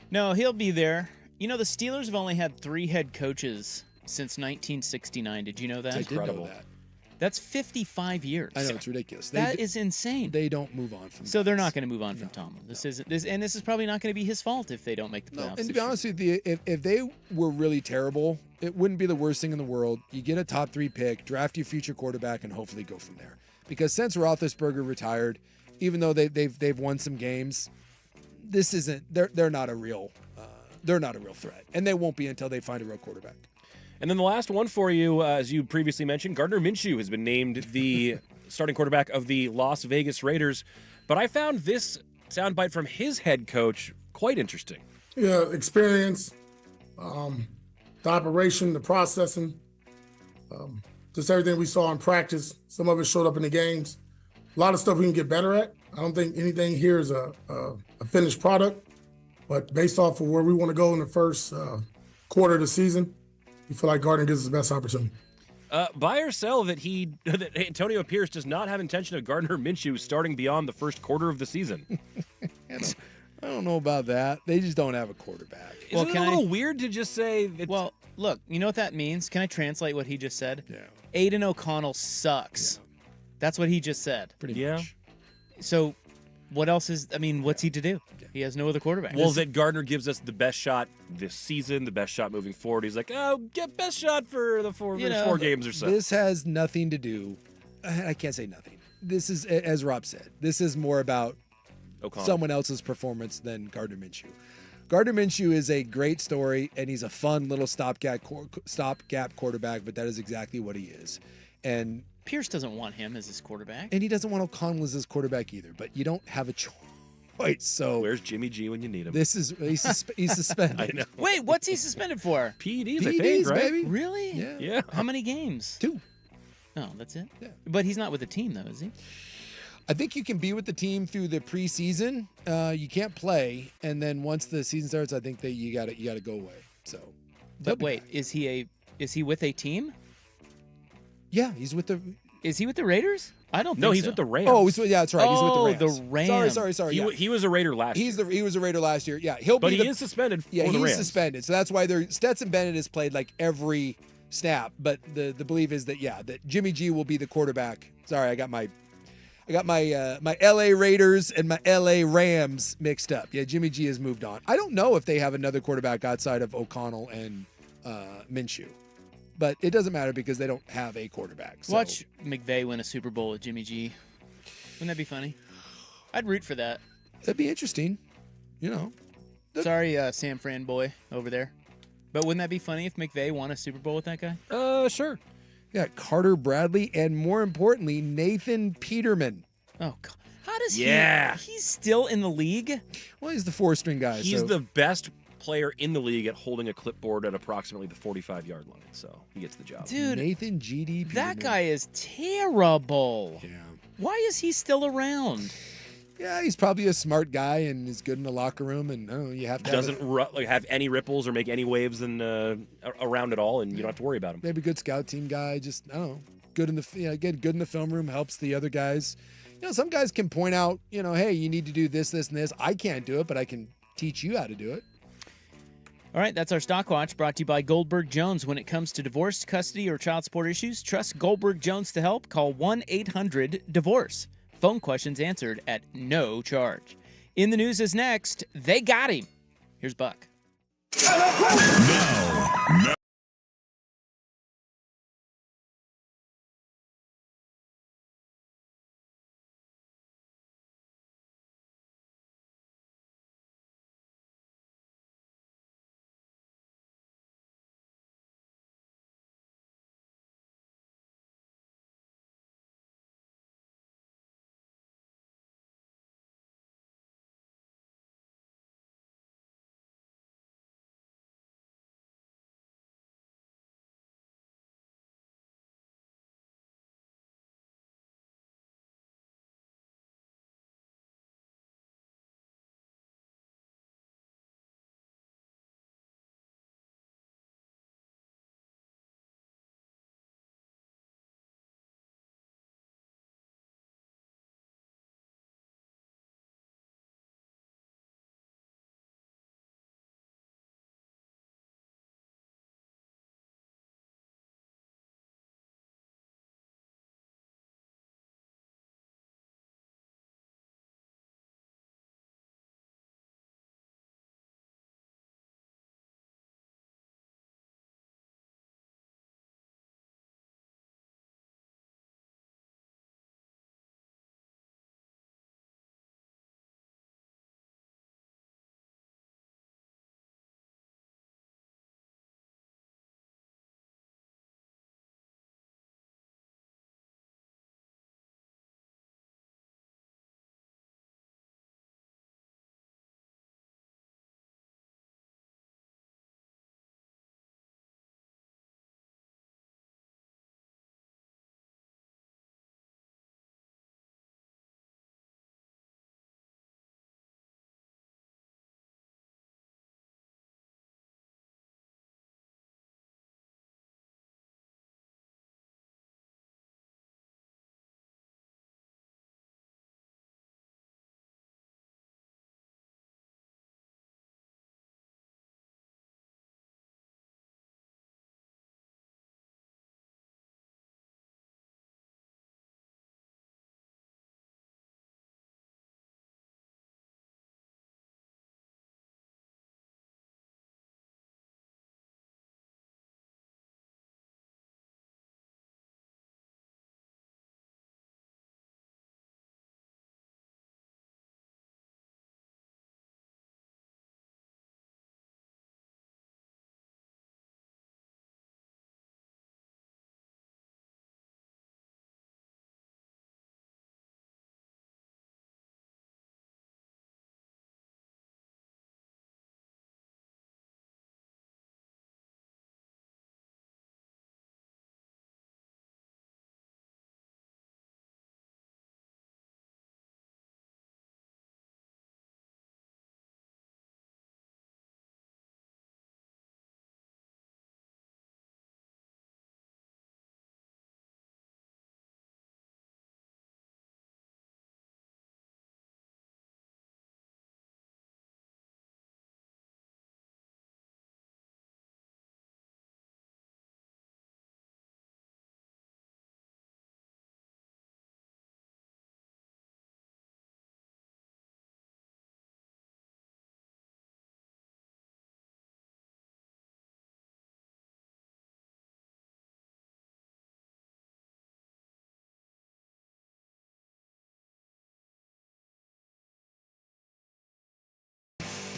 No, he'll be there. The Steelers have only had 3 head coaches since 1969. Did you know that? I did know that. That's 55 years. I know, it's ridiculous. That is insane. They don't move on from. So they're not going to move on from Tomlin. This is probably not going to be his fault if they don't make the playoffs. And to be honest with you, if they were really terrible, it wouldn't be the worst thing in the world. You get a top 3 pick, draft your future quarterback, and hopefully go from there. Because since Roethlisberger retired, even though they've won some games, this isn't. They're not a real. They're not a real threat, and they won't be until they find a real quarterback. And then the last one for you, as you previously mentioned, Gardner Minshew has been named the starting quarterback of the Las Vegas Raiders. But I found this soundbite from his head coach quite interesting. Yeah, experience, the operation, the processing, just everything we saw in practice. Some of it showed up in the games. A lot of stuff we can get better at. I don't think anything here is a finished product. But based off of where we want to go in the first quarter of the season, we feel like Gardner gives us the best opportunity. Buy or sell that that Antonio Pierce does not have intention of Gardner Minshew starting beyond the first quarter of the season. I don't know about that. They just don't have a quarterback. Isn't it a little weird to just say? Well, look, you know what that means? Can I translate what he just said? Yeah. Aiden O'Connell sucks. Yeah. That's what he just said. Pretty much. So, what else is? I mean, what's he to do? He has no other quarterback. Well, that Gardner gives us the best shot this season, the best shot moving forward. He's like, oh, get best shot for the four games or so. This has nothing to do. I can't say nothing. This is, as Rob said, this is more about O'Connell. someone else's performance than Gardner Minshew. Gardner Minshew is a great story, and he's a fun little stopgap quarterback, but that is exactly what he is. And Pierce doesn't want him as his quarterback. And he doesn't want O'Connell as his quarterback either, but you don't have a choice. So where's Jimmy G when you need him? This is he's suspended. I know. Wait, what's he suspended for? PEDs, I think, right? baby. Really? Yeah. How many games? 2. Oh, that's it? Yeah. But he's not with the team, though, is he? I think you can be with the team through the preseason. You can't play, and then once the season starts, I think that you got to go away. So, but wait, is he with a team? Yeah, he's with the. Is he with the Raiders? I don't think No, he's so. with the Rams. Oh, that's right. He's with the Rams. The Rams. Sorry. He was a Raider last year. He was a Raider last year. Yeah, But he is suspended for the Rams. he's suspended. So that's why Stetson Bennett has played like every snap. But the belief is that that Jimmy G will be the quarterback. Sorry, I got my LA Raiders and my LA Rams mixed up. Yeah, Jimmy G has moved on. I don't know if they have another quarterback outside of O'Connell and Minshew. But it doesn't matter because they don't have a quarterback. So. Watch McVay win a Super Bowl with Jimmy G. Wouldn't that be funny? I'd root for that. That'd be interesting. Sorry, Sam Fran boy over there. But wouldn't that be funny if McVay won a Super Bowl with that guy? Sure. Yeah, Carter Bradley and more importantly, Nathan Peterman. Oh, God. How does he's still in the league? Well, he's the 4-string guy. He's the best player in the league at holding a clipboard at approximately the 45-yard line, so he gets the job. Dude, Nathan G.D. Peterman. That guy is terrible. Yeah. Why is he still around? Yeah, he's probably a smart guy and is good in the locker room, and you have to doesn't have any ripples or make any waves around at all, and you don't have to worry about him. Maybe a good scout team guy, just I don't know, good in the film room, helps the other guys. Some guys can point out, hey, you need to do this, this, and this. I can't do it, but I can teach you how to do it. All right, that's our Stockwatch, brought to you by Goldberg Jones. When it comes to divorce, custody, or child support issues, trust Goldberg Jones to help. Call 1-800-DIVORCE. Phone questions answered at no charge. In the news is next. They got him. Here's Buck. Now,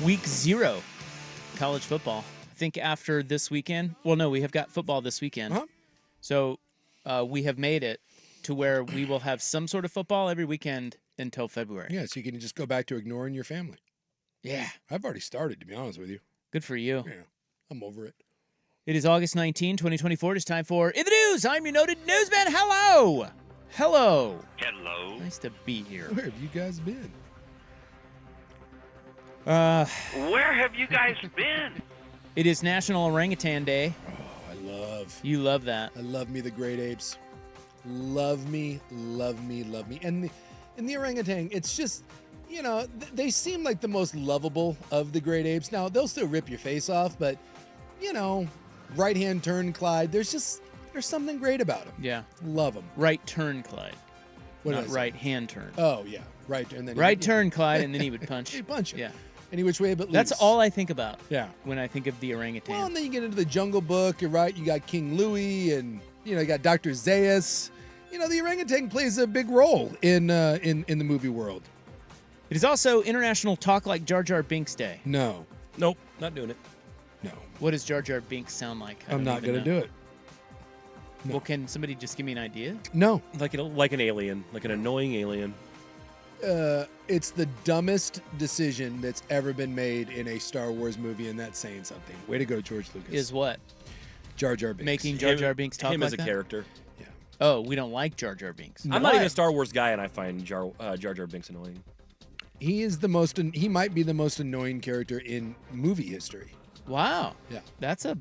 Week 0, college football. I think after this weekend. Well, no, we have got football this weekend. Uh-huh. So we have made it to where we will have some sort of football every weekend until February. Yeah, so you can just go back to ignoring your family. Yeah. I've already started, to be honest with you. Good for you. Yeah, I'm over it. It is August 19, 2024. It's time for In the News. I'm your noted newsman. Hello. Hello. Hello. Nice to be here. Where have you guys been? Where have you guys been? It is National Orangutan Day. Oh, You love that. I love me the great apes. Love me, love me, love me. And the orangutan, it's just, you know, they seem like the most lovable of the great apes. Now, they'll still rip your face off, but, you know, right-hand turn Clyde, there's something great about them. Yeah. Love them. Right turn, Clyde. What did Not I say? right hand turn. Oh, yeah. Right. And then Right turn, Clyde, and then he would punch. He'd punch you. Yeah. Any which way but loose. That's all I think about Yeah. when I think of the orangutan. Well, and then you get into the Jungle Book, you're right. You got King Louie, and you got Dr. Zaius. You know, the orangutan plays a big role in the movie world. It is also International Talk Like Jar Jar Binks Day. No, Nope, not doing it. no, What does Jar Jar Binks sound like? I'm not gonna do it. No. Well, can somebody just give me an idea? No, Like an alien, like an annoying alien. it's the dumbest decision that's ever been made in a Star Wars movie, and that's saying something. Way to go, George Lucas. Is what? Jar Jar Binks. Making Jar Jar Binks talk him like as a that? character. Oh, we don't like Jar Jar Binks. I'm not even a Star Wars guy, and I find Jar Jar Binks annoying. He is the most. He might be the most annoying character in movie history. Wow. Yeah. That's a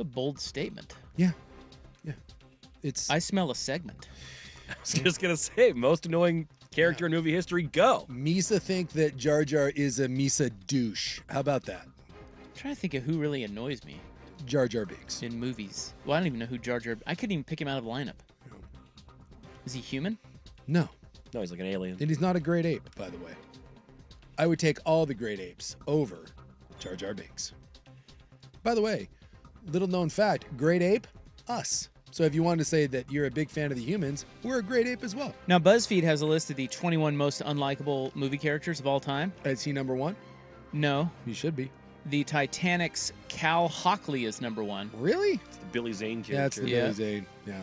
bold statement. Yeah, yeah. It's. I smell a segment. I was just gonna say, most annoying character in movie history. Go. Misa think that Jar Jar is a Misa douche. How about that? I'm trying to think of who really annoys me Jar Jar Binks. in movies. Well, I don't even know who Jar Jar. I couldn't even pick him out of the lineup. Is he human? No, No, he's like an alien. and he's not a great ape, by the way. I would take all the great apes over Jar Jar Binks. By the way, little known fact, great ape, us. So if you wanted to say that you're a big fan of the humans, we're a great ape as well. Now, BuzzFeed has a list of the 21 most unlikable movie characters of all time. Is he number one? No. He should be. The Titanic's Cal Hockley is number 1. Really? It's the Billy Zane character. Yeah, it's the Billy Zane. Yeah.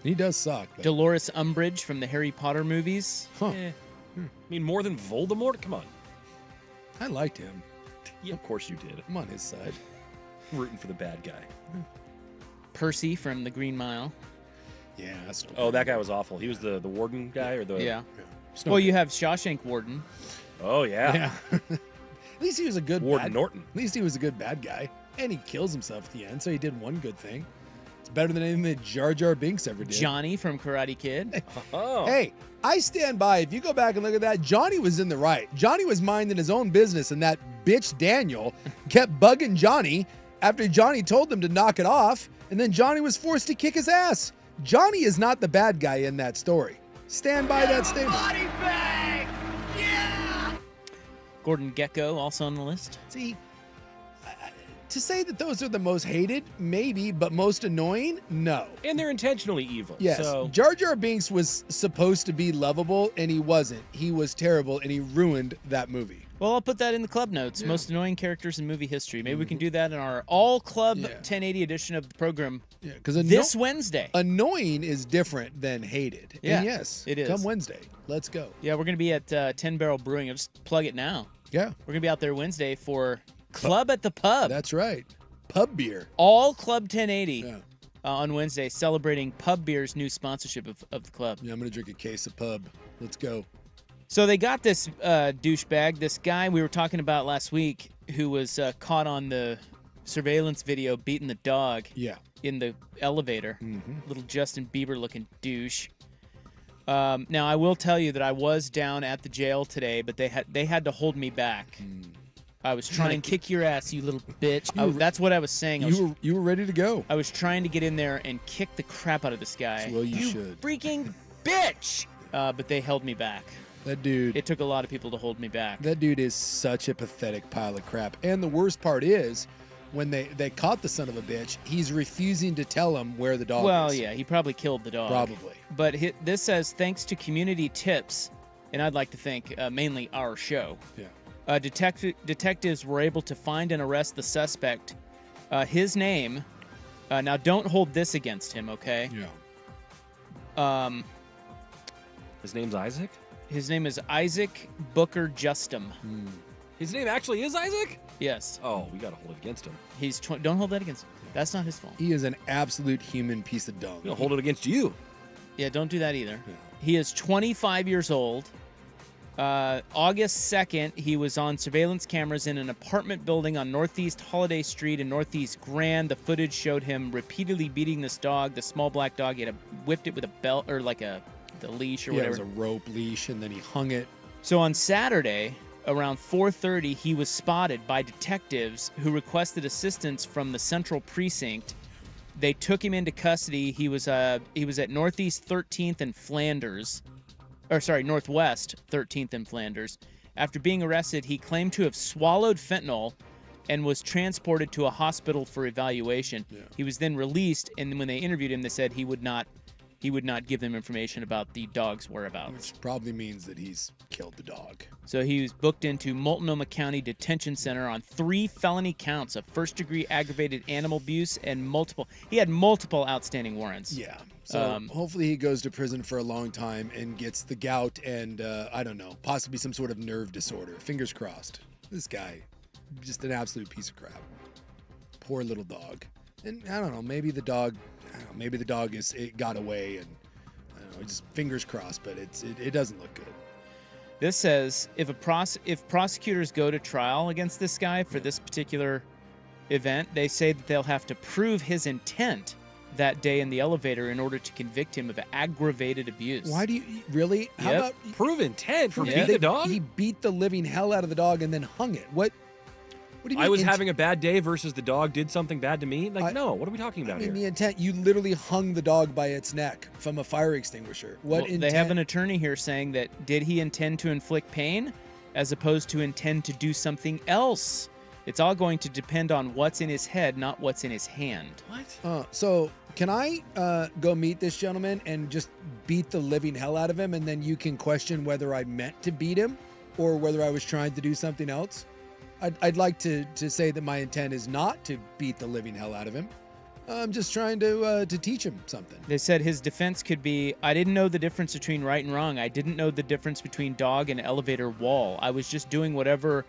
He does suck. But... Dolores Umbridge from the Harry Potter movies. Huh. I mean, more than Voldemort? Come on. I liked him. Yeah, of course you did. I'm on his side. Rooting for the bad guy. Percy from the Green Mile. Yeah. That's Oh, that guy was awful. He was the warden guy, or the Yeah. Snow Well, you have Shawshank Warden. Oh yeah, Yeah. At least he was a good Warden bad... Norton. At least he was a good bad guy. And he kills himself at the end, so he did one good thing. It's better than anything that Jar Jar Binks ever did. Johnny from Karate Kid. Oh, Hey, I stand by. If you go back and look at that, Johnny was in the right. Johnny was minding his own business, and that bitch Daniel kept bugging Johnny after Johnny told him to knock it off, and then Johnny was forced to kick his ass. Johnny is not the bad guy in that story. Stand by that statement. Gordon Gekko also on the list. See, to say that those are the most hated, maybe, but most annoying, no. and they're intentionally evil. Yes, So Jar Jar Binks was supposed to be lovable, and he wasn't. He was terrible, and he ruined that movie. Well, I'll put that in the club notes. Most annoying characters in movie history. Maybe we can do that in our all club 1080 edition of the program Yeah, because this Wednesday. annoying is different than hated. Yeah, And yes, it is. Come Wednesday, let's go. Yeah, we're going to be at 10 Barrel Brewing. I'll just plug it now. Yeah, We're going to be out there Wednesday for Club at the Pub. that's right. Pub beer. All Club 1080 Yeah, on Wednesday, celebrating Pub Beer's new sponsorship of the club. yeah. I'm gonna drink a case of pub. Let's go. So they got this douchebag, this guy we were talking about last week, who was caught on the surveillance video beating the dog Yeah. in the elevator. Little Justin Bieber-looking douche. Now, I will tell you that I was down at the jail today, but they had to hold me back. I was trying to kick your ass, you little bitch. That's what I was saying. You were ready to go. I was trying to get in there and kick the crap out of this guy. Well, you should. Freaking bitch! But they held me back. That dude. It took a lot of people to hold me back. That dude is such a pathetic pile of crap. And the worst part is, when they caught the son of a bitch, he's refusing to tell him where the dog is. Well, yeah, he probably killed the dog. Probably. But this says, thanks to community tips, and I'd like to thank mainly our show. Yeah. Detectives were able to find and arrest the suspect. His name, now don't hold this against him, okay? Yeah. His name's Isaac? His name is Isaac Booker Justum. His name actually is Isaac? Yes. Oh, we got to hold it against him. He's don't hold that against him. That's not his fault. He is an absolute human piece of dung. We're going to hold it against you. Yeah, don't do that either. Yeah. He is 25 years old. August 2nd, he was on surveillance cameras in an apartment building on Northeast Holiday Street in Northeast Grand. The footage showed him repeatedly beating this dog, the small black dog. He had whipped it with a belt or like the leash or Yeah, whatever. it was a rope leash, and then he hung it. So on Saturday, around 4:30, he was spotted by detectives who requested assistance from the Central Precinct. They took him into custody. He was at Northeast 13th and Flanders. Northwest 13th and Flanders. After being arrested, he claimed to have swallowed fentanyl and was transported to a hospital for evaluation. Yeah. He was then released, and when they interviewed him, they said he would not give them information about the dog's whereabouts. Which probably means that he's killed the dog. So he was booked into Multnomah County Detention Center on 3 felony counts of first-degree aggravated animal abuse and he had multiple outstanding warrants. Yeah. So hopefully he goes to prison for a long time and gets the gout and, I don't know, possibly some sort of nerve disorder. Fingers crossed. This guy, just an absolute piece of crap. Poor little dog. And I don't know, maybe the dog it got away, and I don't know, just fingers crossed, but it doesn't look good. This says if prosecutors go to trial against this guy for this particular event, they say that they'll have to prove his intent that day in the elevator in order to convict him of aggravated abuse. Why do you really? How Yep. about Prove intent for Yeah. beating the dog? He beat the living hell out of the dog and then hung it. What do you mean? I was having a bad day versus the dog did something bad to me? Like, no, what are we talking about I mean, here? the intent, you literally hung the dog by its neck from a fire extinguisher. What Well, intent? they have an attorney here saying that did he intend to inflict pain as opposed to intend to do something else? It's all going to depend on what's in his head, not what's in his hand. What? So can I go meet this gentleman and just beat the living hell out of him, and then you can question whether I meant to beat him or whether I was trying to do something else? I'd like to say that my intent is not to beat the living hell out of him. I'm just trying to teach him something. They said his defense could be, I didn't know the difference between right and wrong. I didn't know the difference between dog and elevator wall. I was just doing whatever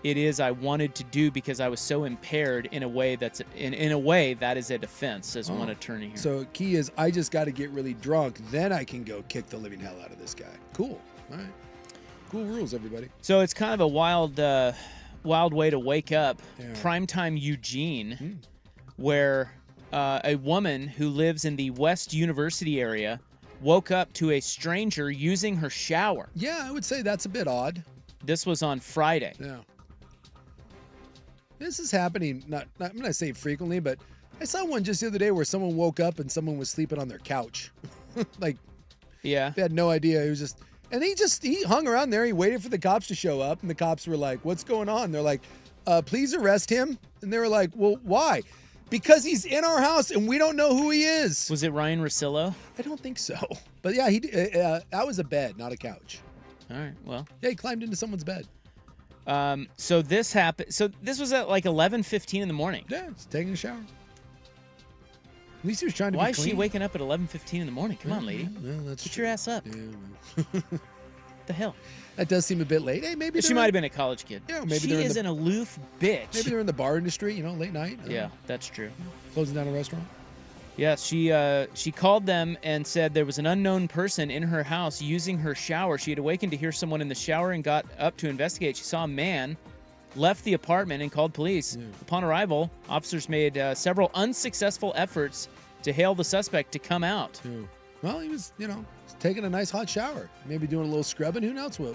it is I wanted to do because I was so impaired in a way that's in a way that is a defense, says one attorney here. So key is I just got to get really drunk, then I can go kick the living hell out of this guy. Cool. All right. Cool rules, everybody. So it's kind of a wild way to wake up. Yeah. Primetime Eugene, where a woman who lives in the West University area woke up to a stranger using her shower. Yeah, I would say that's a bit odd. This was on Friday. Yeah. This is happening, not I'm going to say frequently, but I saw one just the other day where someone woke up and someone was sleeping on their couch. Like, Yeah. they had no idea. It was just, and he hung around there. He waited for the cops to show up, and the cops were like, "What's going on?" They're like, "Please arrest him." And they were like, "Well, why?" Because he's in our house and we don't know who he is. Was it Ryan Russillo? I don't think so. But yeah, that was a bed, not a couch. All right. Well, Yeah, he climbed into someone's bed. so this happened. So this was at like 11:15 in the morning. Yeah, he's taking a shower. At least he was trying to Why be is clean. she waking up at 11:15 in the morning? Come on, lady. Well, that's Put true. your ass up. Yeah, What the hell? that does seem a bit late. Hey, maybe She they're might in- have been a college kid. Yeah, maybe she they're in is the- an aloof bitch. Maybe they're in the bar industry, late night. I don't Yeah, know, that's true. closing down a restaurant. Yes, she called them and said there was an unknown person in her house using her shower. She had awakened to hear someone in the shower and got up to investigate. She saw a man, left the apartment, and called police. Yeah. Upon arrival, officers made several unsuccessful efforts to hail the suspect to come out. Too. Well, he was, taking a nice hot shower. Maybe doing a little scrubbing. Who knows what,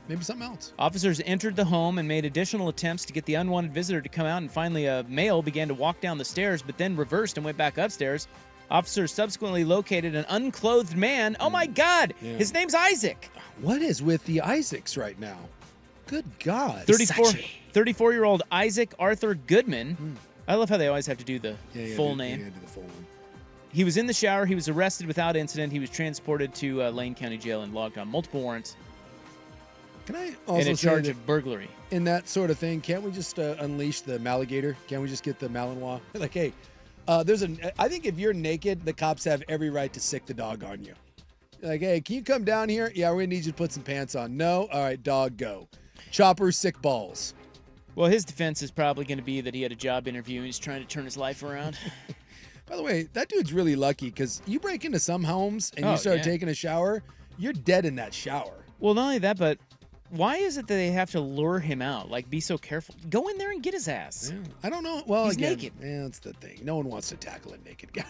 maybe something else. Officers entered the home and made additional attempts to get the unwanted visitor to come out, and finally a male began to walk down the stairs, but then reversed and went back upstairs. Officers subsequently located an unclothed man. Oh my God! Yeah. His name's Isaac. What is with the Isaacs right now? Good God. 34-year-old Isaac Arthur Goodman. I love how they always have to do the full name. Yeah, do the full one. He was in the shower. He was arrested without incident. He was transported to Lane County Jail and logged on multiple warrants. Can I and also in say charge that of burglary. in that sort of thing, can't we just unleash the Maligator? Can't we just get the Malinois? Like, hey, I think if you're naked, the cops have every right to sick the dog on you. Like, hey, can you come down here? Yeah, we're going to need you to put some pants on. No? All right, dog, go. Chopper, sick balls. Well, his defense is probably going to be that he had a job interview and he's trying to turn his life around. By the way, that dude's really lucky because you break into some homes and you start taking a shower, you're dead in that shower. Well, not only that, but why is it that they have to lure him out? Like, be so careful. Go in there and get his ass. Yeah, I don't know. Well, He's again, naked. Yeah, that's the thing. No one wants to tackle a naked guy.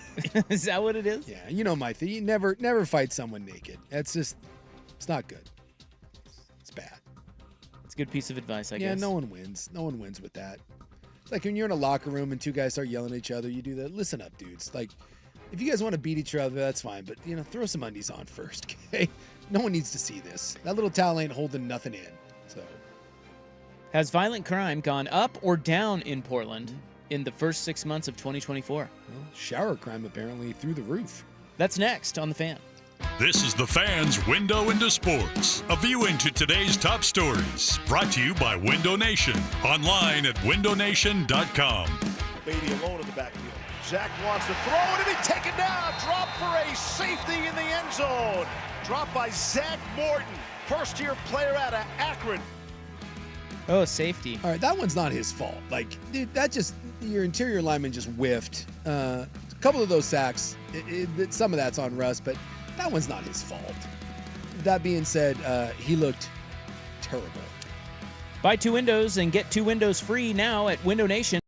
Is that what it is? Yeah, you know my thing. You never fight someone naked. It's not good. It's bad. It's a good piece of advice, I guess. Yeah, no one wins. No one wins with that. It's like when you're in a locker room and two guys start yelling at each other, you do that. Listen up, dudes. Like, if you guys want to beat each other, that's fine. But, throw some undies on first, okay? No one needs to see this. That little towel ain't holding nothing in. So, Has violent crime gone up or down in Portland in the first 6 months of 2024? well, shower crime apparently through the roof. That's next on The Fan. This is the Fan's Window into Sports, a view into today's top stories. Brought to you by Window Nation, online at windownation.com. Beatty alone in the backfield. Zach wants to throw it, and he taken down. Drop for a safety in the end zone. Drop by Zach Morton, first-year player out of Akron. Oh, safety. All right, that one's not his fault. Like, dude, your interior lineman just whiffed. A couple of those sacks, some of that's on Russ, but that one's not his fault. That being said, he looked terrible. Buy 2 windows and get 2 windows free now at Window Nation.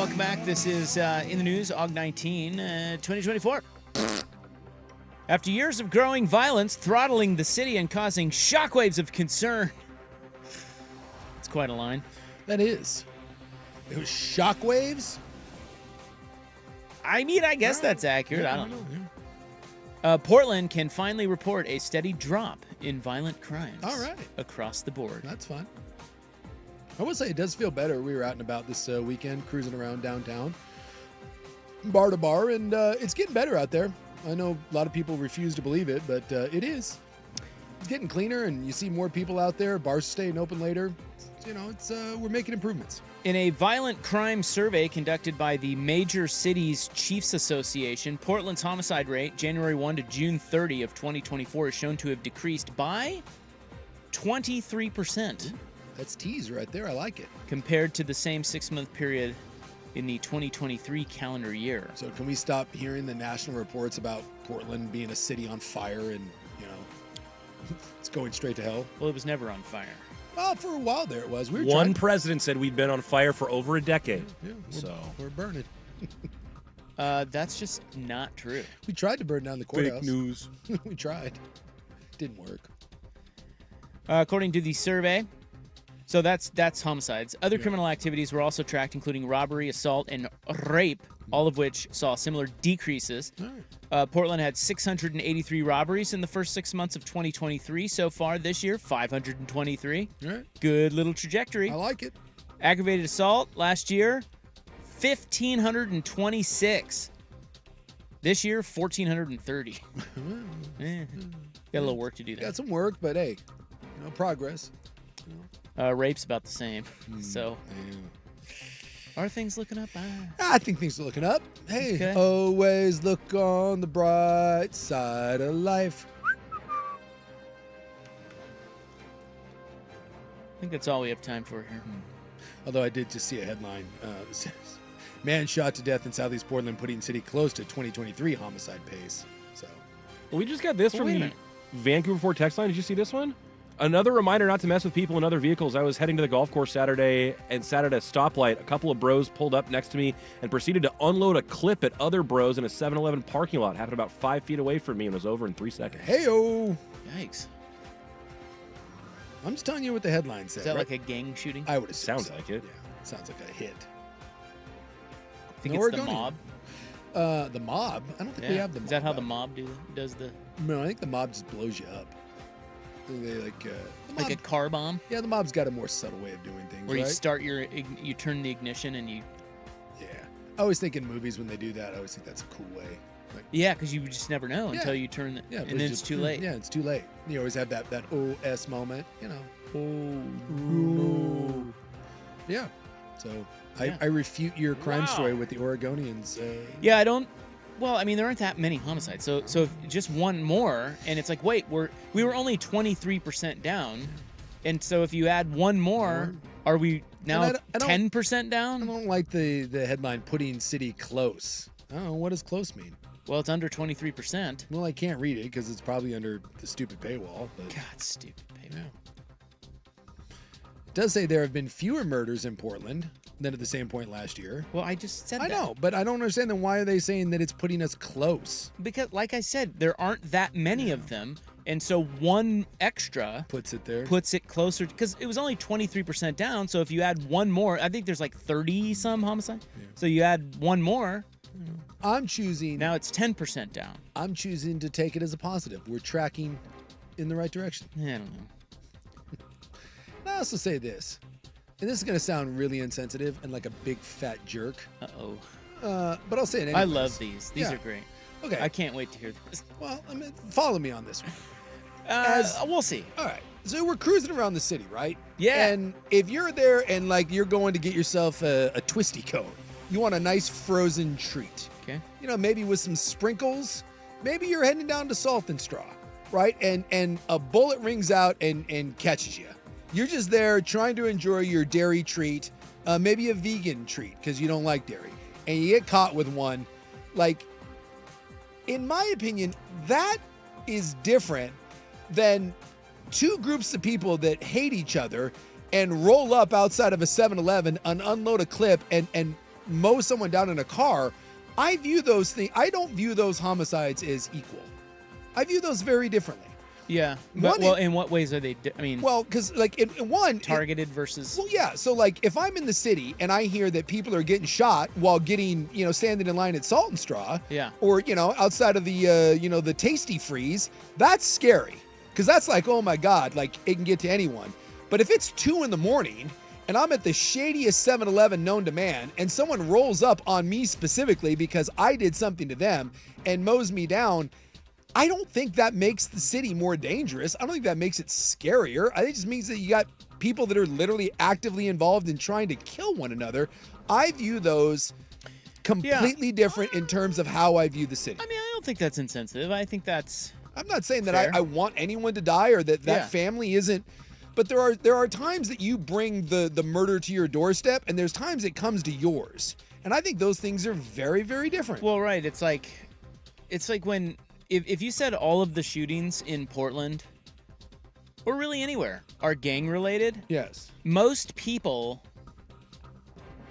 welcome back. This is In the News, Aug 19, 2024. After years of growing violence, throttling the city and causing shockwaves of concern. It's quite a line. That is. It was shockwaves? I mean, I guess that's accurate. I don't know. Portland can finally report a steady drop in violent crimes. All right. Across the board. That's fun. I will say it does feel better. We were out and about this weekend, cruising around downtown, bar to bar, and it's getting better out there. I know a lot of people refuse to believe it, but it is. It's getting cleaner, and you see more people out there. Bars staying open later. We're making improvements. In a violent crime survey conducted by the Major Cities Chiefs Association, Portland's homicide rate, January 1 to June 30 of 2024, is shown to have decreased by 23%. That's tease right there. I like it. Compared to the same 6-month period in the 2023 calendar year. So can we stop hearing the national reports about Portland being a city on fire and, it's going straight to hell? Well, it was never on fire. Well, for a while there it was. One president said we'd been on fire for over a decade. Yeah, we're burning. That's just not true. We tried to burn down the courthouse. Fake news. We tried. Didn't work. According to the survey, so that's homicides. Other criminal activities were also tracked, including robbery, assault, and rape, all of which saw similar decreases. Portland had 683 robberies in the first 6 months of 2023. So far this year, 523. Right. Good little trajectory. I like it. Aggravated assault last year, 1,526. This year, 1,430. Got a little work to do there. Got some work, but hey, progress. Rape's about the same. So, are things looking up? I think things are looking up. Hey, Okay. Always look on the bright side of life. I think that's all we have time for here. Although I did just see a headline that says, man shot to death in Southeast Portland, putting city close to 2023 homicide pace. So, Well, we just got this from wait a the minute. Vancouver Ford text line. Did you see this one? Another reminder not to mess with people in other vehicles. I was heading to the golf course Saturday and sat at a stoplight. A couple of bros pulled up next to me and proceeded to unload a clip at other bros in a 7-Eleven parking lot. Happened about 5 feet away from me and was over in 3 seconds. hey-o. Yikes. I'm just telling you what the headline said. Is that right? like a gang shooting? I would assume Sounds so. like it. Yeah, sounds like a hit. I think No it's the Oregonian. mob. The mob? I don't think we have the mob. Is that how out. the mob does the No, I think the mob just blows you up. They the like a mob- car bomb Yeah, the mob's got a more subtle way of doing things, where you right? start you turn the ignition and you Yeah. I always think in movies when they do that, I always think that's a cool way. Like, because you just never know Yeah. until you turn the yeah, and then it's too late. Yeah, it's too late. You always have that OS moment, Yeah. So Yeah. I refute your crime Wow. story with the Oregonians. Yeah, I don't. Well, I mean, there aren't that many homicides. So if just one more, and it's like, wait, we were only 23% down, and so if you add one more, are we now I don't- 10% I down? don't like the headline putting city close. I don't know, what does close mean? Well, it's under 23%. Well, I can't read it because it's probably under the stupid paywall. But God, stupid paper. yeah. It does say there have been fewer murders in Portland than at the same point last year. Well, I just said I that. know, but I don't understand then why are they saying that it's putting us close? Because, like I said, there aren't that many of them, and so one extra Puts it there. puts it closer, because it was only 23% down, so if you add one more, I think there's like 30-some homicide, so you add one more, I'm choosing now it's 10% down. I'm choosing to take it as a positive. We're tracking in the right direction. I don't know. I also say this, and this is going to sound really insensitive and like a big fat jerk, Uh-oh. but I'll say it anyways. I love these. These Yeah. are great. Okay. I can't wait to hear this. Well, I mean, follow me on this one. We'll see. All right. So we're cruising around the city, right? Yeah. And if you're there and like you're going to get yourself a twisty cone, you want a nice frozen treat. Okay. Maybe with some sprinkles. Maybe you're heading down to Salt and Straw, right? And a bullet rings out and catches you. You're just there trying to enjoy your dairy treat, maybe a vegan treat because you don't like dairy, and you get caught with one. Like, in my opinion, that is different than two groups of people that hate each other and roll up outside of a 7-Eleven and unload a clip and mow someone down in a car, I view those things. I don't view those homicides as equal. I view those very differently. Yeah. But, in what ways are they? Because like in one targeted versus. Well, yeah. So like if I'm in the city and I hear that people are getting shot while getting standing in line at Salt and Straw, yeah, or outside of the the Tasty Freeze, that's scary because that's like, oh my God, like it can get to anyone. But if it's 2 a.m. and I'm at the shadiest 7-Eleven known to man, and someone rolls up on me specifically because I did something to them and mows me down, I don't think that makes the city more dangerous. I don't think that makes it scarier. I think it just means that you got people that are literally actively involved in trying to kill one another. I view those completely different in terms of how I view the city. I mean, I don't think that's insensitive. I think that's I'm not saying fair. that I want anyone to die or that family isn't. But there are times that you bring the murder to your doorstep, and there's times it comes to yours. And I think those things are very, very different. Well, right. It's like when if you said all of the shootings in Portland or really anywhere are gang related, yes, most people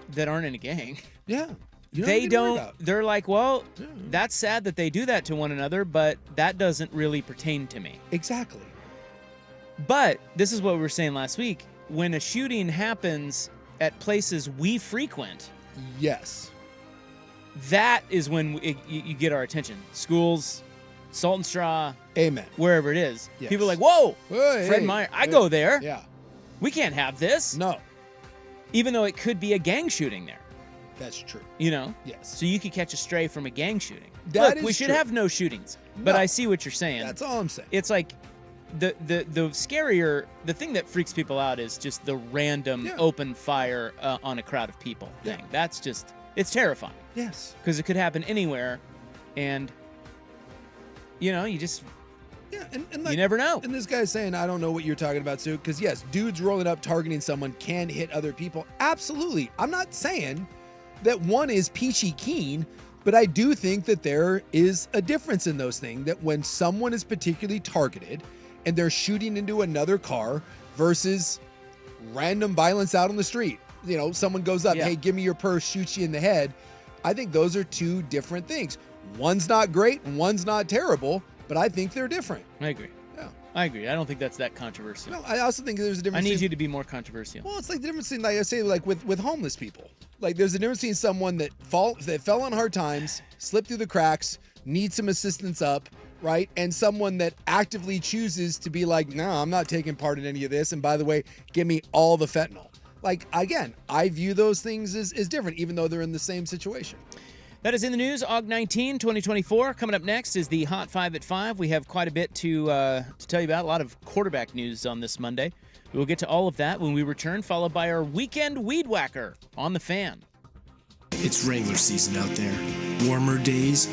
that aren't in a gang, they're like, well, that's sad that they do that to one another, but that doesn't really pertain to me. Exactly. But this is what we were saying last week. When a shooting happens at places we frequent, yes, that is when you get our attention. Schools, Salt and Straw, amen, wherever it is. Yes. People are like, whoa, hey, Fred Meyer, I go there. Yeah. We can't have this. No. Even though it could be a gang shooting there. That's true. Yes. So you could catch a stray from a gang shooting. That Look, we is should true. have no shootings. But No. I see what you're saying. That's all I'm saying. It's like the scarier, the thing that freaks people out is just the random open fire on a crowd of people thing. That's just, it's terrifying. Yes. Because it could happen anywhere, and you just and like, you never know. And this guy's saying, I don't know what you're talking about, Sue. Because yes, dudes rolling up targeting someone can hit other people. Absolutely. I'm not saying that one is peachy keen, but I do think that there is a difference in those things. That when someone is particularly targeted and they're shooting into another car versus random violence out on the street, someone goes up, hey, give me your purse, shoots you in the head. I think those are two different things. One's not great and one's not terrible, but I think they're different. I agree. Yeah. I agree. I don't think that's that controversial. No, I also think there's a difference. I need you to be more controversial. Well, it's like the difference in, like I say, like with homeless people. Like there's a difference between someone that fell on hard times, slipped through the cracks, needs some assistance up, right? And someone that actively chooses to be like, no, I'm not taking part in any of this. And by the way, give me all the fentanyl. Like, again, I view those things as different, even though they're in the same situation. That is in the news, Aug 19, 2024. Coming up next is the Hot 5 at 5. We have quite a bit to tell you about, a lot of quarterback news on this Monday. We will get to all of that when we return, followed by our weekend weed whacker on The Fan. It's regular season out there. Warmer days,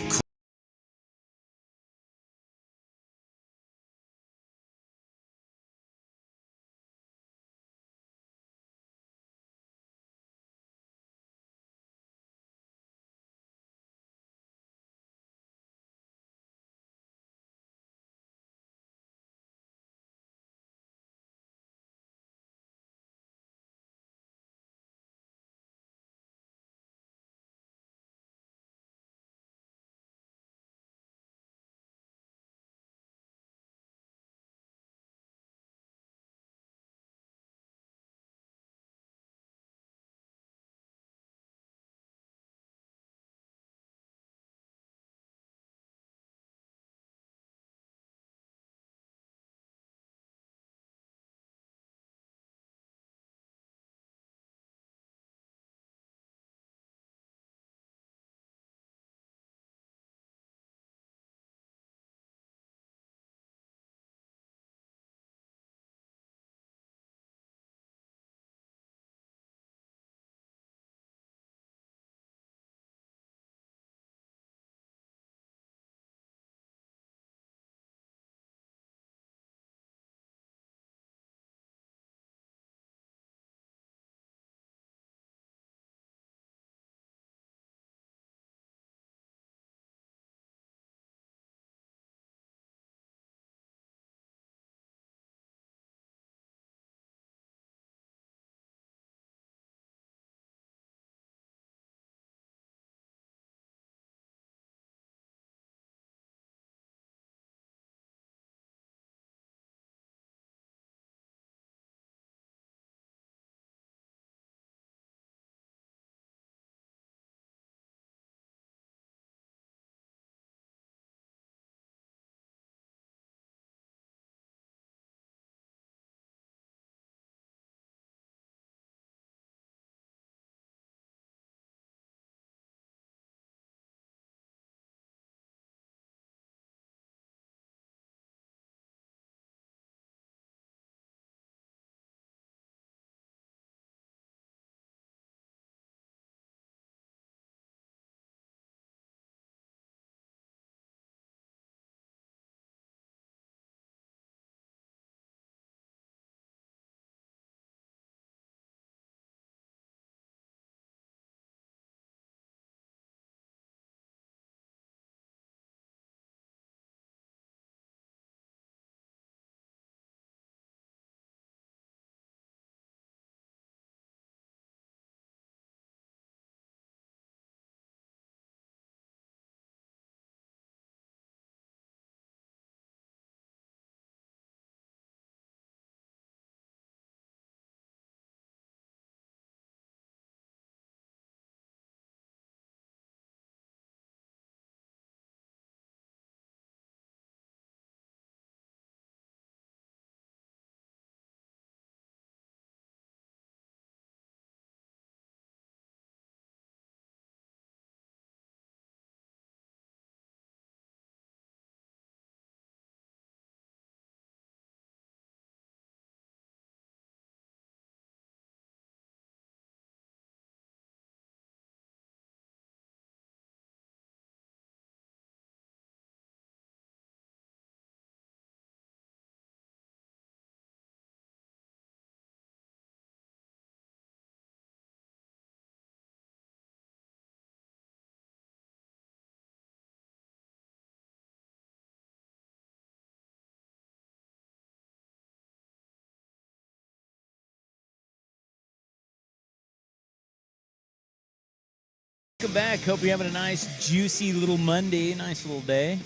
Welcome back. Hope you're having a nice, juicy little Monday. Nice little day.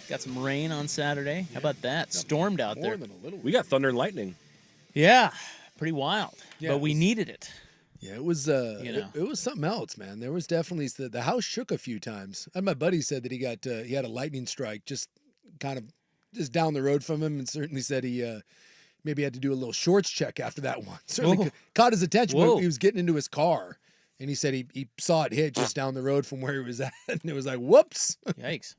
Got some rain on Saturday. How about that? Stormed out there. We got thunder and lightning. Yeah, pretty wild. Yeah, but we needed it. Yeah, it was it was something else, man. There was definitely the house shook a few times. And my buddy said that he had a lightning strike just down the road from him, and certainly said he maybe had to do a little shorts check after that one. Certainly caught his attention when he was getting into his car. And he said he saw it hit just down the road from where he was at. And it was like, whoops. Yikes.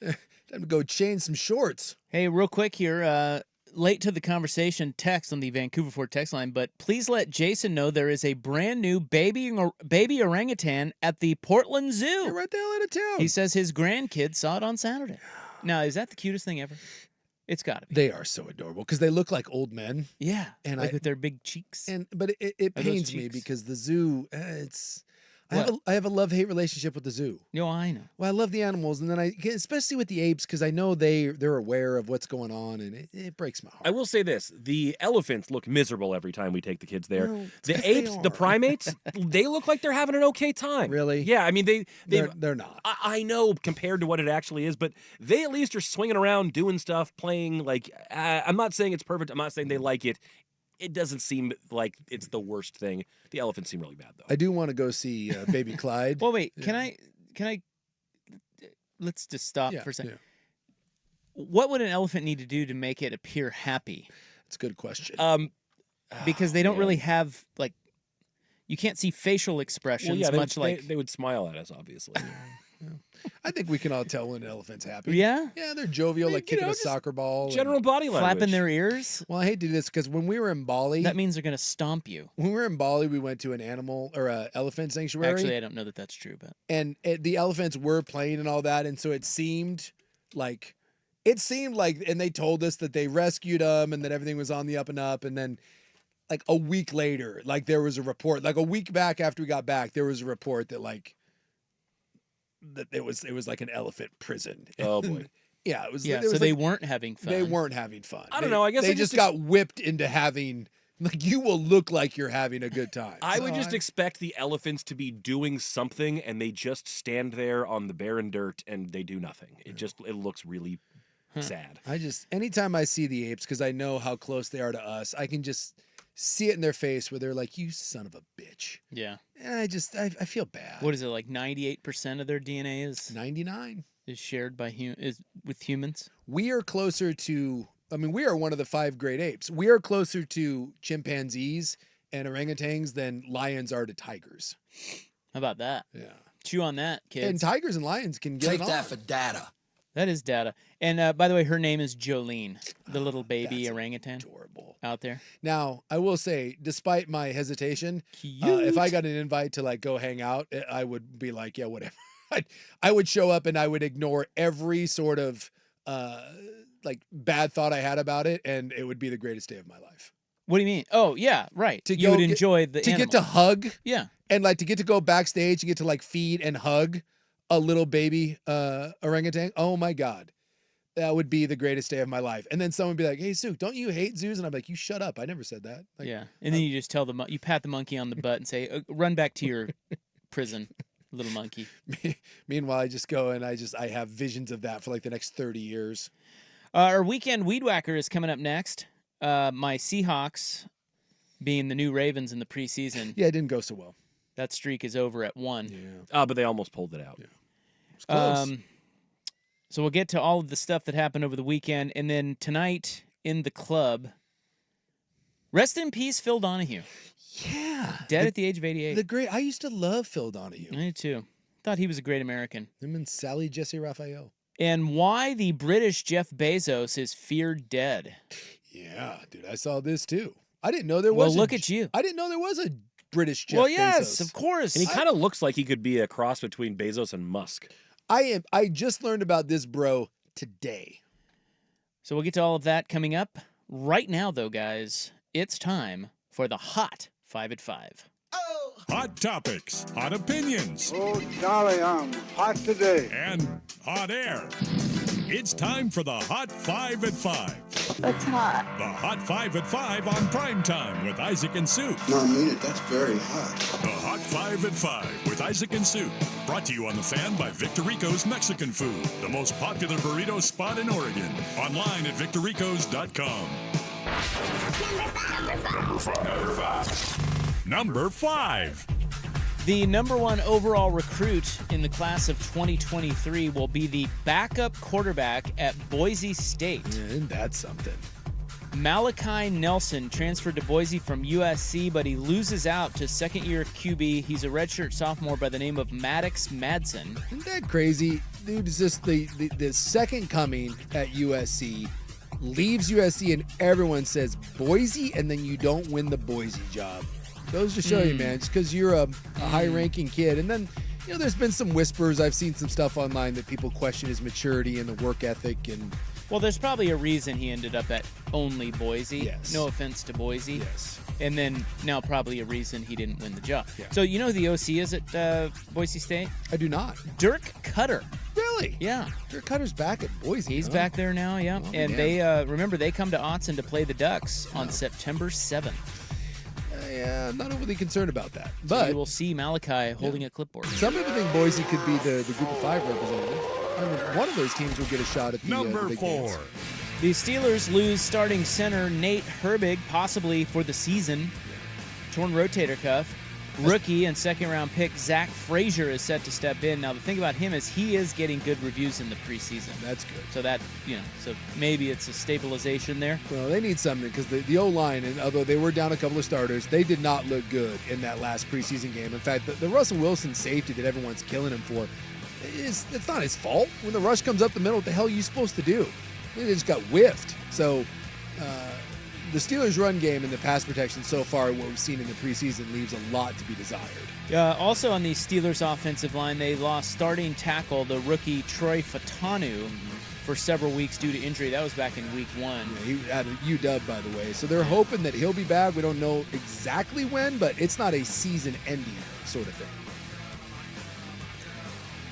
Time to go change some shorts. Hey, real quick here. Late to the conversation text on the Vancouver Ford text line, but please let Jason know there is a brand new baby orangutan at the Portland Zoo. You're right the hell out of town. He says his grandkids saw it on Saturday. Now, is that the cutest thing ever? It's got to be. They are so adorable because they look like old men. Yeah, and like with their big cheeks. But it pains me because the zoo, I have a love-hate relationship with the zoo. No, I know. Well, I love the animals, and then especially with the apes, because I know they're aware of what's going on, and it breaks my heart. I will say this: the elephants look miserable every time we take the kids there. No, the apes, the primates, they look like they're having an okay time. Really? Yeah, I mean they're not. I know compared to what it actually is, but they at least are swinging around, doing stuff, playing. Like I'm not saying it's perfect. I'm not saying they like it. It doesn't seem like it's the worst thing. The elephants seem really bad, though. I do want to go see Baby Clyde. Well, wait. Can I? Let's just stop for a second. Yeah. What would an elephant need to do to make it appear happy? That's a good question. Because they don't really have you can't see facial expressions they would smile at us, obviously. I think we can all tell when an elephant's happy. Yeah? Yeah, they're jovial, like kicking a soccer ball. General body language. Flapping their ears? Well, I hate to do this because when we were in Bali... That means they're going to stomp you. When we were in Bali, we went to an elephant sanctuary. Actually, I don't know that that's true, but... And the elephants were playing and all that, and so it seemed like... And they told us that they rescued them and that everything was on the up and up, and then... Like a week later, there was a report. Like a week back after we got back, there was a report that that it was like an elephant prison. Oh boy. Yeah, it was. Yeah, so they weren't having fun. They weren't having fun. I don't know. I guess they just got whipped into having. You will look like you're having a good time. I would just expect the elephants to be doing something, and they just stand there on the barren dirt and they do nothing. It looks really sad. Anytime I see the apes, because I know how close they are to us, I can just see it in their face where they're like, "You son of a bitch." Yeah. And I feel bad. What is it, like 98% of their DNA is 99 is shared by with humans? We are closer to we are one of the 5 great apes. We are closer to chimpanzees and orangutans than lions are to tigers. How about that? Yeah. Chew on that, kids. And tigers and lions can get Take that for data. That is data. And by the way, her name is Jolene, the little baby orangutan. Adorable. Out there. Now, I will say, despite my hesitation, if I got an invite to go hang out, I would be like, yeah, whatever. I would show up and I would ignore every sort of bad thought I had about it, and it would be the greatest day of my life. What do you mean? Oh, yeah, right. You would enjoy the animal. Get to hug. Yeah. And to get to go backstage and get to feed and hug a little baby orangutan. Oh my God. That would be the greatest day of my life. And then someone would be like, "Hey, Sue, don't you hate zoos?" And I'm like, "You shut up. I never said that." Yeah. And then you just tell you pat the monkey on the butt and say, "Run back to your prison, little monkey." Meanwhile, I just go and I have visions of that for the next 30 years. Our weekend weed whacker is coming up next. My Seahawks being the new Ravens in the preseason. Yeah, it didn't go so well. That streak is over at 1. Yeah. But they almost pulled it out. Yeah. It was close. So we'll get to all of the stuff that happened over the weekend. And then tonight in the club, rest in peace, Phil Donahue. Yeah. Dead at the age of 88. I used to love Phil Donahue. I did too. Thought he was a great American. Him and Sally Jesse Raphael. And why the British Jeff Bezos is feared dead. Yeah, dude, I saw this too. I didn't know there was. Well, look at you. I didn't know there was a British Jeff Bezos. Well, yes, of course. And he kind of looks like he could be a cross between Bezos and Musk. I just learned about this bro today. So we'll get to all of that coming up. Right now, though, guys, it's time for the Hot 5 at 5. Hot topics, hot opinions. Oh, golly, I'm hot today. And hot air. It's time for the Hot 5 at 5. What's hot? The Hot 5 at 5 on Primetime with Isaac and Sue. No, I mean it. That's very hot. The Hot 5 at 5 with Isaac and Sue. Brought to you on The Fan by Victor Rico's Mexican Food, the most popular burrito spot in Oregon. Online at victorricos.com. Number 5. The number 1 overall recruit in the class of 2023 will be the backup quarterback at Boise State. And that's something. Malachi Nelson transferred to Boise from USC, but he loses out to second-year QB. He's a redshirt sophomore by the name of Maddox Madsen. Isn't that crazy? Dude, it's just the second coming at USC, leaves USC, and everyone says Boise, and then you don't win the Boise job. Goes to show you, man, just because you're a high-ranking kid. And then, you know, there's been some whispers. I've seen some stuff online that people question his maturity and the work ethic. And well, there's probably a reason he ended up at only Boise. Yes. No offense to Boise. Yes. And then now probably a reason he didn't win the job. Yeah. So you know who the OC is at Boise State? I do not. Dirk Cutter. Really? Yeah. Dirk Cutter's back at Boise. He's back there now, yeah. Oh, and man. they, remember, they come to Autzen to play the Ducks on September 7th. Yeah, I'm not overly concerned about that. So But you will see Malachi holding a clipboard. some people think Boise could be the Group of 5 representative. I mean, one of those teams will get a shot at the Number big 4. dance. The Steelers lose starting center Nate Herbig, possibly for the season. Torn rotator cuff. Rookie and second-round pick Zach Frazier is set to step in. Now, the thing about him is he is getting good reviews in the preseason. That's good. So that, so maybe it's a stabilization there. Well, they need something because the O-line, and although they were down a couple of starters, they did not look good in that last preseason game. In fact, the Russell Wilson safety that everyone's killing him for, it's not his fault. When the rush comes up the middle, what the hell are you supposed to do? They just got whiffed. So the Steelers' run game and the pass protection so far, what we've seen in the preseason, leaves a lot to be desired. Also on the Steelers' offensive line, they lost starting tackle, the rookie Troy Fatanu, for several weeks due to injury. That was back in week 1. Yeah, he had a UW, by the way. So they're hoping that he'll be back. We don't know exactly when, but it's not a season-ending sort of thing.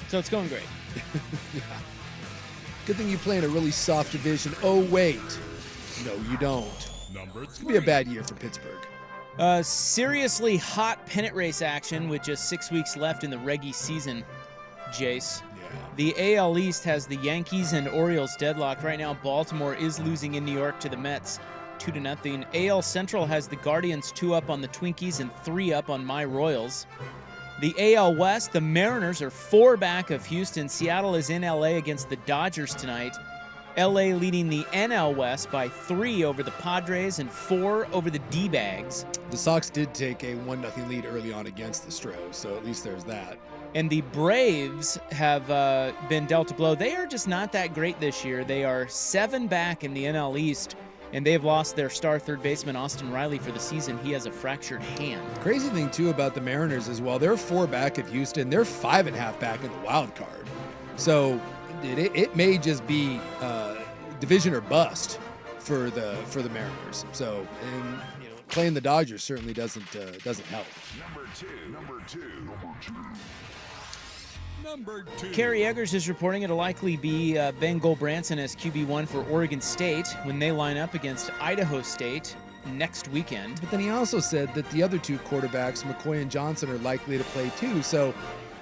So it's going great. Yeah. Good thing you play in a really soft division. Oh, wait. No, you don't. Number 3. It's going to be a bad year for Pittsburgh. Seriously hot pennant race action with just 6 weeks left in the Reggie season, Jace. Yeah. The AL East has the Yankees and Orioles deadlocked. Right now, Baltimore is losing in New York to the Mets 2-0. AL Central has the Guardians 2 up on the Twinkies and 3 up on my Royals. The AL West, the Mariners are 4 back of Houston. Seattle is in LA against the Dodgers tonight. LA leading the NL West by 3 over the Padres and 4 over the D-Bags. The Sox did take a 1-0 lead early on against the Stros, so at least there's that. And the Braves have been dealt a blow. They are just not that great this year. They are 7 back in the NL East, and they've lost their star third baseman, Austin Riley, for the season. He has a fractured hand. Crazy thing, too, about the Mariners is while they're 4 back of Houston, they're 5.5 back in the wild card. So it may just be division or bust for the Mariners. So, and playing the Dodgers certainly doesn't help. Number 2. Kerry Eggers is reporting it'll likely be Ben Goldbranson as QB1 for Oregon State when they line up against Idaho State next weekend. But then he also said that the other 2 quarterbacks, McCoy and Johnson, are likely to play too. So,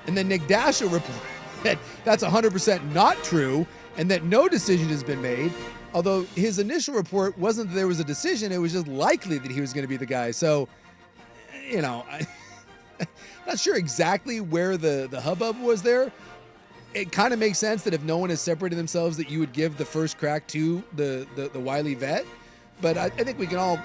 and then Nick Dasha reported that that's 100% not true and that no decision has been made. Although his initial report wasn't that there was a decision, it was just likely that he was going to be the guy. So, I'm not sure exactly where the hubbub was there. It kind of makes sense that if no one has separated themselves, that you would give the first crack to the wily vet. But I think we can all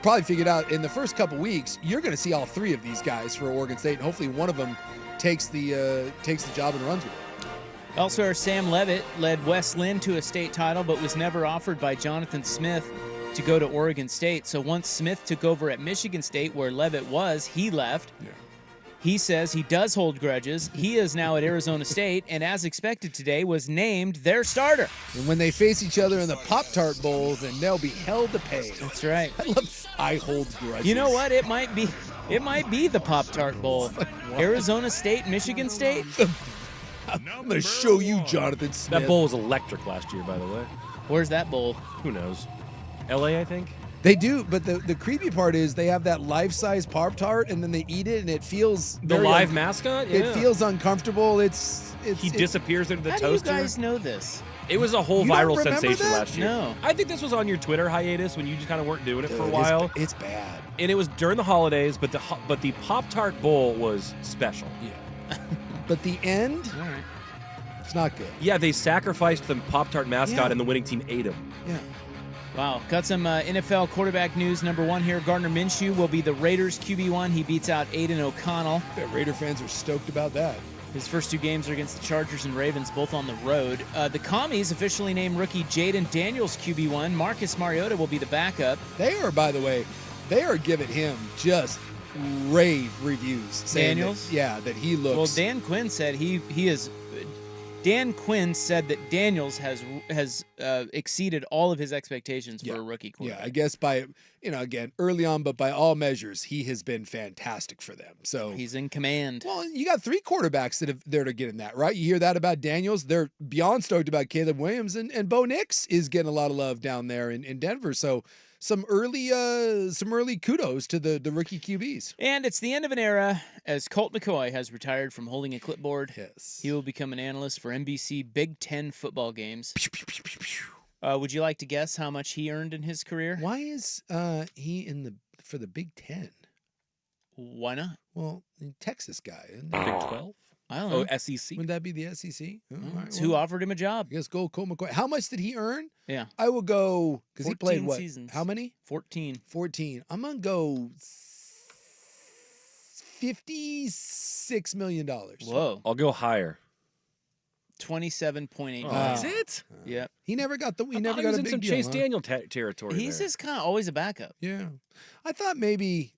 probably figure it out in the first couple weeks. You're going to see all 3 of these guys for Oregon State, and hopefully one of them takes the job and runs with it. Elsewhere, Sam Leavitt led West Lynn to a state title, but was never offered by Jonathan Smith to go to Oregon State. So once Smith took over at Michigan State, where Leavitt was, he left. Yeah. He says he does hold grudges. He is now at Arizona State, and as expected today, was named their starter. And when they face each other in the Pop-Tart Bowl, then they'll be hell to pay. That's right. I hold grudges. You know what? It might be the Pop-Tart Bowl. Arizona State, Michigan State. I'm going to show you, Jonathan Smith. That bowl was electric last year, by the way. Where's that bowl? Who knows? L.A., I think. They do, but the creepy part is they have that life-size Pop-Tart, and then they eat it, and it feels The very live mascot? Yeah. It feels uncomfortable. He disappears into the How toaster. do you guys know this? It was a whole You don't viral remember sensation that? last year. No. I think this was on your Twitter hiatus when you just kind of weren't doing it for a while. It's bad. And it was during the holidays, but the Pop-Tart Bowl was special. Yeah. But the end, All right. it's not good. Yeah, they sacrificed the Pop-Tart mascot Yeah. and the winning team ate him. Yeah. Wow. Got some NFL quarterback news. Number one here, Gardner Minshew will be the Raiders QB1. He beats out Aiden O'Connell. I bet Raider fans are stoked about that. His first 2 games are against the Chargers and Ravens, both on the road. The Commies officially named rookie Jaden Daniels QB1. Marcus Mariota will be the backup. They are, by the way, they are giving him just rave reviews. Saying Daniels? that he looks. Well, Dan Quinn said he is. Dan Quinn said that Daniels has exceeded all of his expectations for a rookie quarterback. Yeah, I guess by, again, early on, but by all measures, he has been fantastic for them. So He's in command. well, you got 3 quarterbacks that are getting that, right? You hear that about Daniels. They're beyond stoked about Caleb Williams, and Bo Nix is getting a lot of love down there in Denver. So some early kudos to the rookie QBs. And it's the end of an era as Colt McCoy has retired from holding a clipboard. Yes. He will become an analyst for NBC Big Ten football games. Would you like to guess how much he earned in his career? Why is he for the Big Ten? Why not? Well, Texas guy. Isn't Big he? 12? I don't know. Oh, SEC? Wouldn't that be the SEC? Oh, all right, It's who offered him a job. I guess Colt McCoy. How much did he earn? Yeah. I will go, because he played 14 what? seasons. How many? 14. 14. I'm going to go $56 million. Whoa. I'll go higher. 27.8 Oh, million. that's it? Yep. He never got the. He I never thought got he was a in big some deal. Chase huh? Daniel territory. He's there. just kind of always a backup. Yeah, I thought maybe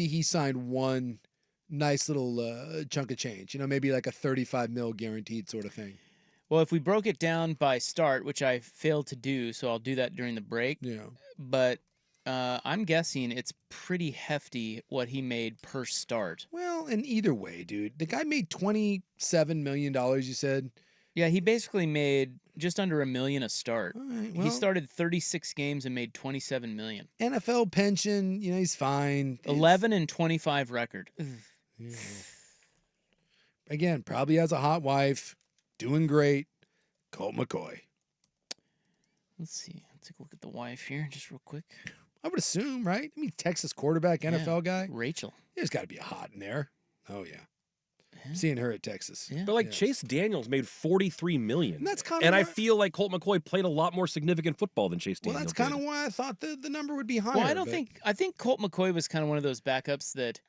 he signed one nice little chunk of change. Maybe like a 35 mil guaranteed sort of thing. Well, if we broke it down by start, which I failed to do, so I'll do that during the break. Yeah. But I'm guessing it's pretty hefty what he made per start. Well, and either way, dude, the guy made $27 million. You said. Yeah, he basically made just under $1 million a start. All right, He well, started 36 games and made $27 million. NFL pension. He's fine. 11 and 25 record. Yeah. Again, probably has a hot wife, doing great. Colt McCoy. Let's see. Let's take a look at the wife here, just real quick. I would assume, right? I mean, Texas quarterback, NFL guy. Rachel. There's got to be a hot in there. Oh yeah. I'm seeing her at Texas. Yeah. But Yes. Chase Daniels made $43 million. And that's kind of. And I feel like Colt McCoy played a lot more significant football than Chase Well, Daniels. that's kind of did. why I thought the number would be higher. Well, but- I think Colt McCoy was kind of one of those backups that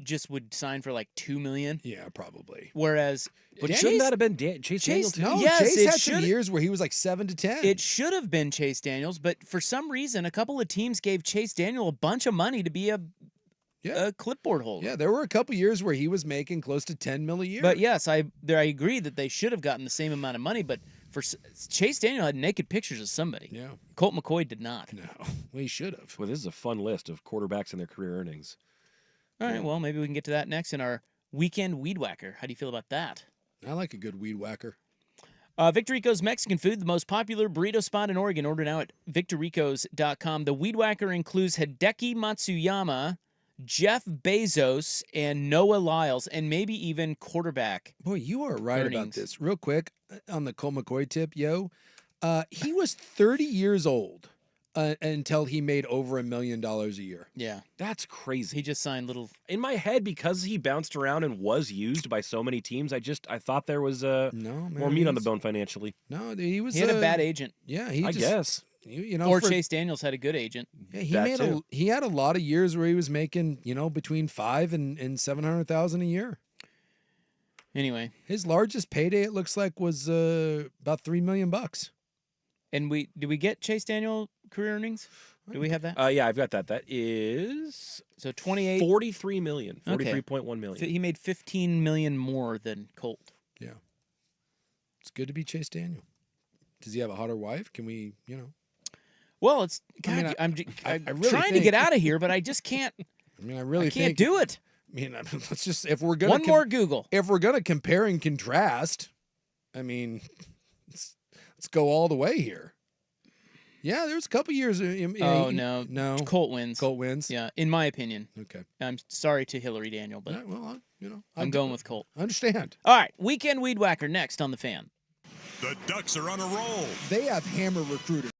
just would sign for like $2 million. Yeah, probably. Whereas, But Chase- shouldn't that have been Chase Daniels too? No, Yes, Chase it had some should- years where he was like 7 to 10. it should have been Chase Daniels, but for some reason, a couple of teams gave Chase Daniel a bunch of money to be a clipboard holder. Yeah, there were a couple years where he was making close to 10 mil a year. But yes, I agree that they should have gotten the same amount of money. But for Chase Daniel had naked pictures of somebody. Yeah. Colt McCoy did not. No, well, he should have. Well, this is a fun list of quarterbacks and their career earnings. All right, well, maybe we can get to that next in our weekend weed whacker. How do you feel about that? I like a good weed whacker. Victorico's Mexican food, the most popular burrito spot in Oregon. Order now at victoricos.com. The weed whacker includes Hideki Matsuyama, Jeff Bezos, and Noah Lyles, and maybe even quarterback. Boy, you are right about earnings. this. Real quick, on the Colt McCoy tip, he was 30 years old until he made over $1 million a year. Yeah. That's crazy. He just signed little... In my head, because he bounced around and was used by so many teams, I thought there was more meat on the bone financially. No, he was. He had a bad agent. Yeah, I guess. Or Chase Daniels had a good agent. Yeah, he had a lot of years where he was making between $500,000 and $700,000 a year. Anyway, his largest payday it looks like was about $3 million. And did we get Chase Daniel career earnings? Do we have that? Yeah, I've got that. That is so 28, $43 million, $43.1 million. He made $15 million more than Colt. Yeah, it's good to be Chase Daniel. Does he have a hotter wife? Can we, Well, it's. God, I mean, I'm I really trying to get out of here, but I just can't. I mean, I really can't think do it. let's just if we're gonna one more Google. If we're gonna compare and contrast, let's go all the way here. Yeah, there's a couple years. No. Colt wins. Colt wins. Yeah, in my opinion. Okay. I'm sorry to Hillary Daniel, but I'm going with Colt. I understand. All right, weekend weed whacker next on the Fan. The Ducks are on a roll. They have hammer recruiters.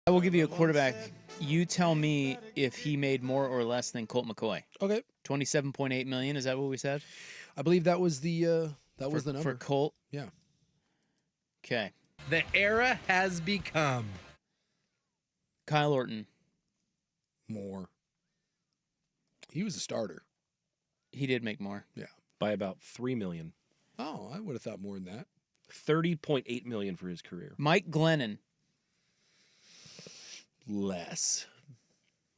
I will give you a quarterback. You tell me if he made more or less than Colt McCoy. Okay. $27.8 million. Is that what we said? I believe that was the number for Colt. Yeah. Okay. The era has become Kyle Orton. more. He was a starter. He did make more. Yeah. By about $3 million. Oh, I would have thought more than that. $30.8 million for his career. Mike Glennon. Less.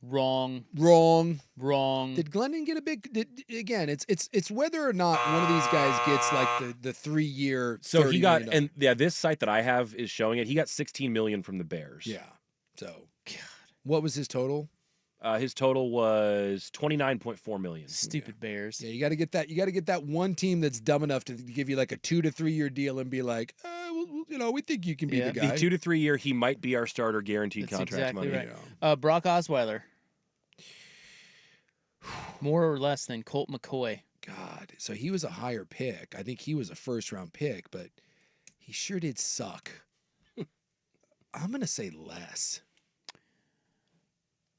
Wrong. Wrong. Did Glennon get a big? Again, it's whether or not one of these guys gets like the 3-year. So he got, $30 and yeah, this site that I have is showing it. He got $16 million from the Bears. Yeah. So, God, what was his total? His total was $29.4 million. Stupid Bears. Yeah, you got to get that. You got to get that one team that's dumb enough to give you like a 2 to 3 year deal and be like, we think you can be the guy. The 2 to 3 year, he might be our starter, guaranteed That's contract exactly money. right. Brock Osweiler. More or less than Colt McCoy. God, so he was a higher pick. I think he was a first round pick, but he sure did suck. I'm gonna say less.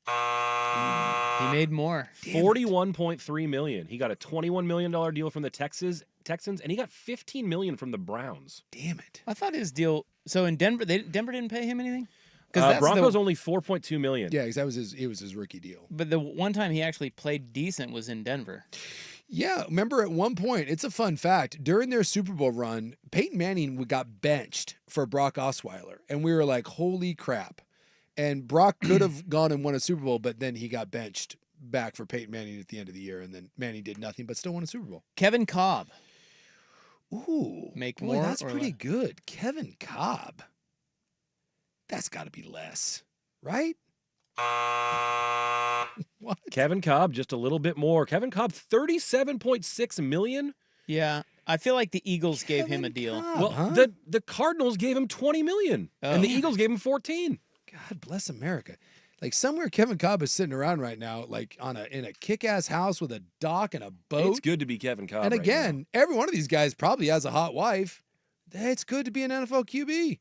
He made more. $41.3 million. He got a $21 million deal from the Texans, and he got $15 million from the Browns. Damn it! I thought his deal. So in Denver, Denver didn't pay him anything. Broncos only $4.2 million. Yeah, because it was his rookie deal. But the one time he actually played decent was in Denver. Yeah, remember at one point, it's a fun fact, during their Super Bowl run, Peyton Manning got benched for Brock Osweiler, and we were like, holy crap. And Brock could have gone and won a Super Bowl, but then he got benched back for Peyton Manning at the end of the year, and then Manning did nothing but still won a Super Bowl. Kevin Cobb. Ooh. Make boy, more. That's or pretty less? good. Kevin Cobb. That's got to be less, right? What? Kevin Cobb, just a little bit more. Kevin Cobb, $37.6 million. Yeah, I feel like the Eagles gave him a deal. Cobb, Well, huh? the Cardinals gave him $20 million, and the Eagles gave him 14. God bless America. Like somewhere Kevin Cobb is sitting around right now, like in a kick-ass house with a dock and a boat. It's good to be Kevin Cobb. And right again, every one of these guys probably has a hot wife. It's good to be an NFL QB.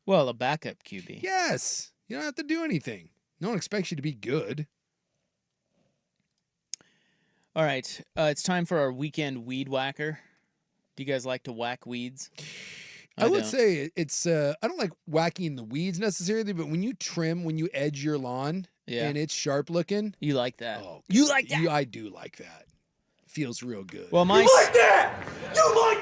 Well, a backup QB. Yes. You don't have to do anything. No one expects you to be good. All right, it's time for our weekend weed whacker. Do you guys like to whack weeds? I would don't. say it's I don't like whacking the weeds necessarily, but when you edge your lawn Yeah. and it's sharp looking, You like that? oh, You like that? I do like that. Feels real good. Well, my You like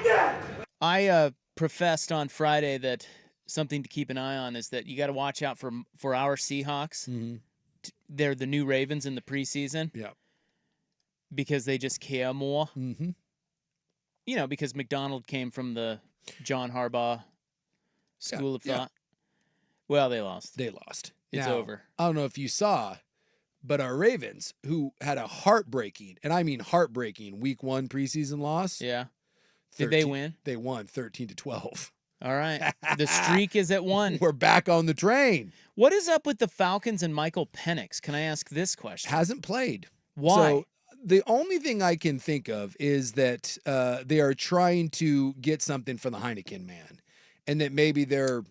that? I professed on Friday that something to keep an eye on is that you got to watch out for our Seahawks. Mhm. They're the new Ravens in the preseason. Yeah. Because they just care more. Mm-hmm. You know, because McDonald came from the John Harbaugh school of yeah. thought. Well, they lost. They lost. It's Now, over. I don't know if you saw, but our Ravens, who had a heartbreaking, and I mean heartbreaking, week 1 preseason loss. Yeah. Did they 13 win? They won 13-12. All right. The streak is at 1. We're back on the train. What is up with the Falcons and Michael Penix? Can I ask this question? Hasn't played. Why? So the only thing I can think of is that they are trying to get something for the Heineken man, and that maybe they're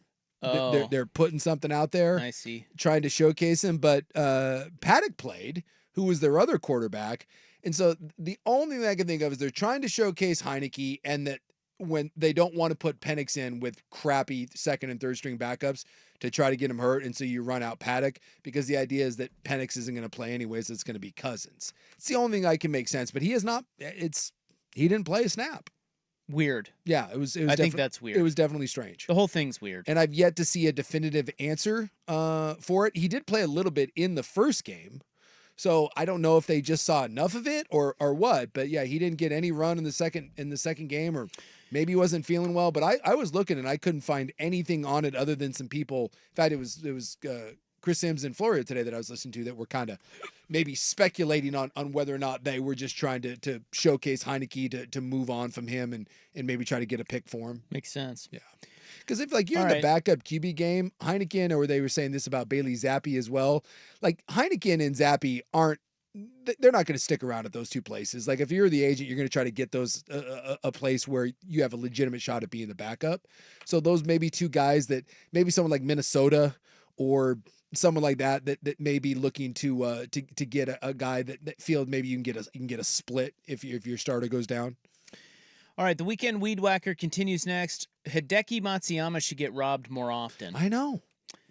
putting something out there, I see. trying to showcase him. But Paddock played, who was their other quarterback, and so the only thing I can think of is they're trying to showcase Heineke, and that when they don't want to put Penix in with crappy second and third string backups to try to get him hurt, and so you run out Paddock, because the idea is that Penix isn't going to play anyways. It's going to be Cousins. It's the only thing I can make sense, but he has not. He didn't play a snap. Weird. Yeah, it was. I think that's weird. It was definitely strange. The whole thing's weird. And I've yet to see a definitive answer for it. He did play a little bit in the first game, so I don't know if they just saw enough of it or what. But yeah, he didn't get any run in the second game, or maybe he wasn't feeling well. But I was looking and I couldn't find anything on it other than some people. In fact, it was Chris Sims and Flores today that I was listening to that were kind of maybe speculating on whether or not they were just trying to showcase Heineke to move on from him and maybe try to get a pick for him. Makes sense. Yeah. Because if you're All in the right. backup QB game, Heineken, or they were saying this about Bailey Zappi as well, like Heineken and Zappi they're not going to stick around at those two places. Like if you're the agent, you're going to try to get those a place where you have a legitimate shot at being the backup. So those may be two guys that maybe someone like Minnesota or someone like that may be looking to get a guy that feels maybe you can get a split if your starter goes down. All right, the weekend weed whacker continues next. Hideki Matsuyama should get robbed more often. I know.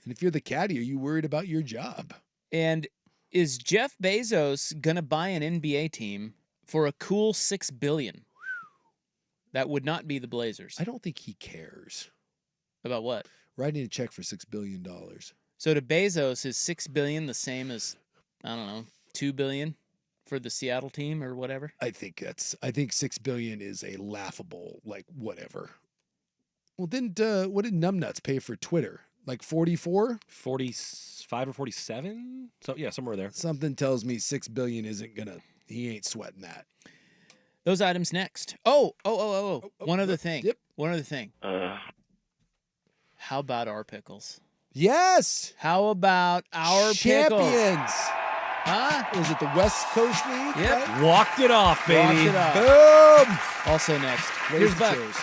And if you're the caddy, are you worried about your job? And is Jeff Bezos going to buy an NBA team for a cool $6 billion? That would not be the Blazers. I don't think he cares. About what? Writing a check for $6 billion. So to Bezos, is $6 billion the same as, I don't know, $2 billion for the Seattle team or whatever? I think $6 billion is a laughable, like, whatever. Well, what did Numbnuts pay for Twitter? Like 44? 45 or 47? So yeah, somewhere there. Something tells me $6 billion isn't gonna. He ain't sweating that. Those items next. Oh. One other thing. Yep. One other thing. How about our pickles? Yes. How about our champions? Pickles? Huh? Was it the West Coast League? Yep. Right? Walked it off, baby. Walked it off. Boom. Also next. Raise Here's the Buck. chairs.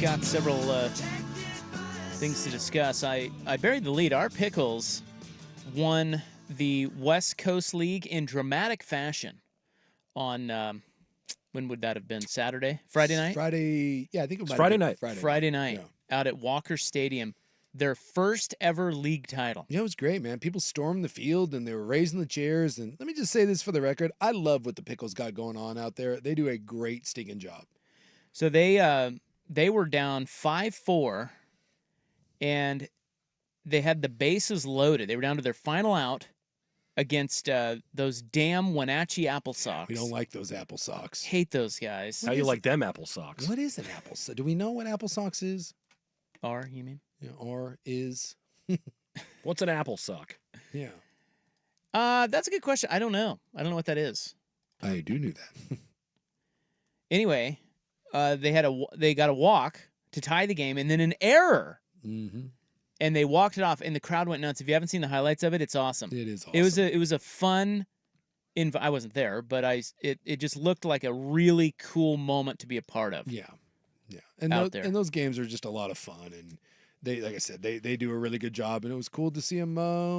got several things to discuss. I buried the lead. Our Pickles won the West Coast League in dramatic fashion on, when would that have been? Saturday? Friday night? Yeah, I think it was Friday night. Friday night out at Walker Stadium. Their first ever league title. Yeah, it was great, man. People stormed the field and they were raising the chairs. And let me just say this for the record. I love what the Pickles got going on out there. They do a great stinking job. So they were down 5-4, and they had the bases loaded. They were down to their final out against those damn Wenatchee Apple Sox. We don't like those Apple Sox. Hate those guys. How you like them Apple Sox? What is an Apple Sox? Do we know what Apple Sox is? R, you mean? Yeah, R is. What's an Apple Sock? Yeah. That's a good question. I don't know. I don't know what that is. I do know that. Anyway, they got a walk to tie the game, and then an error. Mm-hmm. And they walked it off, and the crowd went nuts. If you haven't seen the highlights of it, it's awesome. It is awesome. It was a fun. I wasn't there, but it just looked like a really cool moment to be a part of. Yeah, and those games are just a lot of fun, and they, like I said, they do a really good job, and it was cool to see them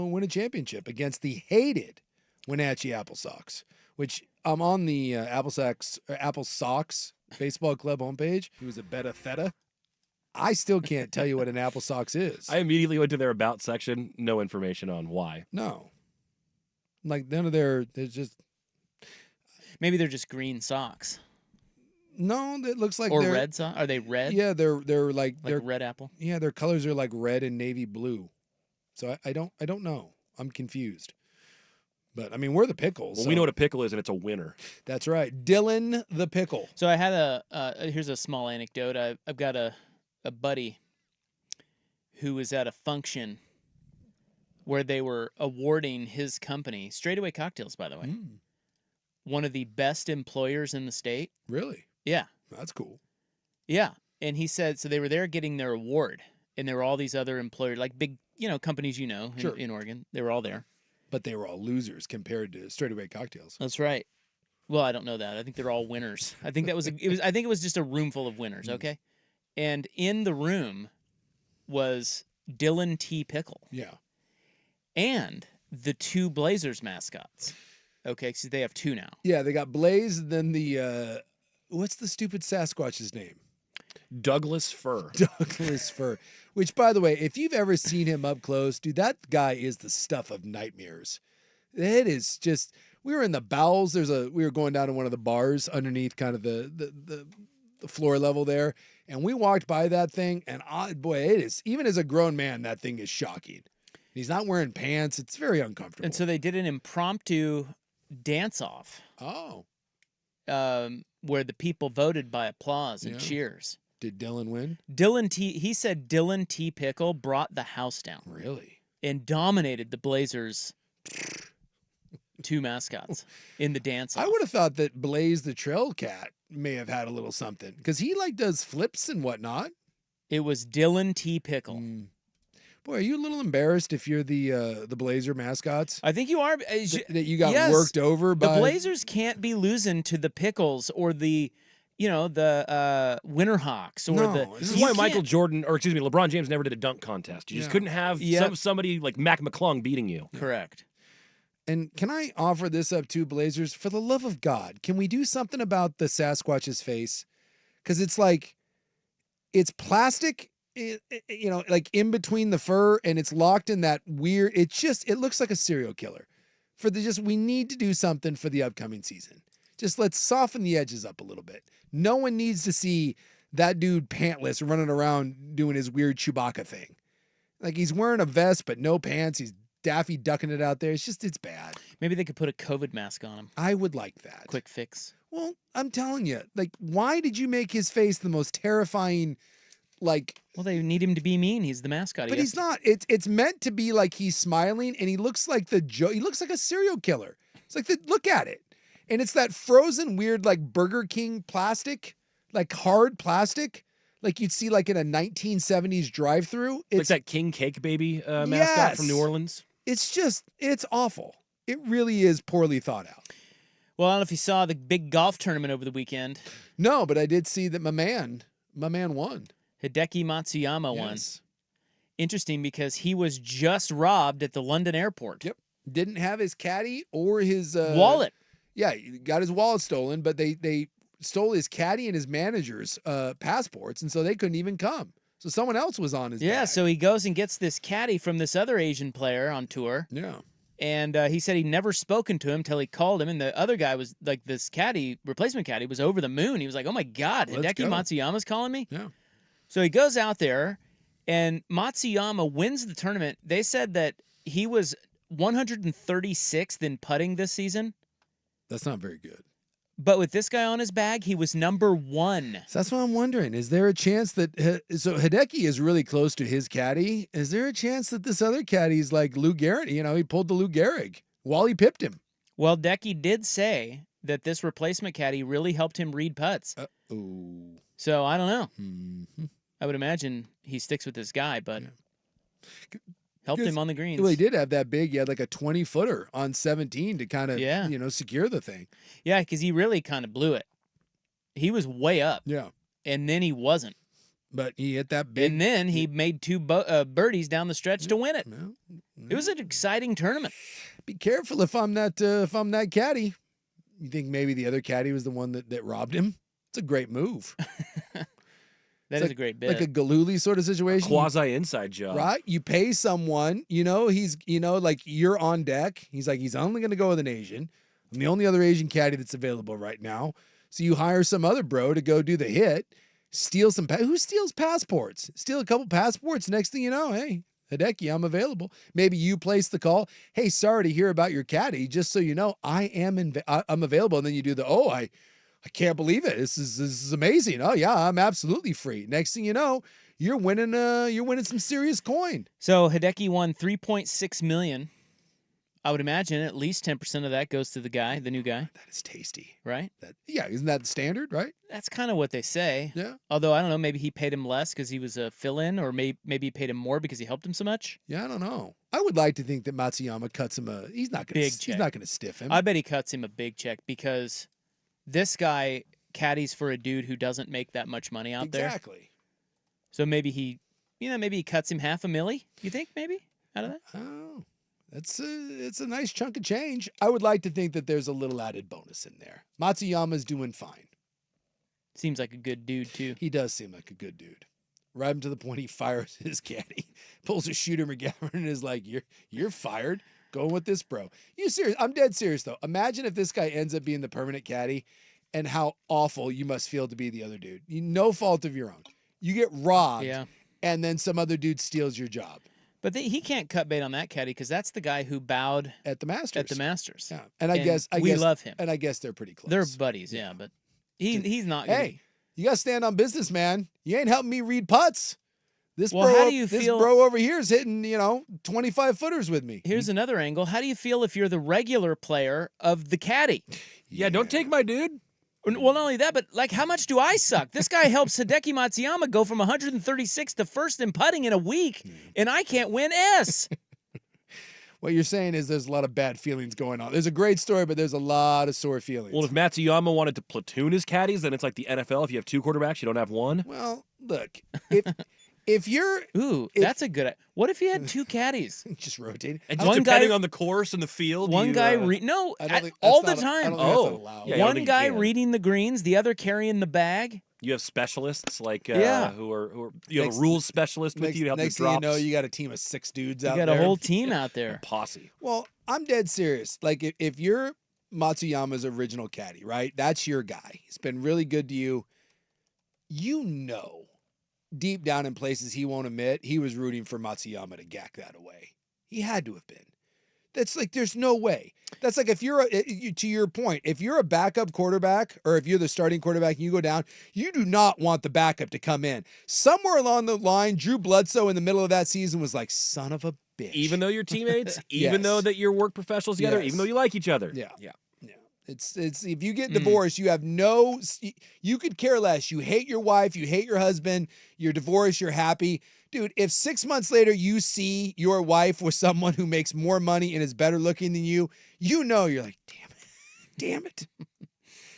win a championship against the hated Wenatchee Apple Sox, which I'm on the Apple Sox Baseball Club homepage. It was a beta theta. I still can't tell you what an Apple Sox is. I immediately went to their about section. No information on why. No. Like none of there's just. Maybe they're just green socks. No, it looks like or they're red socks. Are they red? Yeah, they're like they're red apple. Yeah, their colors are like red and navy blue. So I don't know. I'm confused. But I mean, we're the Pickles. Well, we know what a pickle is, and it's a winner. That's right, Dylan the Pickle. So I had here's a small anecdote. I've got a buddy who was at a function where they were awarding his company, Straightaway Cocktails, by the way, one of the best employers in the state. Really? Yeah. That's cool. Yeah. And he said, so they were there getting their award, and there were all these other employers, like big, companies, Sure. in Oregon. They were all there. But they were all losers compared to Straightaway Cocktails. That's right. Well, I don't know that. I think they're all winners. I think I think it was just a room full of winners, okay? And in the room was Dylan T. Pickle. Yeah. And the two Blazers mascots. Okay, so they have two now. Yeah, they got Blaze, and then the what's the stupid Sasquatch's name? Douglas Fir. Douglas Fir. Which, by the way, if you've ever seen him up close, dude, that guy is the stuff of nightmares. It is just. We were in the bowels. We were going down to one of the bars underneath kind of the floor level there, and we walked by that thing, and boy, it is, even as a grown man, that thing is shocking. He's not wearing pants. It's very uncomfortable. And so they did an impromptu dance-off. Oh. Where the people voted by applause and cheers. Did Dylan win? He said Dylan T. Pickle brought the house down. Really? And dominated the Blazers' two mascots in the dance-off. I would have thought that Blaze the Trail Cat may have had a little something, because he does flips and whatnot. It was Dylan T. Pickle. Boy, are you a little embarrassed if you're the Blazer mascots? I think you are. That you got worked over by... The Blazers can't be losing to the Pickles or the Winterhawks or This is why LeBron James never did a dunk contest. You just couldn't have somebody like Mac McClung beating you. Correct. And can I offer this up to Blazers? For the love of God, can we do something about the Sasquatch's face? Because it's like, it's plastic, like in between the fur, and it's locked in that weird, it looks like a serial killer. We need to do something for the upcoming season. Just let's soften the edges up a little bit. No one needs to see that dude pantless running around doing his weird Chewbacca thing. Like, he's wearing a vest, but no pants. He's Daffy ducking it out there. It's bad. Maybe they could put a COVID mask on him. I would like that. Quick fix. Well, I'm telling you, why did you make his face the most terrifying, Well, they need him to be mean. He's the mascot. But he's not. It's meant to be like he's smiling, and he looks like he looks like a serial killer. It's like, look at it. And it's that frozen weird, Burger King plastic, hard plastic. Like you'd see in a 1970s drive-thru. It's like that King Cake Baby mascot from New Orleans. It's awful. It really is poorly thought out. Well, I don't know if you saw the big golf tournament over the weekend. No, but I did see that my man won. Hideki Matsuyama won. Yes. Interesting because he was just robbed at the London airport. Yep. Didn't have his caddy or his wallet. Yeah, he got his wallet stolen, but they stole his caddy and his manager's passports, and so they couldn't even come. So someone else was on his bag. So he goes and gets this caddy from this other Asian player on tour. Yeah. And he said he'd never spoken to him till he called him. And the other guy was like, this caddy, replacement caddy, was over the moon. He was like, oh my God, Hideki Matsuyama's calling me? Yeah. So he goes out there, and Matsuyama wins the tournament. They said that he was 136th in putting this season. That's not very good. But with this guy on his bag, he was number 1. So that's what I'm wondering. Is there a chance that so Hideki is really close to his caddy? Is there a chance that this other caddy's like Lou Gehrig? You know, he pulled the Lou Gehrig while he pipped him. Well, Decky did say that this replacement caddy really helped him read putts. So I don't know. Mm-hmm. I would imagine he sticks with this guy, but helped him on the greens. Well, he did have that big. He had like a 20-footer on 17 to kind of, secure the thing. Yeah, because he really kind of blew it. He was way up. Yeah. And then he wasn't. But he hit that big. And then he made 2 birdies down the stretch to win it. It was an exciting tournament. Be careful if I'm that caddy. You think maybe the other caddy was the one that robbed him? It's a great move. That is a great bit. Like a Galooly sort of situation. Quasi inside job. Right? You pay someone, he's, like you're on deck. He's like, he's only going to go with an Asian. I'm the only other Asian caddy that's available right now. So you hire some other bro to go do the hit, steal some, who steals passports? Steal a couple passports. Next thing you know, hey, Hideki, I'm available. Maybe you place the call. Hey, sorry to hear about your caddy. Just so you know, I'm available. And then you do I can't believe it. This is amazing. Oh yeah, I'm absolutely free. Next thing you know, you're winning some serious coin. So Hideki won $3.6 million. I would imagine at least 10% of that goes to the new guy. That is tasty, right? Isn't that the standard, right? That's kind of what they say. Yeah. Although I don't know, maybe he paid him less because he was a fill-in, or maybe he paid him more because he helped him so much. Yeah, I don't know. I would like to think that Matsuyama cuts him he's not going to stiff him. I bet he cuts him a big check because this guy caddies for a dude who doesn't make that much money out there. Exactly. So maybe he cuts him $500,000. You think maybe out of that? Oh, it's a nice chunk of change. I would like to think that there's a little added bonus in there. Matsuyama's doing fine. Seems like a good dude too. He does seem like a good dude. Right up to the point he fires his caddy, pulls a Shooter McGavin, and is like, "You're fired. Going with this, bro." You serious? I'm dead serious though. Imagine if this guy ends up being the permanent caddy, and how awful you must feel to be the other dude. No fault of your own. You get robbed, and then some other dude steals your job. But he can't cut bait on that caddy because that's the guy who bowed at the Masters. Yeah, and I guess we love him, and I guess they're pretty close. They're buddies, yeah. But he's not. Hey, you gotta stand on business, man. You ain't helping me read putts. This how do you feel? This bro over here is hitting 25-footers with me. Here's another angle. How do you feel if you're the regular player of the caddy? Yeah, don't take my dude. Well, not only that, but like, how much do I suck? This guy helps Hideki Matsuyama go from 136 to first in putting in a week, and I can't win S. What you're saying is there's a lot of bad feelings going on. There's a great story, but there's a lot of sore feelings. Well, if Matsuyama wanted to platoon his caddies, then it's like the NFL. If you have 2 quarterbacks, you don't have 1. Well, look, if you're... that's a good... What if you had 2 caddies? Just rotate. And just depending on the course and the field. One guy... all the time. One guy reading the greens, the other carrying the bag. You have specialists like who are you have a rules specialist with you to help you drops. Next thing you know, you got a team of 6 dudes out there. You got a whole team out there. Posse. Well, I'm dead serious. Like if you're Matsuyama's original caddy, right? That's your guy. He's been really good to you. Deep down in places he won't admit, he was rooting for Matsuyama to gack that away. He had to have been. That's like, there's no way. That's like if you're, to your point, if you're a backup quarterback or if you're the starting quarterback and you go down, you do not want the backup to come in. Somewhere along the line, Drew Bledsoe in the middle of that season was like, son of a bitch. Even though you're teammates, even though that you're work professionals together, even though you like each other. Yeah. It's if you get divorced, you could care less. You hate your wife, you hate your husband, you're divorced, you're happy. Dude, if 6 months later you see your wife with someone who makes more money and is better looking than you, you're like, damn it.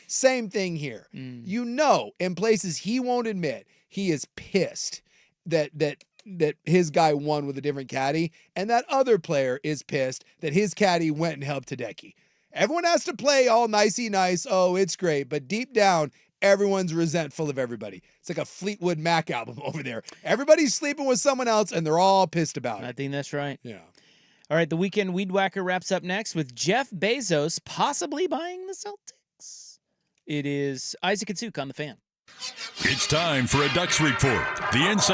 Same thing here. In places he won't admit, he is pissed that his guy won with a different caddy, and that other player is pissed that his caddy went and helped Hideki. Everyone has to play all nicey nice. Oh, it's great. But deep down, everyone's resentful of everybody. It's like a Fleetwood Mac album over there. Everybody's sleeping with someone else, and they're all pissed about it. I think that's right. Yeah. All right, the Weekend Weed Whacker wraps up next with Jeff Bezos possibly buying the Celtics. It is Isaac and Suk on The Fan. It's time for a Ducks Report. The inside.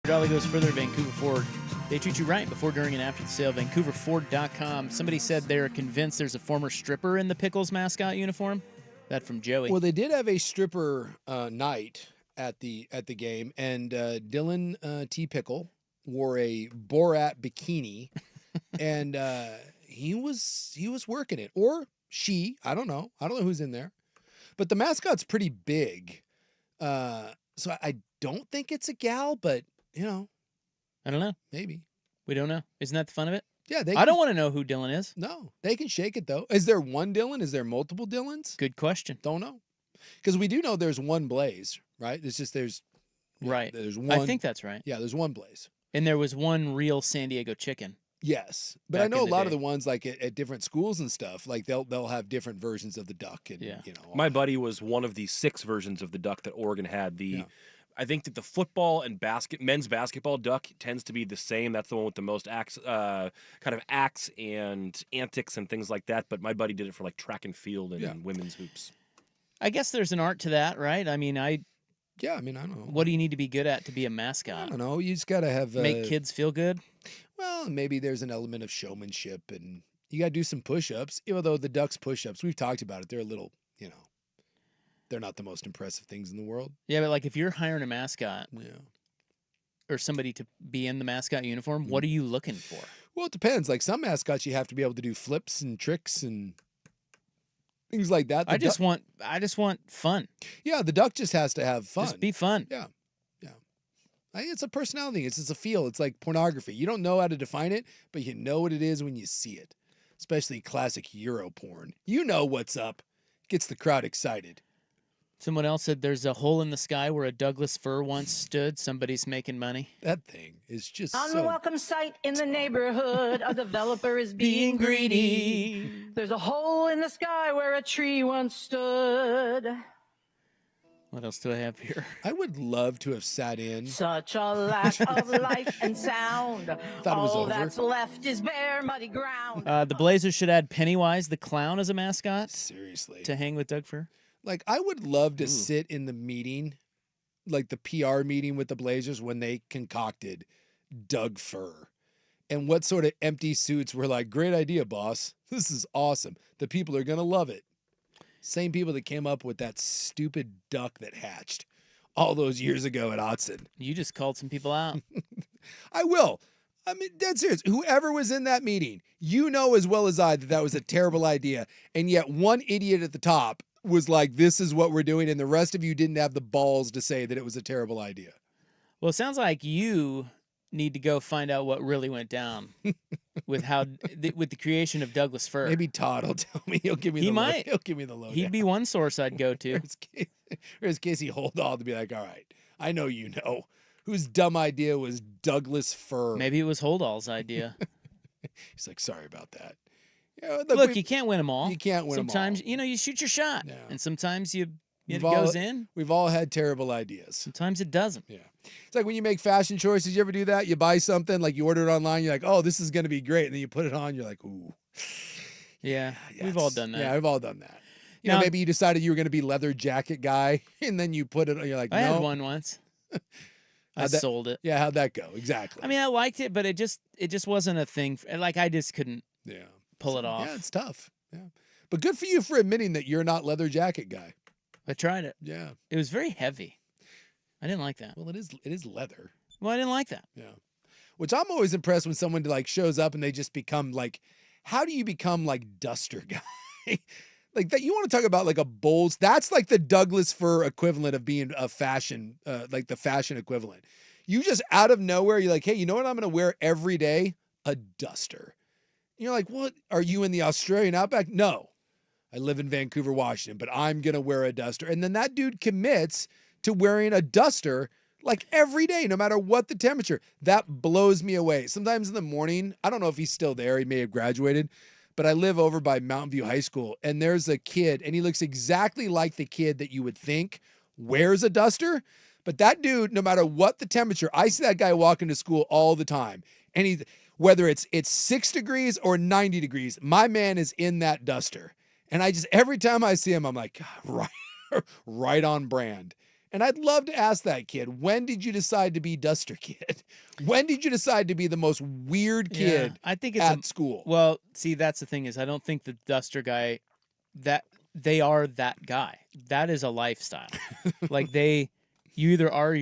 Dolly goes further. Vancouver Ford. They treat you right before, during, and after the sale. VancouverFord.com. Somebody said they're convinced there's a former stripper in the Pickles mascot uniform. That from Joey. Well, they did have a stripper night at the game, and Dylan T. Pickle wore a Borat bikini, and he was working it, or she. I don't know who's in there, but the mascot's pretty big, so I don't think it's a gal, but I don't know. Maybe we don't know. Isn't that the fun of it? Yeah, I don't want to know who Dylan is. No, they can shake it though. Is there one Dylan? Is there multiple Dylans? Good question. Don't know. Because we do know there's one Blaze, right? It's just there's one. I think that's right. Yeah, there's one Blaze. And there was one real San Diego chicken. Yes, but I know a lot of the ones like at different schools and stuff, like they'll have different versions of the duck. And my buddy was one of the 6 versions of the duck that Oregon had. I think that the football and men's basketball duck tends to be the same. That's the one with the most acts and antics and things like that. But my buddy did it for like track and field and women's hoops. I guess there's an art to that, right? I mean, I don't know. What do you need to be good at to be a mascot? I don't know. You just got to have make kids feel good. Well, maybe there's an element of showmanship, and you got to do some push-ups. Even though the Ducks push-ups, we've talked about it. They're a little, they're not the most impressive things in the world. Yeah, but like if you're hiring a mascot, or somebody to be in the mascot uniform, what are you looking for? Well, it depends. Like some mascots, you have to be able to do flips and tricks and things like that. I just want fun. Yeah, the duck just has to have fun. Just be fun. Yeah. It's a personality thing. It's just a feel. It's like pornography. You don't know how to define it, but you know what it is when you see it. Especially classic Euro porn. You know what's up. Gets the crowd excited. Someone else said there's a hole in the sky where a Douglas fir once stood. Somebody's making money. That thing is just Unwelcome sight in the neighborhood. A developer is being greedy. There's a hole in the sky where a tree once stood. What else do I have here? I would love to have sat in. Such a lack of life and sound. All that's left is bare, muddy ground. The Blazers should add Pennywise the clown as a mascot. Seriously. To hang with Doug Fir. Like, I would love to sit in the meeting, like the PR meeting with the Blazers when they concocted Doug Fir. And what sort of empty suits were like, great idea, boss. This is awesome. The people are going to love it. Same people that came up with that stupid duck that hatched all those years ago at Otson. You just called some people out. I will. I mean, dead serious. Whoever was in that meeting, you know as well as I that was a terrible idea. And yet one idiot at the top was like, this is what we're doing. And the rest of you didn't have the balls to say that it was a terrible idea. Well, it sounds like you need to go find out what really went down with the creation of Douglas Fir. Maybe Todd will tell me. He'll give me he'll give me the lowdown. He'd be one source I'd go to. Or is Casey Holdahl to be like, all right, I know you know. Whose dumb idea was Douglas Fir? Maybe it was Holdall's idea. He's like, sorry about that. Look, you can't win them all. You can't win them all. Sometimes, you shoot your shot. Yeah. And sometimes it goes in. We've all had terrible ideas. Sometimes it doesn't. Yeah. It's like when you make fashion choices. You ever do that? You buy something, like you order it online. You're like, oh, this is going to be great. And then you put it on. You're like, ooh. Yeah. We've all done that. Yeah, we've all done that. You know, maybe you decided you were going to be leather jacket guy. And then you put it on. You're like, no. I had one once. I sold it. Yeah, how'd that go? Exactly. I mean, I liked it, but it just wasn't a thing. Like, I just couldn't pull it off. Yeah, it's tough. Yeah. But good for you for admitting that you're not leather jacket guy. I tried it. Yeah. It was very heavy. I didn't like that. Well, it is leather. Well, I didn't like that. Yeah. Which I'm always impressed when someone like shows up and they just become like, how do you become like duster guy? Like that, you want to talk about like a Bulls. That's like the Douglas Fir equivalent of being a fashion, like the fashion equivalent. You just out of nowhere, you're like, hey, you know what I'm going to wear every day? A duster. You're like, what? Are you in the Australian outback? No, I live in Vancouver, Washington, but I'm going to wear a duster. And then that dude commits to wearing a duster like every day, no matter what the temperature. That blows me away. Sometimes in the morning, I don't know if he's still there. He may have graduated. But I live over by Mountain View High School, and there's a kid, and he looks exactly like the kid that you would think wears a duster. But that dude, no matter what the temperature, I see that guy walking to school all the time. And whether it's 6 degrees or 90 degrees, my man is in that duster. And every time I see him, I'm like, God, right on brand. And I'd love to ask that kid, when did you decide to be duster kid? When did you decide to be the most weird kid I think it's at school? Well, see, that's the thing is I don't think the duster guy, that they are that guy. That is a lifestyle. Like You either are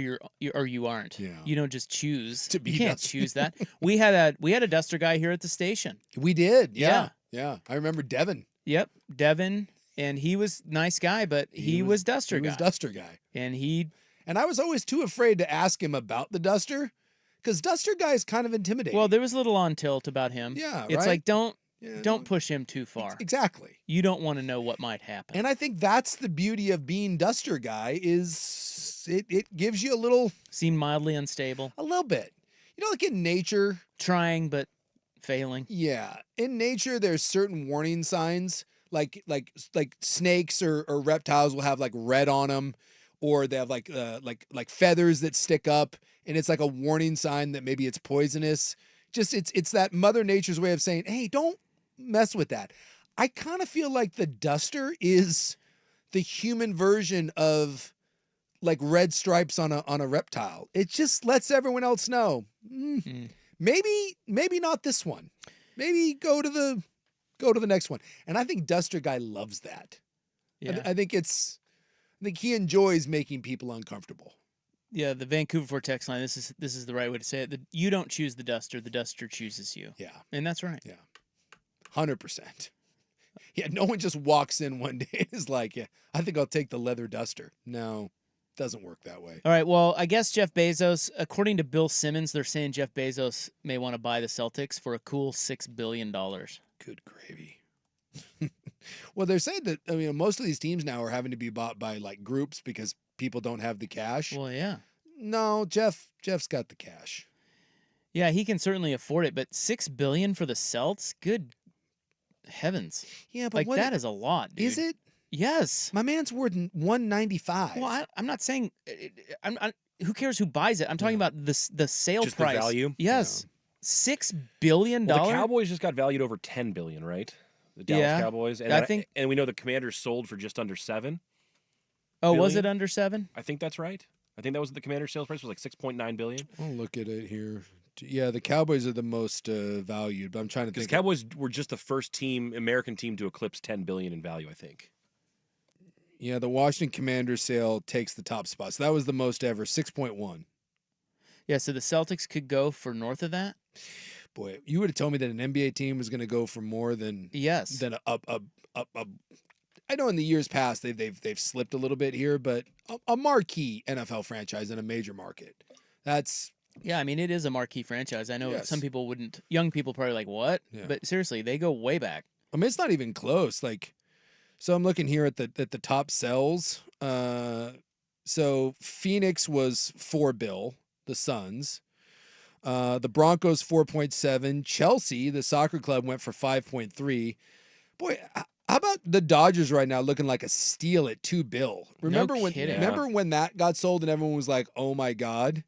or you aren't. Yeah. You don't just choose. To be you can't Duster. choose that. We had a Duster guy here at the station. We did. Yeah. Yeah. I remember Devin. Yep, Devin, and he was nice guy, but he was Duster guy. He was Duster guy. And I was always too afraid to ask him about the Duster because Duster guy is kind of intimidating. Well, there was a little on tilt about him. Yeah, It's right? like don't push him too far. Exactly. You don't want to know what might happen. And I think that's the beauty of being Duster guy is it gives you a little Seem mildly unstable. A little bit. You know, like in nature. Trying but failing. Yeah. In nature, there's certain warning signs. Like snakes or reptiles will have like red on them, or they have like feathers that stick up, and it's like a warning sign that maybe it's poisonous. Just it's that Mother Nature's way of saying, hey, don't mess with that. I kind of feel like the Duster is the human version of like red stripes on a reptile. It just lets everyone else know. Maybe not this one. Maybe go to the next one. And I think Duster guy loves that. Yeah. I think he enjoys making people uncomfortable. Yeah, the Vancouver Ford text line, this is the right way to say it. You don't choose the Duster chooses you. Yeah. And that's right. Yeah. 100%. Yeah, no one just walks in one day and is like, yeah, I think I'll take the leather Duster. No, doesn't work that way. All right, well, I guess Jeff Bezos, according to Bill Simmons, they're saying Jeff Bezos may want to buy the Celtics for a cool $6 billion. Good gravy. Well, they're saying that, I mean, most of these teams now are having to be bought by like groups because people don't have the cash. Well, yeah. No, Jeff's got the cash. Yeah, he can certainly afford it, but $6 billion for the Celts? Good heavens. Yeah, but like that is a lot, dude. Is it? Yes. My man's worth $195. Well, I'm not saying who cares who buys it? I'm talking about the sale Just price. the value? Yes. $6 billion. Well, the Cowboys just got valued over $10 billion, right? The Dallas Cowboys. And I think, and we know the Commanders sold for just under $7 Oh, billion. was it under 7? I think that's right. I think that was the Commanders sales price was like $6.9 billion. I'll look at it here. Yeah, the Cowboys are the most valued, but I'm trying to think. Because Cowboys were just the first American team to eclipse $10 billion in value, I think. Yeah, the Washington Commanders sale takes the top spot. So that was the most ever, 6.1. Yeah, so the Celtics could go for north of that. Boy, you would have told me that an NBA team was going to go for more than than a I know in the years past they've slipped a little bit here, but a marquee NFL franchise in a major market. Yeah, I mean it is a marquee franchise. I know some people wouldn't. Young people probably like what, Yeah. but seriously, they go way back. I mean, it's not even close. Like, so I'm looking here at the top sells. So Phoenix was $4 billion, the Suns. The Broncos 4.7. Chelsea, the soccer club, went for 5.3. Boy, how about the Dodgers right now looking like a steal at $2 billion? Remember when that got sold and everyone was like, "Oh my God,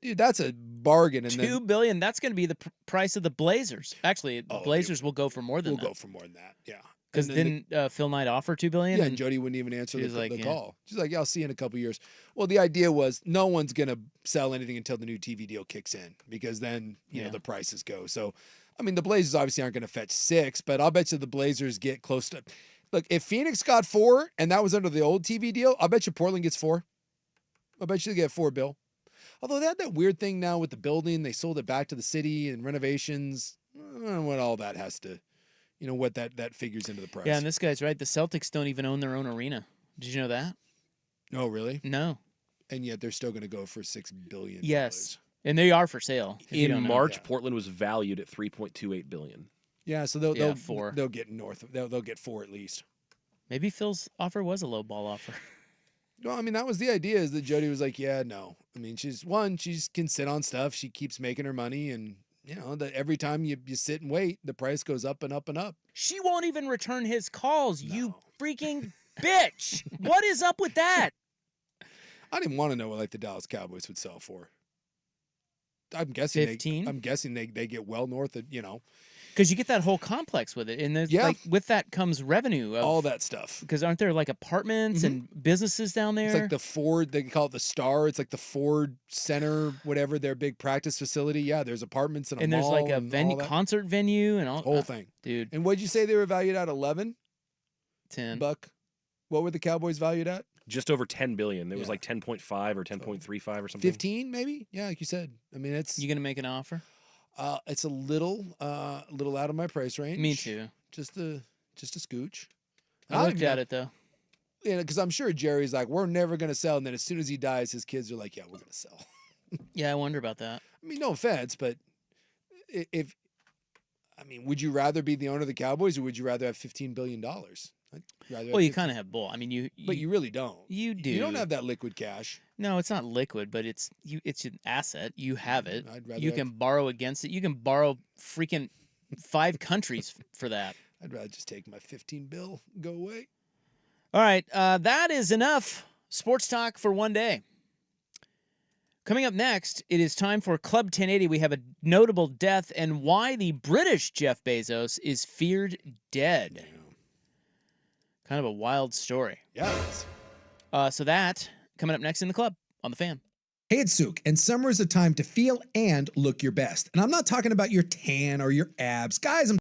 dude, that's a bargain." And $2 billion. That's going to be the price of the Blazers. Actually, the Blazers will go for more than that. We'll go for more than that. Yeah. Because didn't Phil Knight offer $2 billion? Yeah, and Jody wouldn't even answer the yeah. call. She's like, "Yeah, I'll see you in a couple years." Well, the idea was no one's gonna sell anything until the new TV deal kicks in, because then you know the prices go. So, I mean, the Blazers obviously aren't gonna fetch 6, but I'll bet you the Blazers get close to. Look, if Phoenix got 4 and that was under the old TV deal, I'll bet you Portland gets 4. I'll bet you they get $4 billion. Although they had that weird thing now with the building, they sold it back to the city and renovations. I don't know what all that has to. You know what that figures into the price. Yeah, and this guy's right. The Celtics don't even own their own arena. Did you know that? No, really? No. And yet they're still going to go for $6 billion. Yes, and they are for sale. In March, Portland was valued at $3.28 billion. Yeah, so they'll 4. They'll get north. They'll get 4 at least. Maybe Phil's offer was a low ball offer. No, I mean that was the idea. Is that Jody was like, yeah, no. I mean, she can sit on stuff. She keeps making her money, and you know that every time you sit and wait, the price goes up and up and up. She won't even return his calls. No. You freaking bitch! What is up with that? I didn't want to know what like the Dallas Cowboys would sell for. I'm guessing 15. I'm guessing they get well north of because you get that whole complex with it, and like with that comes revenue, all that stuff. Because aren't there like apartments and businesses down there? It's like the Ford. They call it the Star. It's like the Ford Center, whatever their big practice facility. Yeah, there's apartments and there's like a venue, concert venue, and all whole thing, dude. And what'd you say they were valued at? 11? 10. Buck. What were the Cowboys valued at? Just over 10 billion. It was Yeah. like 10.5 or 10.35 or something. 15 maybe? Yeah, like you said. I mean, it's You gonna make an offer? it's a little out of my price range. Me too. Just a scooch. I looked at it though. Yeah, because I'm sure Jerry's like, we're never gonna sell, and then as soon as he dies, his kids are like, yeah, we're gonna sell. Yeah, I wonder about that. I mean, no offense, but would you rather be the owner of the Cowboys, or would you rather have $15 billion? Well, you kind of have both. I mean, but you really don't. You do. You don't have that liquid cash. No, it's not liquid, but it's an asset. You have it. I'd rather You can borrow against it. You can borrow freaking 5 countries for that. I'd rather just take my 15 bill, go away. All right, that is enough sports talk for one day. Coming up next, it is time for Club 1080. We have a notable death and why the British Jeff Bezos is feared dead. Kind of a wild story. Yeah, it is. So that coming up next in the club on The Fan. Hey, it's Souk, and summer is a time to feel and look your best. And I'm not talking about your tan or your abs. Guys, I'm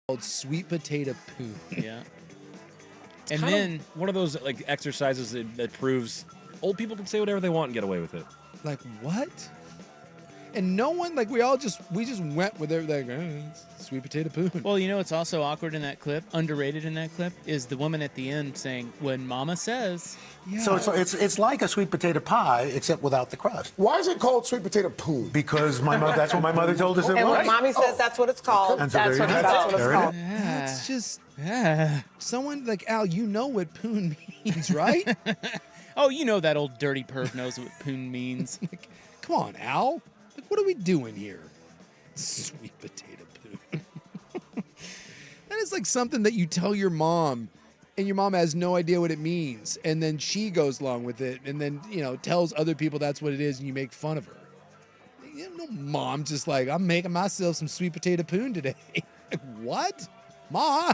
called sweet potato poon. Yeah. It's And kind then of one of those like exercises that proves old people can say whatever they want and get away with it. Like what? And no one, like we just went with it, like sweet potato poon. Well, you know what's also awkward in that clip, underrated in that clip, is the woman at the end saying, "When Mama says." Yeah. So it's like a sweet potato pie, except without the crust. Why is it called sweet potato poon? Because that's what my mother told us it And was. when Mommy says that's what it's called, And so that's there what you it's go. called. There it is. That's just someone like Al. You know what poon means, right? Oh, you know that old dirty perv knows what poon means. Like, come on, Al. Like, what are we doing here? Sweet potato poon. That is like something that you tell your mom, and your mom has no idea what it means, and then she goes along with it, and then tells other people that's what it is, and you make fun of her. No mom just like, I'm making myself some sweet potato poon today. Like, what, Ma?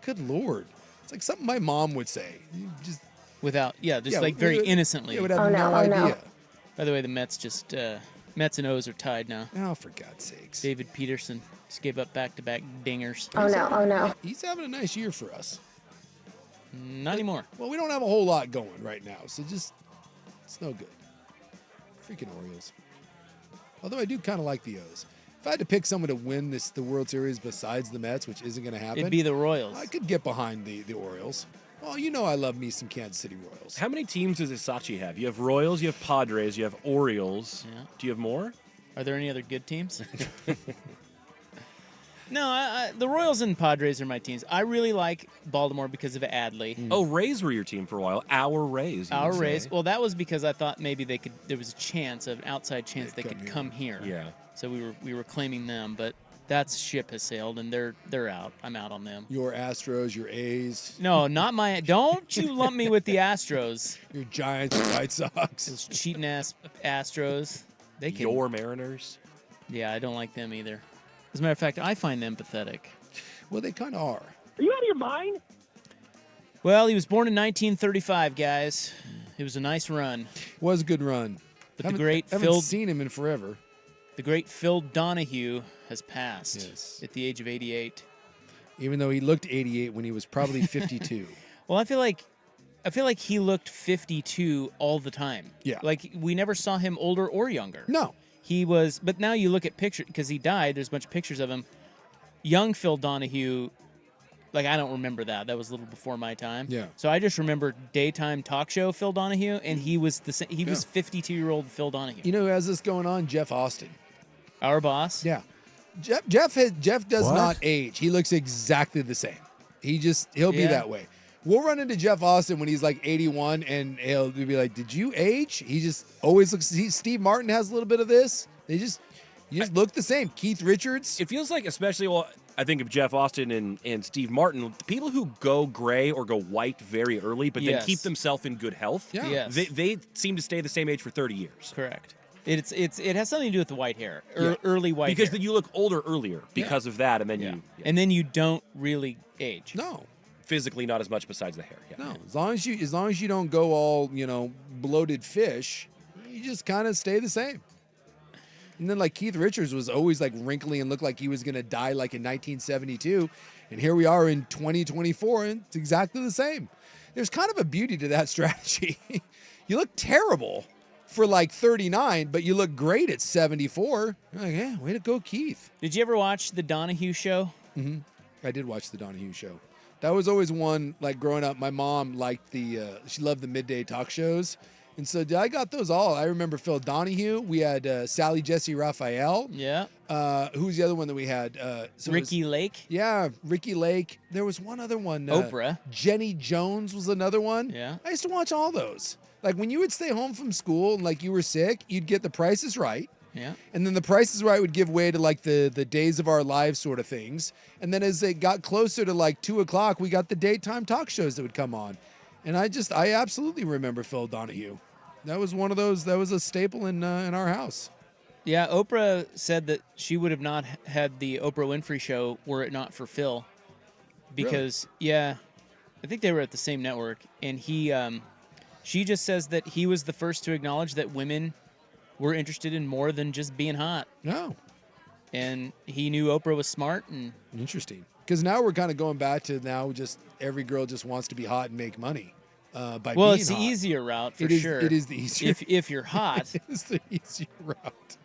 Good Lord, it's like something my mom would say. Just Without, like very innocently. Yeah, would have no idea. By the way, the Mets and O's are tied now. Oh, for God's sakes. David Peterson just gave up back-to-back dingers. Oh no. He's having a nice year for us. Not anymore. Well, we don't have a whole lot going right now, so it's no good. Freaking Orioles. Although I do kind of like the O's. If I had to pick someone to win the World Series besides the Mets, which isn't going to happen, It'd be the Royals. I could get behind the Orioles. Well, I love me some Kansas City Royals. How many teams does Isachi have? You have Royals, you have Padres, you have Orioles. Yeah. Do you have more? Are there any other good teams? No, the Royals and Padres are my teams. I really like Baltimore because of Adley. Oh, Rays were your team for a while. Our Rays. Our Rays. Well, that was because I thought maybe there was a chance, an outside chance they could come here. Yeah. So we were claiming them, but that ship has sailed and they're out. I'm out on them. Your Astros, your A's. No, not my. Don't you lump me with the Astros. Your Giants, your White Sox. Those cheating ass Astros. They can. Your Mariners. Yeah, I don't like them either. As a matter of fact, I find them pathetic. Well, they kind of are. Are you out of your mind? Well, he was born in 1935, guys. It was a nice run. Was a good run. But haven't seen him in forever. The great Phil Donahue has passed at the age of 88. Even though he looked 88 when he was probably 52. Well, I feel like he looked 52 all the time. Yeah. Like we never saw him older or younger. No. He was, but now you look at pictures, because he died, there's a bunch of pictures of him. Young Phil Donahue, like I don't remember that. That was a little before my time. Yeah. So I just remember daytime talk show Phil Donahue, and he was was 52-year-old Phil Donahue. You know who has this going on? Jeff Austin. Our boss? Yeah. Jeff does not age. He looks exactly the same. He'll be that way. We'll run into Jeff Austin when he's like 81, and he'll be like, "Did you age?" He just always looks. Steve Martin has a little bit of this. You just look the same. Keith Richards. It feels like, especially, I think of Jeff Austin and Steve Martin, the people who go gray or go white very early, but then keep themselves in good health. Yeah. Yes. They seem to stay the same age for 30 years. Correct. It has something to do with the white hair, early white because hair. then you look older earlier because of that, and then and then you don't really age. No. Physically, not as much besides the hair. Yeah. No, as long as you don't go all bloated fish, you just kind of stay the same. And then like Keith Richards was always like wrinkly and looked like he was gonna die like in 1972, and here we are in 2024, and it's exactly the same. There's kind of a beauty to that strategy. You look terrible for like 39, but you look great at 74. You're like, yeah, way to go, Keith. Did you ever watch the Donahue Show? Mm-hmm. I did watch the Donahue Show. That was always one, like growing up, my mom liked she loved the midday talk shows. And so I got those all. I remember Phil Donahue. We had Sally Jesse Raphael. Yeah. Who's the other one that we had? Ricky Lake. Yeah, Ricky Lake. There was one other one. Oprah. Jenny Jones was another one. Yeah. I used to watch all those. Like when you would stay home from school and like you were sick, you'd get The Price is Right. Yeah. And then The Price is Right would give way to like the Days of Our Lives sort of things. And then as it got closer to like 2 o'clock, we got the daytime talk shows that would come on. And I absolutely remember Phil Donahue. That was one of those, that was a staple in our house. Yeah, Oprah said that she would have not had the Oprah Winfrey Show were it not for Phil. Because, I think they were at the same network. And she just says that he was the first to acknowledge that women were interested in more than just being hot. No. And he knew Oprah was smart. And interesting. Because now we're kind of going back to now just every girl just wants to be hot and make money. By well, being it's the hot. easier route for It is- sure. it is the easier. If you're hot. It is the easier route.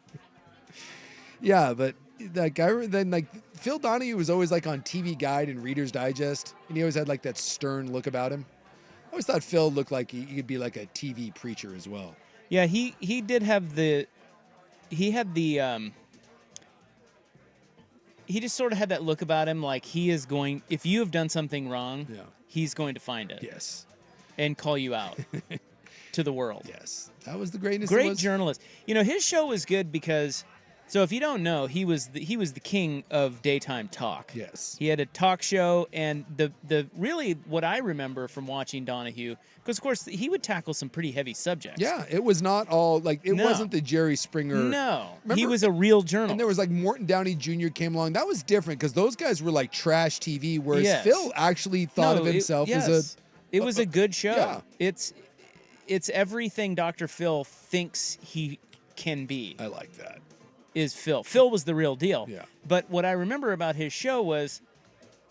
Yeah, but that guy, then like Phil Donahue was always like on TV Guide and Reader's Digest, and he always had like that stern look about him. I always thought Phil looked like he could be like a TV preacher as well. Yeah, he did have the. He had the. He just sort of had that look about him, like he is going. If you have done something wrong, he's going to find it. Yes. And call you out to the world. Yes, that was the greatness. Great journalist. You know, his show was good because. So if you don't know, he was the king of daytime talk. Yes. He had a talk show, and the really what I remember from watching Donahue, because of course he would tackle some pretty heavy subjects. Yeah, it was not all like it No. wasn't the Jerry Springer. No, Remember- he was a real journalist. And there was like Morton Downey Jr. came along. That was different because those guys were like trash TV, whereas Yes. Phil actually thought of himself as a. It was a good show. Yeah. It's everything Dr. Phil thinks he can be. I like that. Is Phil. Phil was the real deal. Yeah. But what I remember about his show was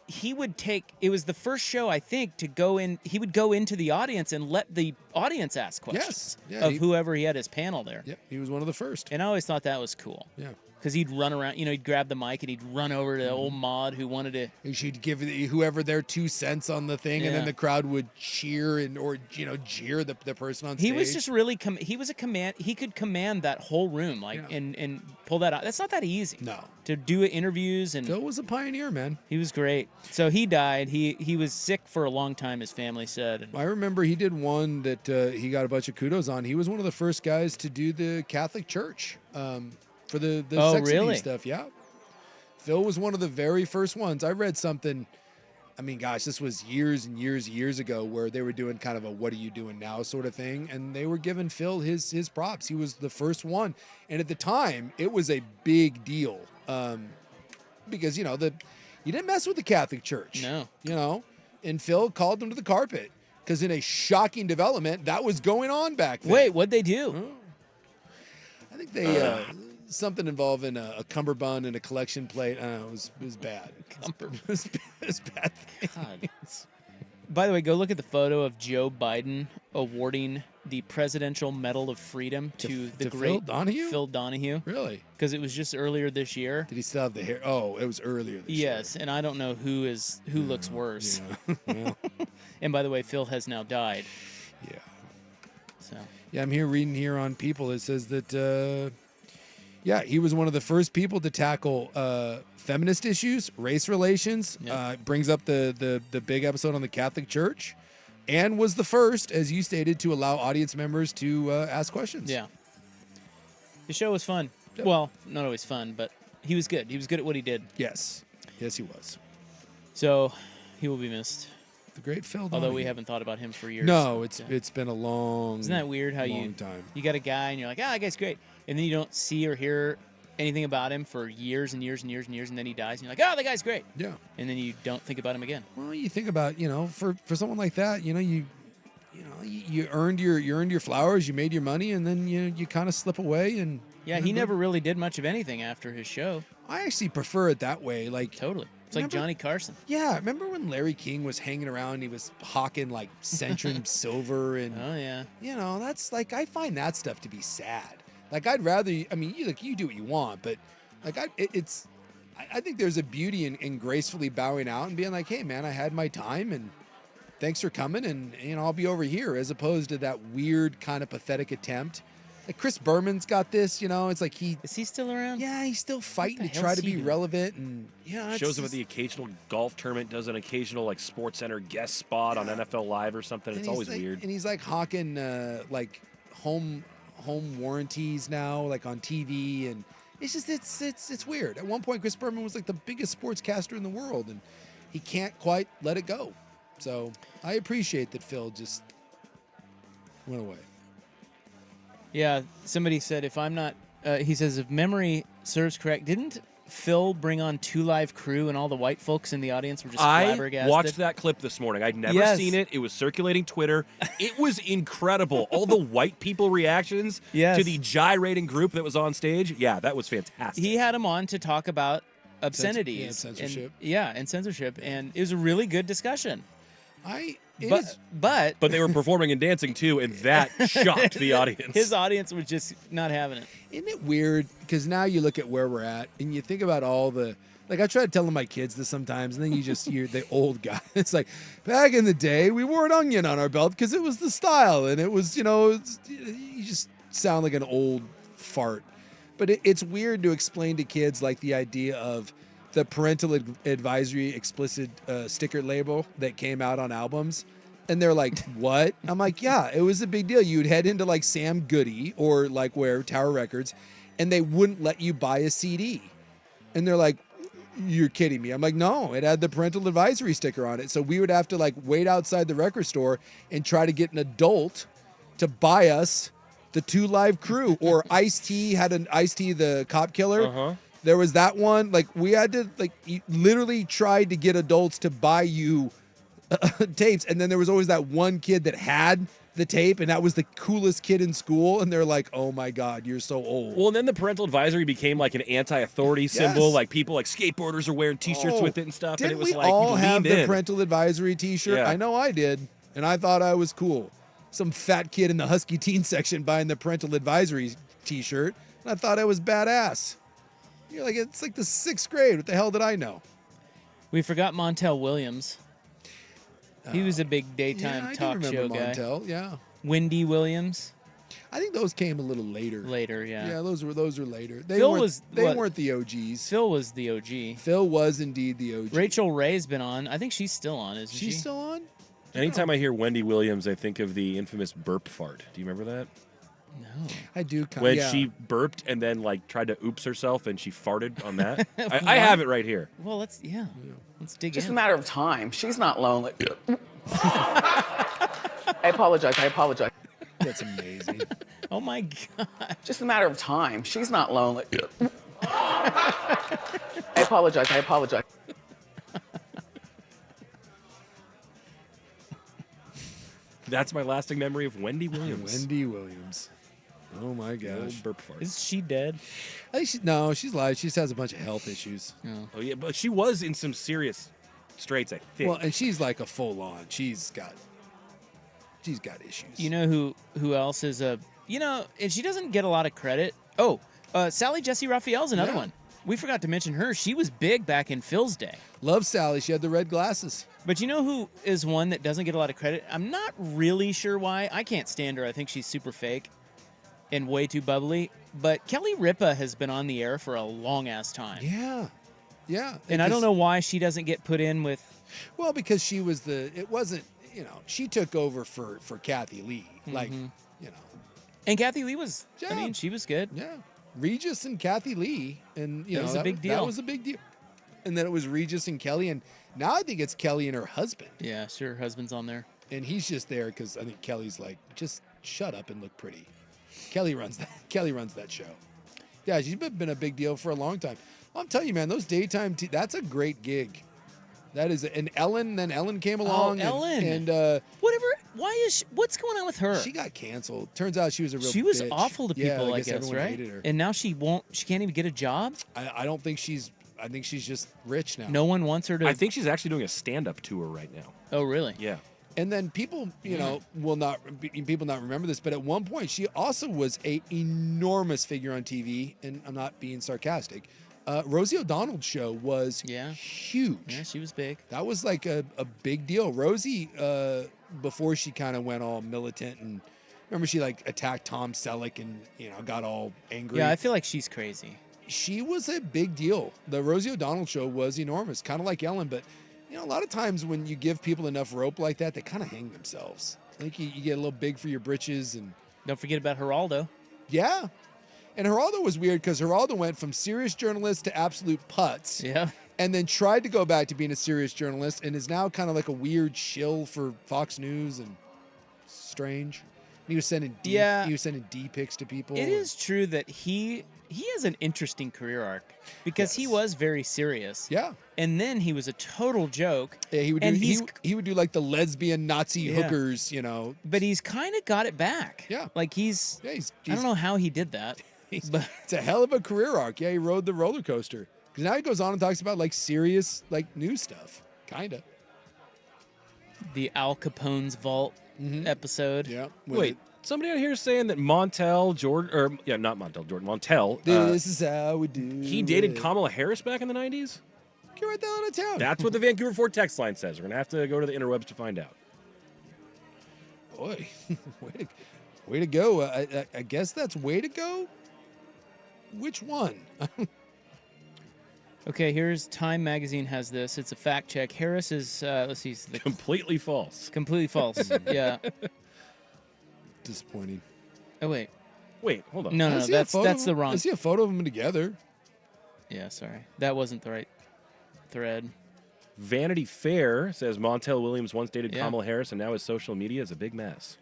he would it was the first show, I think, to go in. He would go into the audience and let the audience ask questions Yeah, of whoever he had his panel there. Yep, he was one of the first. And I always thought that was cool. Yeah. Because he'd run around, he'd grab the mic and he'd run over to old Maud who wanted to. You should give whoever their 2 cents on the thing, and then Yeah. the crowd would cheer or jeer the person on stage. He was just really he was a command. He could command that whole room, and pull that out. That's not that easy. No. To do interviews and Phil was a pioneer, man. He was great. So he died. He was sick for a long time. His family said. And I remember he did one that he got a bunch of kudos on. He was one of the first guys to do the Catholic Church for the sex abuse stuff. Yeah. Phil was one of the very first ones. I read something. I mean, gosh, this was years and years ago where they were doing kind of a "what are you doing now" sort of thing, and they were giving Phil his props. He was the first one, and at the time, it was a big deal because you didn't mess with the Catholic Church. No, and Phil called them to the carpet because in a shocking development that was going on back then. Wait, what'd they do? I think they something involving a cummerbund and a collection plate. I don't know, it was bad. It was bad. God. By the way, go look at the photo of Joe Biden awarding the Presidential Medal of Freedom to the great Phil Donahue. Really? Because it was just earlier this year. Did he still have the hair? Oh, it was earlier this year. Yes, and I don't know who looks worse. Yeah. Well. And by the way, Phil has now died. Yeah. So. Yeah, I'm reading here on People. It says that, he was one of the first people to tackle feminist issues, race relations. Yep. Brings up the big episode on the Catholic Church, and was the first, as you stated, to allow audience members to ask questions. Yeah. The show was fun. Yep. Well, not always fun, but he was good. He was good at what he did. Yes. Yes, he was. So he will be missed. The great Phil Although Donahue. we haven't thought about him for years. No, it's been a long. Isn't that weird how long time. You got a guy and you're like, that guy's great, and then you don't see or hear anything about him for years and years and years and years, and then he dies, and you're like, that guy's great. Yeah. And then you don't think about him again. Well, you think about for someone like that, you earned your flowers, you made your money, and then you kind of slip away and. Yeah, he never really did much of anything after his show. I actually prefer it that way. Like totally. It's like Johnny Carson. Yeah, remember when Larry King was hanging around? He was hawking like Centrum silver, and oh yeah, that's like I find that stuff to be sad. Like I'd rather, I mean, you do what you want, but like I think there's a beauty in gracefully bowing out and being like, hey man, I had my time and thanks for coming, and I'll be over here, as opposed to that weird kind of pathetic attempt. Like Chris Berman's got this, it's like is he still around? Yeah, he's still fighting to try to be relevant, and shows up at the occasional golf tournament, does an occasional like Sports Center guest spot on NFL Live or something. It's always weird. And he's like hawking like home warranties now, like on TV, and it's just it's weird. At one point, Chris Berman was like the biggest sportscaster in the world, and he can't quite let it go. So I appreciate that Phil just went away. Yeah, somebody said if I'm not, he says if memory serves correct, didn't Phil bring on 2 Live Crew and all the white folks in the audience were just I flabbergasted? watched that clip this morning. I'd never Yes. seen it. It was circulating Twitter. It was incredible. All the white people reactions Yes. to the gyrating group that was on stage. Yeah, that was fantastic. He had him on to talk about obscenities. censorship. And censorship. And it was a really good discussion. It But But they were performing and dancing too, and that shocked the audience. his audience was just not having it. Isn't it weird? Because now you look at where we're at and you think about all the, like I try to tell my kids this sometimes, and then you just hear the old guy. It's like, back in the day, we wore an onion on our belt because it was the style, and it was, you just sound like an old fart. But it's weird to explain to kids like the idea of the parental advisory explicit sticker label that came out on albums. And they're like, what? I'm like, yeah, it was a big deal. You'd head into like Sam Goody or like Tower Records, and they wouldn't let you buy a CD. And they're like, you're kidding me. I'm like, no, it had the parental advisory sticker on it. So we would have to like wait outside the record store and try to get an adult to buy us the 2 Live Crew. Or Ice-T had an Ice-T, the cop killer. Uh-huh. There was that one. Like we had to literally tried to get adults to buy you tapes, and then there was always that one kid that had the tape, and that was the coolest kid in school, and they're like, oh my god, you're so old. Well, and then the parental advisory became like an anti-authority symbol. Like people, like skateboarders, are wearing T-shirts with it and stuff. Didn't and it was we like all you have leaned the in. parental advisory T-shirt? Yeah. I know I did, and I thought I was cool. Some fat kid in the Husky Teen section buying the parental advisory T-shirt, and I thought I was badass. You're like, it's like the 6th grade. What the hell did I know? We forgot Montel Williams. He was a big daytime I talk do show remember guy. Montel, yeah. Wendy Williams. I think those came a little later. Later, yeah. Yeah, those were later. They Phil weren't, was they what? weren't the OGs. Phil was the OG. Phil was indeed the OG. Rachel Ray's been on. I think she's still on, isn't she? She's still on? Anytime I hear Wendy Williams, I think of the infamous burp fart. Do you remember that? No. I do kind of. When Yeah. she burped and then like tried to oops herself and she farted on that. I have it right here. Well, let's dig Just in. a matter of time. She's not lonely. I apologize. That's amazing. Oh my god. Just a matter of time. She's not lonely. I apologize. That's my lasting memory of Wendy Williams. Wendy Williams. Oh my Old gosh. burp fart. Is she dead? I think she's alive. She just has a bunch of health issues. Oh yeah, but she was in some serious straits, I think. Well, and she's like a full on. She's got issues. You know who else is and she doesn't get a lot of credit. Oh, Sally Jesse Raphael's another one. We forgot to mention her. She was big back in Phil's day. Love Sally. She had the red glasses. But you know who is one that doesn't get a lot of credit? I'm not really sure why. I can't stand her. I think she's super fake and way too bubbly. But Kelly Ripa has been on the air for a long-ass time. Yeah. Yeah. And I don't know why she doesn't get put in with... Well, because she was it wasn't, she took over for Kathy Lee. Like, And Kathy Lee was, Yeah. I mean, she was good. Yeah. Regis and Kathy Lee. And, That was a big deal. That was a big deal. And then it was Regis and Kelly. And now I think it's Kelly and her husband. Yeah, sure. Her husband's on there. And he's just there because I think Kelly's like, just shut up and look pretty. Kelly runs that show. Yeah, she's been a big deal for a long time. Well, I'm telling you, man, those daytime that's a great gig. That is, and Ellen. Then Ellen came along. Ellen. And whatever. Why is what's going on with her? She got canceled. Turns out she was a real. She was bitch. awful to people. Yeah, I guess everyone right. hated her. And now she can't even get a job. I don't think she's. I think she's just rich now. No one wants her to. I think she's actually doing a stand-up tour right now. Oh, really? Yeah. And then people, will not remember this, but at one point she also was a enormous figure on TV, and I'm not being sarcastic. Rosie O'Donnell's show was huge. Yeah, she was big. That was like a big deal. Rosie, before she kind of went all militant, and remember she like attacked Tom Selleck and got all angry. Yeah, I feel like she's crazy. She was a big deal. The Rosie O'Donnell show was enormous, kind of like Ellen, but a lot of times when you give people enough rope like that, they kind of hang themselves. I think you get a little big for your britches. And don't forget about Geraldo. Yeah. And Geraldo was weird because Geraldo went from serious journalist to absolute putz. Yeah. And then tried to go back to being a serious journalist and is now kind of like a weird shill for Fox News and strange. He was sending D. Yeah. He was sending D pics to people. It is true that he has an interesting career arc because he was very serious. Yeah. And then he was a total joke. Yeah, he would do. And He would do like the lesbian Nazi Yeah. hookers, you know. But he's kind of got it back. Yeah. Like he's I don't know how he did that. But It's a hell of a career arc. Yeah, he rode the roller coaster. Because now he goes on and talks about like serious like news stuff, kinda. the Al Capone's Vault episode. Yeah. Wait, somebody out here is saying that Montel Jordan, or yeah, not Montel Jordan, Montel. This is how we do. He dated it. Kamala Harris back in the 90s? Get right the hell out of town. That's what the Vancouver Ford text line says. We're going to have to go to the interwebs to find out. Boy, way to go. I guess that's way to go. Which one? Okay, here's Time Magazine has this. It's a fact check. Harris is, let's see. Completely false. Completely false. Yeah. Disappointing. Oh, wait. Wait, hold on. No, that's the wrong. I see a photo of them together. Yeah, sorry. That wasn't the right thread. Vanity Fair says Montel Williams once dated Yeah. Kamala Harris, and now his social media is a big mess.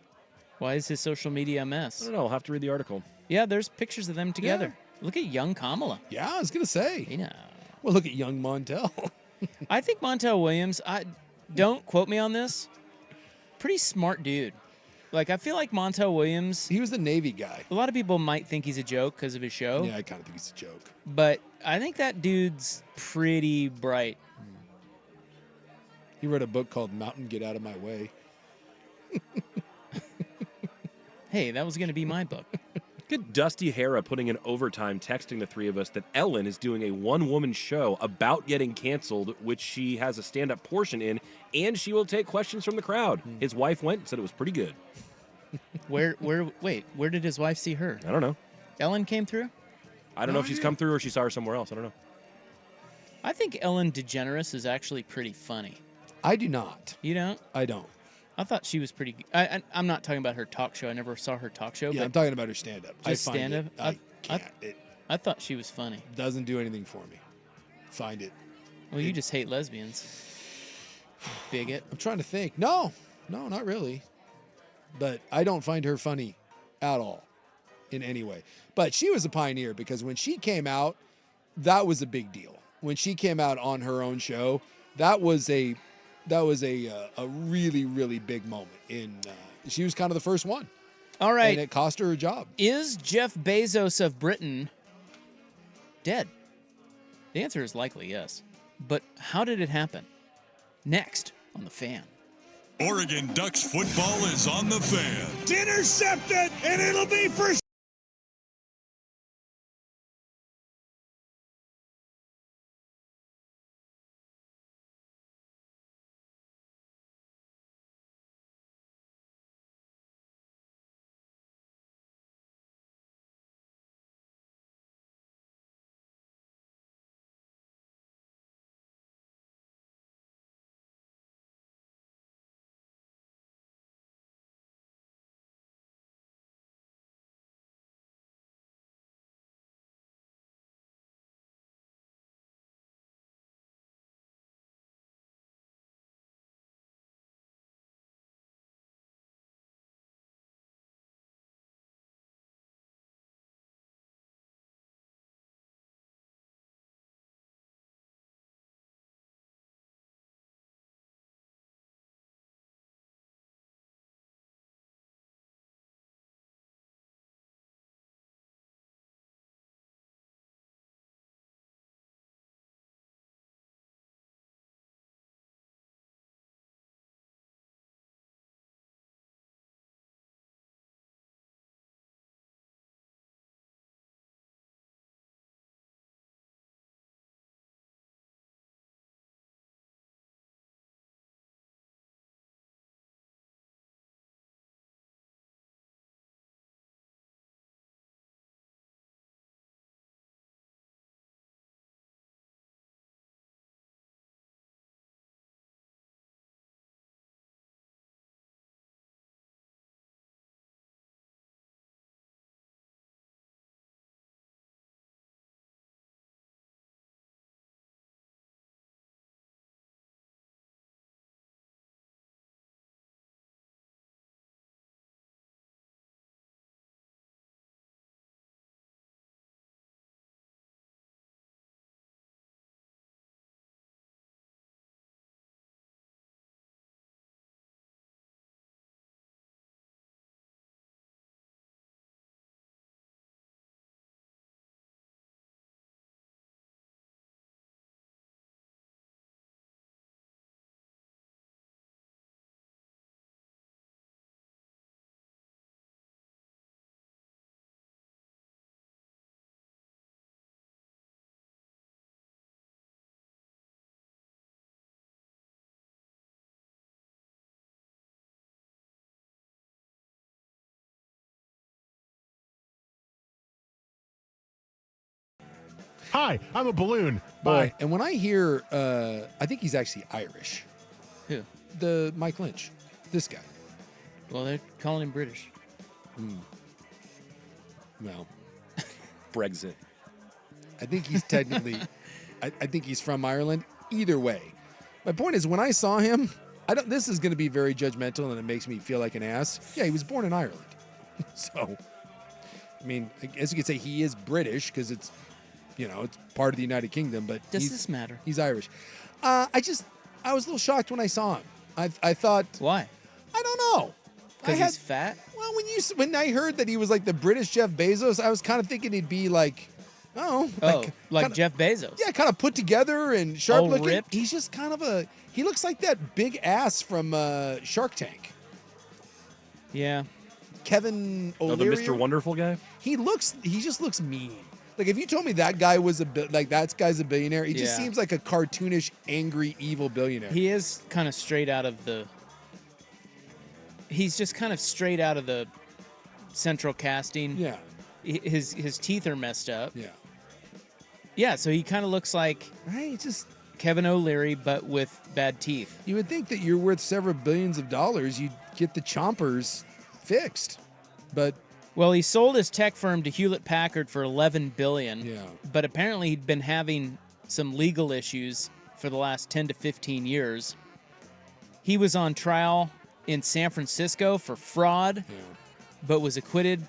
Why is his social media a mess? I don't know. I'll have to read the article. Yeah, there's pictures of them together. Look at young Kamala. Yeah, I was going to say. You know. Well, look at young Montel. I think Montel Williams, don't quote me on this, pretty smart dude. Like, I feel like Montel Williams... He was the Navy guy. A lot of people might think he's a joke because of his show. Yeah, I kind of think he's a joke. But I think that dude's pretty bright. He wrote a book called Mountain Get Out of My Way. Hey, that was going to be my book. Good Dusty Hara putting in overtime texting the three of us that Ellen is doing a one-woman show about getting canceled, which she has a stand-up portion in, and she will take questions from the crowd. His wife went and said it was pretty good. Where did his wife see her? I don't know. Ellen came through? I don't know if she's come through or she saw her somewhere else. I don't know. I think Ellen DeGeneres is actually pretty funny. I do not. You don't? I don't. I thought she was pretty. I'm not talking about her talk show. I never saw her talk show. Yeah, but I'm talking about her stand-up. Just stand-up. I can't. I thought she was funny. Doesn't do anything for me. Find it. Well, you just hate lesbians. Bigot. I'm trying to think. No, not really. But I don't find her funny at all in any way. But she was a pioneer because when she came out, that was a big deal. When she came out on her own show, that was a really, really big moment. She was kind of the first one. All right. And it cost her a job. Is Jeff Bezos of Britain dead? The answer is likely yes. But how did it happen? Next on The Fan. Oregon Ducks football is on The Fan. It's intercepted, and it'll be for Hi, I'm a balloon. Boy, Bye. and when I hear, I think he's actually Irish. Who? The Mike Lynch. This guy. Well, they're calling him British. Well, Brexit. I think he's technically, I think he's from Ireland. Either way, my point is when I saw him, this is going to be very judgmental and it makes me feel like an ass. Yeah, he was born in Ireland. So, I mean, I guess you could say he is British because it's, it's part of the United Kingdom, but Does this matter? He's Irish. I was a little shocked when I saw him. I thought. Why? I don't know. Because he's fat? Well, when I heard that he was like the British Jeff Bezos, I was kind of thinking he'd be like, like Jeff Bezos. Yeah, kind of put together and sharp looking. Ripped. He's just kind of he looks like that big ass from Shark Tank. Yeah. Kevin O'Leary. Oh, the Mr. Wonderful guy? He just looks mean. Like if you told me that guy was that guy's a billionaire, he just seems like a cartoonish, angry, evil billionaire. He is kind of straight out of the. He's just kind of straight out of the central casting. Yeah. His teeth are messed up. Yeah. Yeah, so he kind of looks like just Kevin O'Leary, but with bad teeth. You would think that you're worth several billions of dollars, you'd get the chompers fixed, but. Well, he sold his tech firm to Hewlett Packard for $11 billion. Yeah. But apparently he'd been having some legal issues for the last 10 to 15 years. He was on trial in San Francisco for fraud, but was acquitted.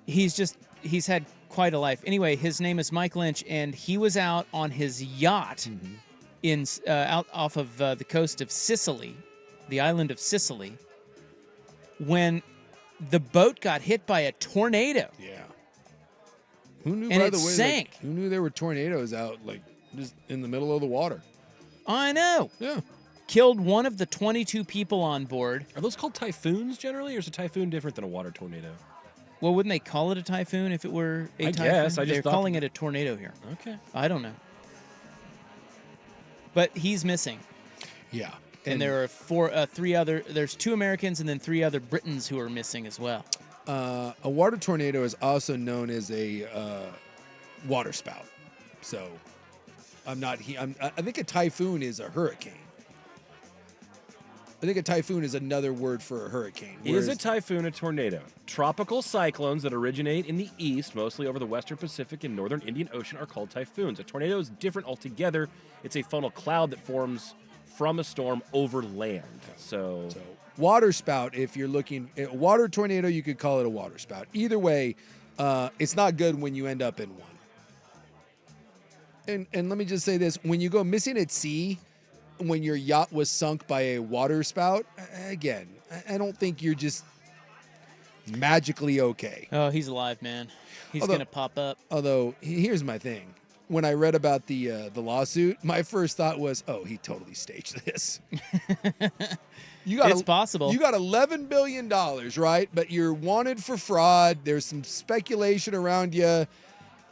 He's had quite a life. Anyway, his name is Mike Lynch, and he was out on his yacht out off of the coast of Sicily, the island of Sicily, when the boat got hit by a tornado. Yeah. Who knew? And by it the way, sank. who knew there were tornadoes out just in the middle of the water? I know. Yeah. Killed one of the 22 people on board. Are those called typhoons generally, or is a typhoon different than a water tornado? Well, wouldn't they call it a typhoon if it were a typhoon? Guess. I just They're thought calling it a tornado here. Okay. I don't know. But he's missing. Yeah. And there are there's 2 Americans and then 3 other Britons who are missing as well. A water tornado is also known as a water spout. So I think a typhoon is a hurricane. I think a typhoon is another word for a hurricane. Is a typhoon a tornado? Tropical cyclones that originate in the east, mostly over the western Pacific and northern Indian Ocean, are called typhoons. A tornado is different altogether. It's a funnel cloud that forms from a storm over land. So water spout, if you're looking at a water tornado, you could call it a water spout. Either way, it's not good when you end up in one. And let me just say this, when you go missing at sea, when your yacht was sunk by a water spout, again, I don't think you're just magically okay. Oh, he's alive, man. He's going to pop up. Although, here's my thing. When I read about the lawsuit, my first thought was, oh, he totally staged this. It's possible. You got $11 billion, right? But you're wanted for fraud. There's some speculation around you.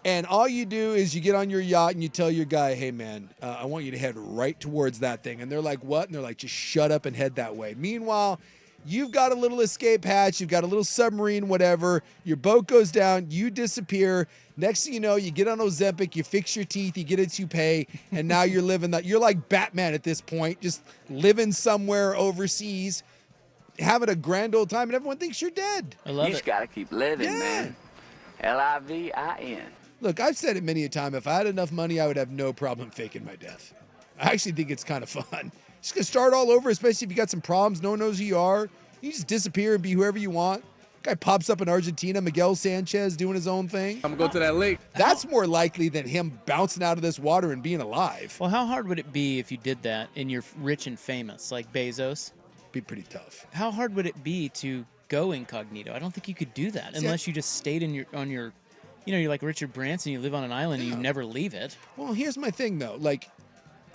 And all you do is you get on your yacht and you tell your guy, hey, man, I want you to head right towards that thing. And they're like, what? And they're like, just shut up and head that way. Meanwhile, you've got a little escape hatch. You've got a little submarine, whatever. Your boat goes down. You disappear. Next thing you know, you get on Ozempic, you fix your teeth, you get a toupee, and now you're living that. You're like Batman at this point, just living somewhere overseas, having a grand old time, and everyone thinks you're dead. I love You just got to keep living, man. Livin. Look, I've said it many a time. If I had enough money, I would have no problem faking my death. I actually think it's kind of fun. Just gonna start all over, especially if you got some problems. No one knows who you are. You just disappear and be whoever you want. Guy pops up in Argentina, Miguel Sanchez doing his own thing. I'm going to go to that lake. That's more likely than him bouncing out of this water and being alive. Well, how hard would it be if you did that and you're rich and famous, like Bezos? Be pretty tough. How hard would it be to go incognito? I don't think you could do that unless you just stayed on your, you're like Richard Branson, you live on an island and you never leave it. Well, here's my thing though.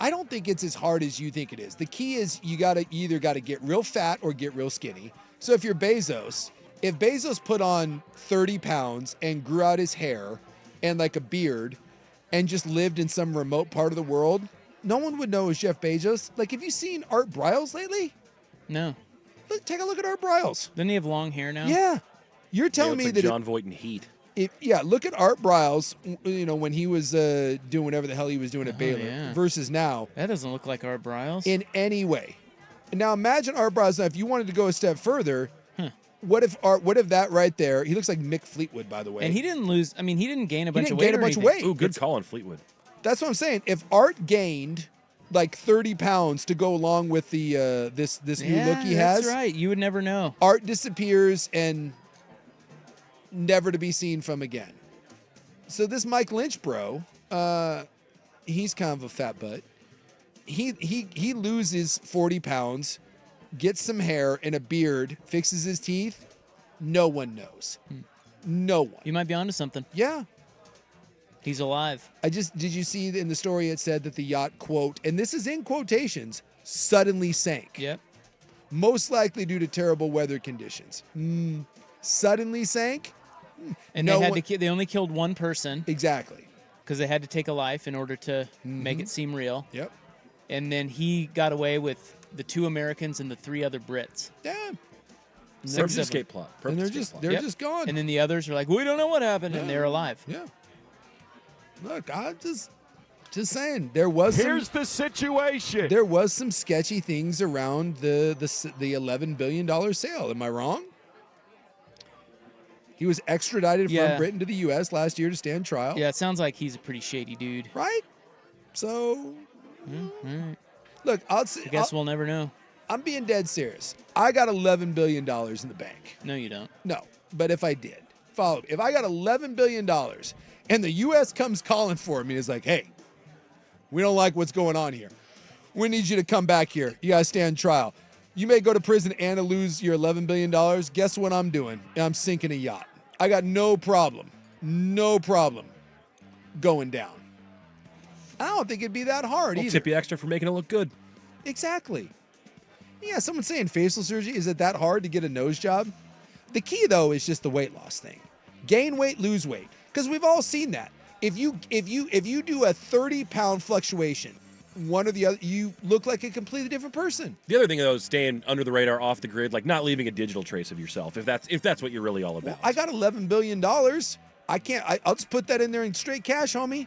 I don't think it's as hard as you think it is. The key is you either got to get real fat or get real skinny. So if you're Bezos, if Bezos put on 30 pounds and grew out his hair and like a beard and just lived in some remote part of the world, no one would know it was Jeff Bezos. Like, have you seen Art Briles lately? No. Take a look at Art Briles. Doesn't he have long hair now? Yeah. You're telling me like that John Voight in Heat. Look at Art Briles, when he was doing whatever the hell he was doing at Baylor versus now. That doesn't look like Art Briles. In any way. And now imagine Art Briles. Now, if you wanted to go a step further, what if that right there, he looks like Mick Fleetwood, by the way. And he didn't lose, he didn't gain a bunch of weight. He didn't gain a bunch of weight. Ooh, good call on Fleetwood. That's what I'm saying. If Art gained like 30 pounds to go along with the this new look he has. That's right. You would never know. Art disappears and never to be seen from again. So this Mike Lynch bro, he's kind of a fat butt. He loses 40 pounds, gets some hair and a beard, fixes his teeth. No one knows. No one. You might be onto something. Yeah. He's alive. Did you see in the story it said that the yacht, quote, and this is in quotations, suddenly sank. Yep. Most likely due to terrible weather conditions. Suddenly sank? And they only killed one person. Exactly. Because they had to take a life in order to make it seem real. Yep. And then he got away with the 2 Americans and the 3 other Brits. Yeah. Perfect escape plot. And they're just gone. And then the others are like, we don't know what happened, and they're alive. Yeah. Look, I'm just saying Here's the situation. There was some sketchy things around the $11 billion sale. Am I wrong? He was extradited from Britain to the U.S. last year to stand trial. Yeah, it sounds like he's a pretty shady dude. Right? So, look, I guess we'll never know. I'm being dead serious. I got $11 billion in the bank. No, you don't. No, but if I did, follow me. If I got $11 billion and the U.S. comes calling for me and is like, hey, we don't like what's going on here. We need you to come back here. You got to stand trial. You may go to prison and lose your $11 billion. Guess what I'm doing? I'm sinking a yacht. I got no problem going down. I don't think it'd be that hard either. Tip you extra for making it look good. Exactly. Yeah, someone's saying facial surgery. Is it that hard to get a nose job? The key, though, is just the weight loss thing. Gain weight, lose weight. Because we've all seen that. If you do a 30-pound fluctuation, one or the other, you look like a completely different person. The other thing, though, is staying under the radar, off the grid, like not leaving a digital trace of yourself, if that's what you're really all about. Well, I got $11 billion. I'll just put that in there in straight cash, homie.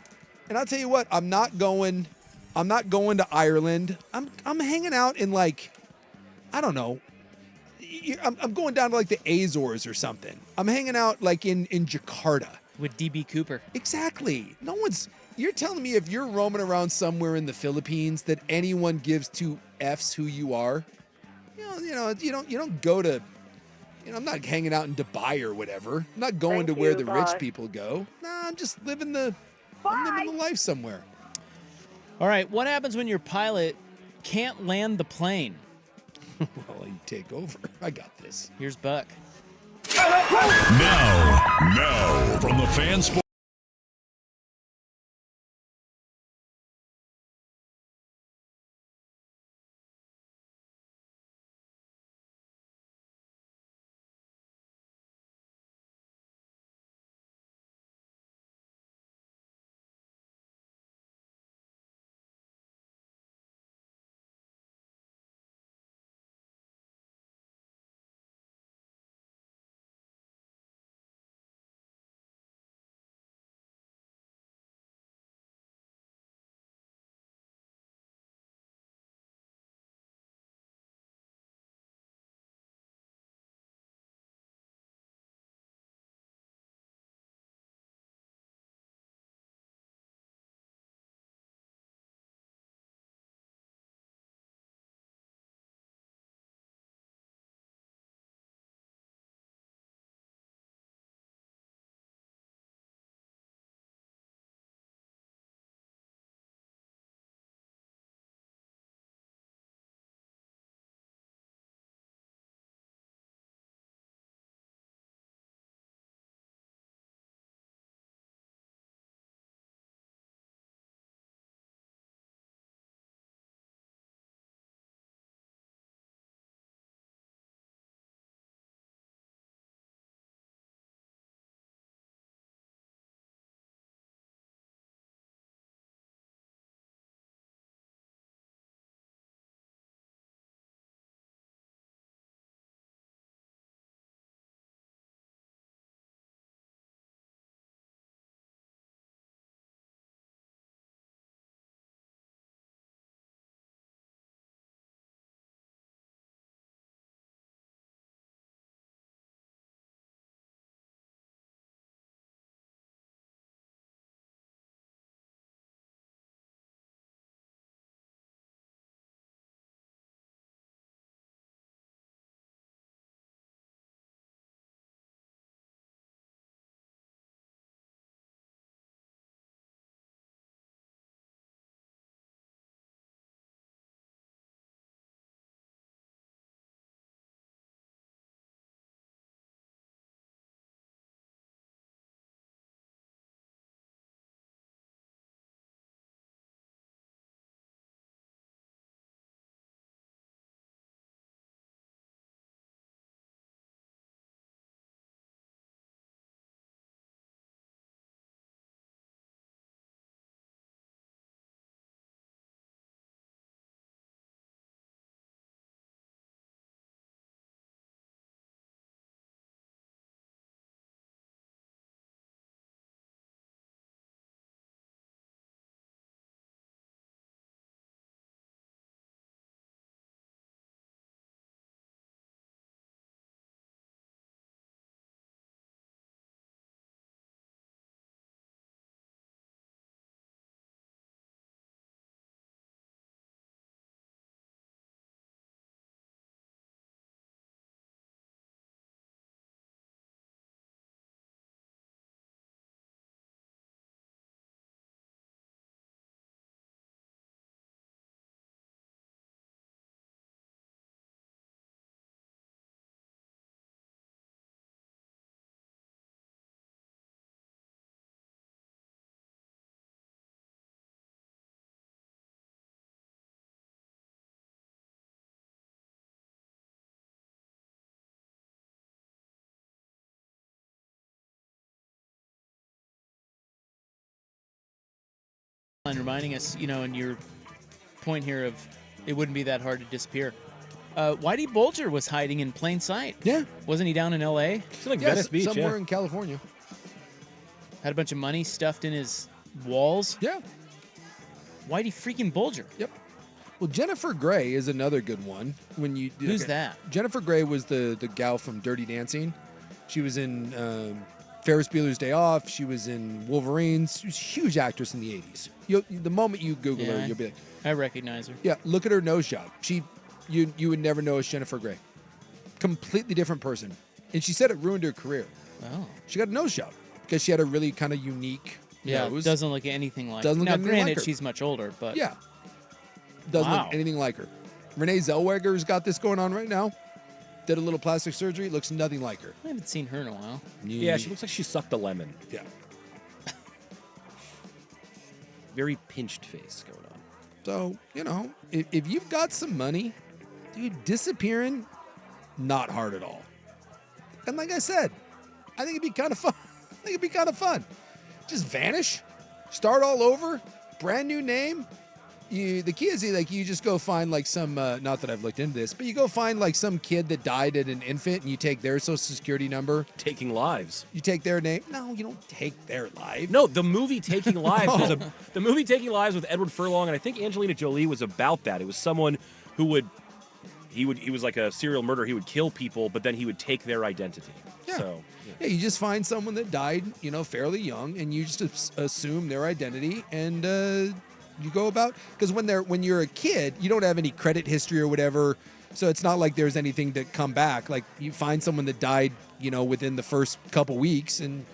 And I'll tell you what, I'm not going to Ireland. I'm hanging out in I don't know. I'm going down to the Azores or something. I'm hanging out in Jakarta. With DB Cooper. Exactly. You're telling me if you're roaming around somewhere in the Philippines that anyone gives 2 Fs who you are? You don't go to, I'm not hanging out in Dubai or whatever. I'm not going to where the rich people go. Nah, I'm just living the life somewhere. All right, what happens when your pilot can't land the plane? Well, you take over. I got this. Here's Buck. Now, from the Fan Sports And reminding us, in your point here of it wouldn't be that hard to disappear. Whitey Bulger was hiding in plain sight. Yeah. Wasn't he down in L.A.? It's like Venice Beach, somewhere in California. Had a bunch of money stuffed in his walls. Yeah. Whitey freaking Bulger. Yep. Well, Jennifer Grey is another good one. Who's that? Jennifer Grey was the gal from Dirty Dancing. She was in Ferris Bueller's Day Off. She was in Wolverines. She was a huge actress in the 80s. The moment you Google her, you'll be like, I recognize her. Yeah, look at her nose job. You would never know it's Jennifer Grey. Completely different person. And she said it ruined her career. Oh. She got a nose job because she had a really kind of unique nose. Doesn't look anything like her. Doesn't look now, anything granted, like her. she's much older, but Yeah. Doesn't look anything like her. Renee Zellweger's got this going on right now. Did a little plastic surgery. Looks nothing like her. I haven't seen her in a while. Yeah, she looks like she sucked a lemon. Yeah. Very pinched face going on. So, if you've got some money, dude, disappearing, not hard at all. And like I said, I think it'd be kind of fun. Just vanish, start all over, brand new name. The key is you just go find like some, not that I've looked into this, but you go find like some kid that died at an infant and you take their social security number. Taking lives. You take their name. No, you don't take their life. No, the movie Taking Lives the movie Taking Lives with Edward Furlong, and I think Angelina Jolie was about that. It was someone who he was like a serial murderer. He would kill people, but then he would take their identity. Yeah. So, yeah, you just find someone that died, fairly young, and you just assume their identity, and you go about, because when you're a kid, you don't have any credit history or whatever, so it's not like there's anything to come back. Like you find someone that died, within the first couple weeks, and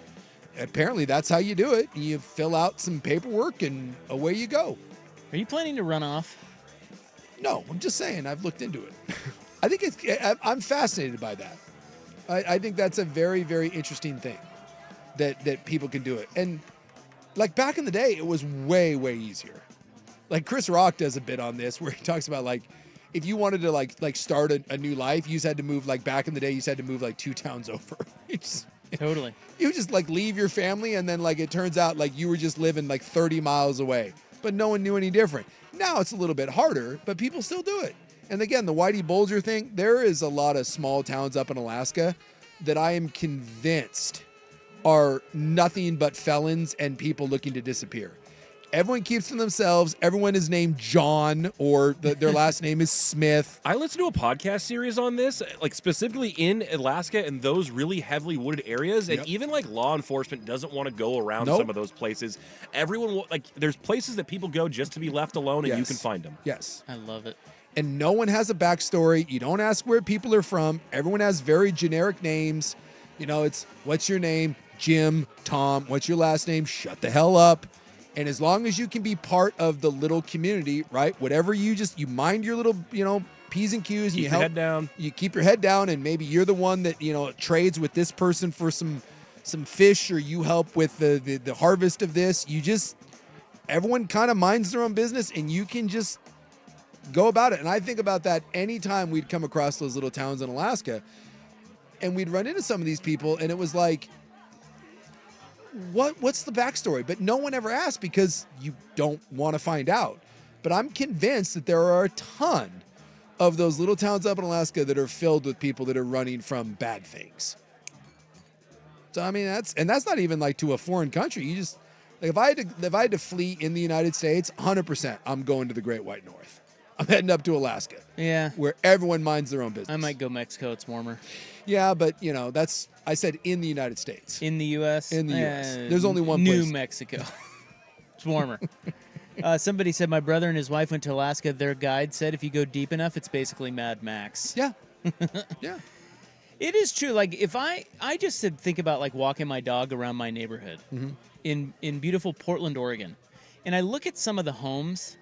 apparently that's how you do it. You fill out some paperwork and away you go. Are you planning to run off? No, I'm just saying I've looked into it. I think I'm fascinated by that. I think that's a very, very interesting thing that people can do it. And like back in the day, it was way, way easier. Like Chris Rock does a bit on this where he talks about like if you wanted to like start a new life, you just had to move, like back in the day, you just had to move like 2 towns over. Totally. You would just like leave your family, and then like it turns out like you were just living like 30 miles away, but no one knew any different. Now it's a little bit harder, but people still do it. And again, the Whitey Bulger thing, there is a lot of small towns up in Alaska that I am convinced are nothing but felons and people looking to disappear. Everyone keeps to themselves. Everyone is named John, or their last name is Smith. I listened to a podcast series on this, like specifically in Alaska and those really heavily wooded areas, and even like law enforcement doesn't want to go around some of those places. Everyone, there's places that people go just to be left alone, and you can find them. Yes. I love it. And no one has a backstory. You don't ask where people are from. Everyone has very generic names. It's what's your name? Jim, Tom. What's your last name? Shut the hell up. And as long as you can be part of the little community, right? Whatever you mind your little, P's and Q's. Keep your head down. You keep your head down, and maybe you're the one that, trades with this person for some fish, or you help with the harvest of this. Everyone kind of minds their own business, and you can just go about it. And I think about that anytime we'd come across those little towns in Alaska, and we'd run into some of these people, and it was like, what's the backstory? But no one ever asked because you don't want to find out. But I'm convinced that there are a ton of those little towns up in Alaska that are filled with people that are running from bad things. So I mean, that's not even like to a foreign country. You just, like, if I had to flee in the United States, 100%, I'm going to the Great White North. I'm heading up to Alaska. Yeah. Where everyone minds their own business. I might go Mexico. It's warmer. Yeah, but I said in the United States. In the U.S.? In the U.S. There's only one New place. Mexico. It's warmer. Somebody said my brother and his wife went to Alaska. Their guide said if you go deep enough, it's basically Mad Max. Yeah. Yeah. It is true. Like if I just think about like walking my dog around my neighborhood in beautiful Portland, Oregon, and I look at some of the homes,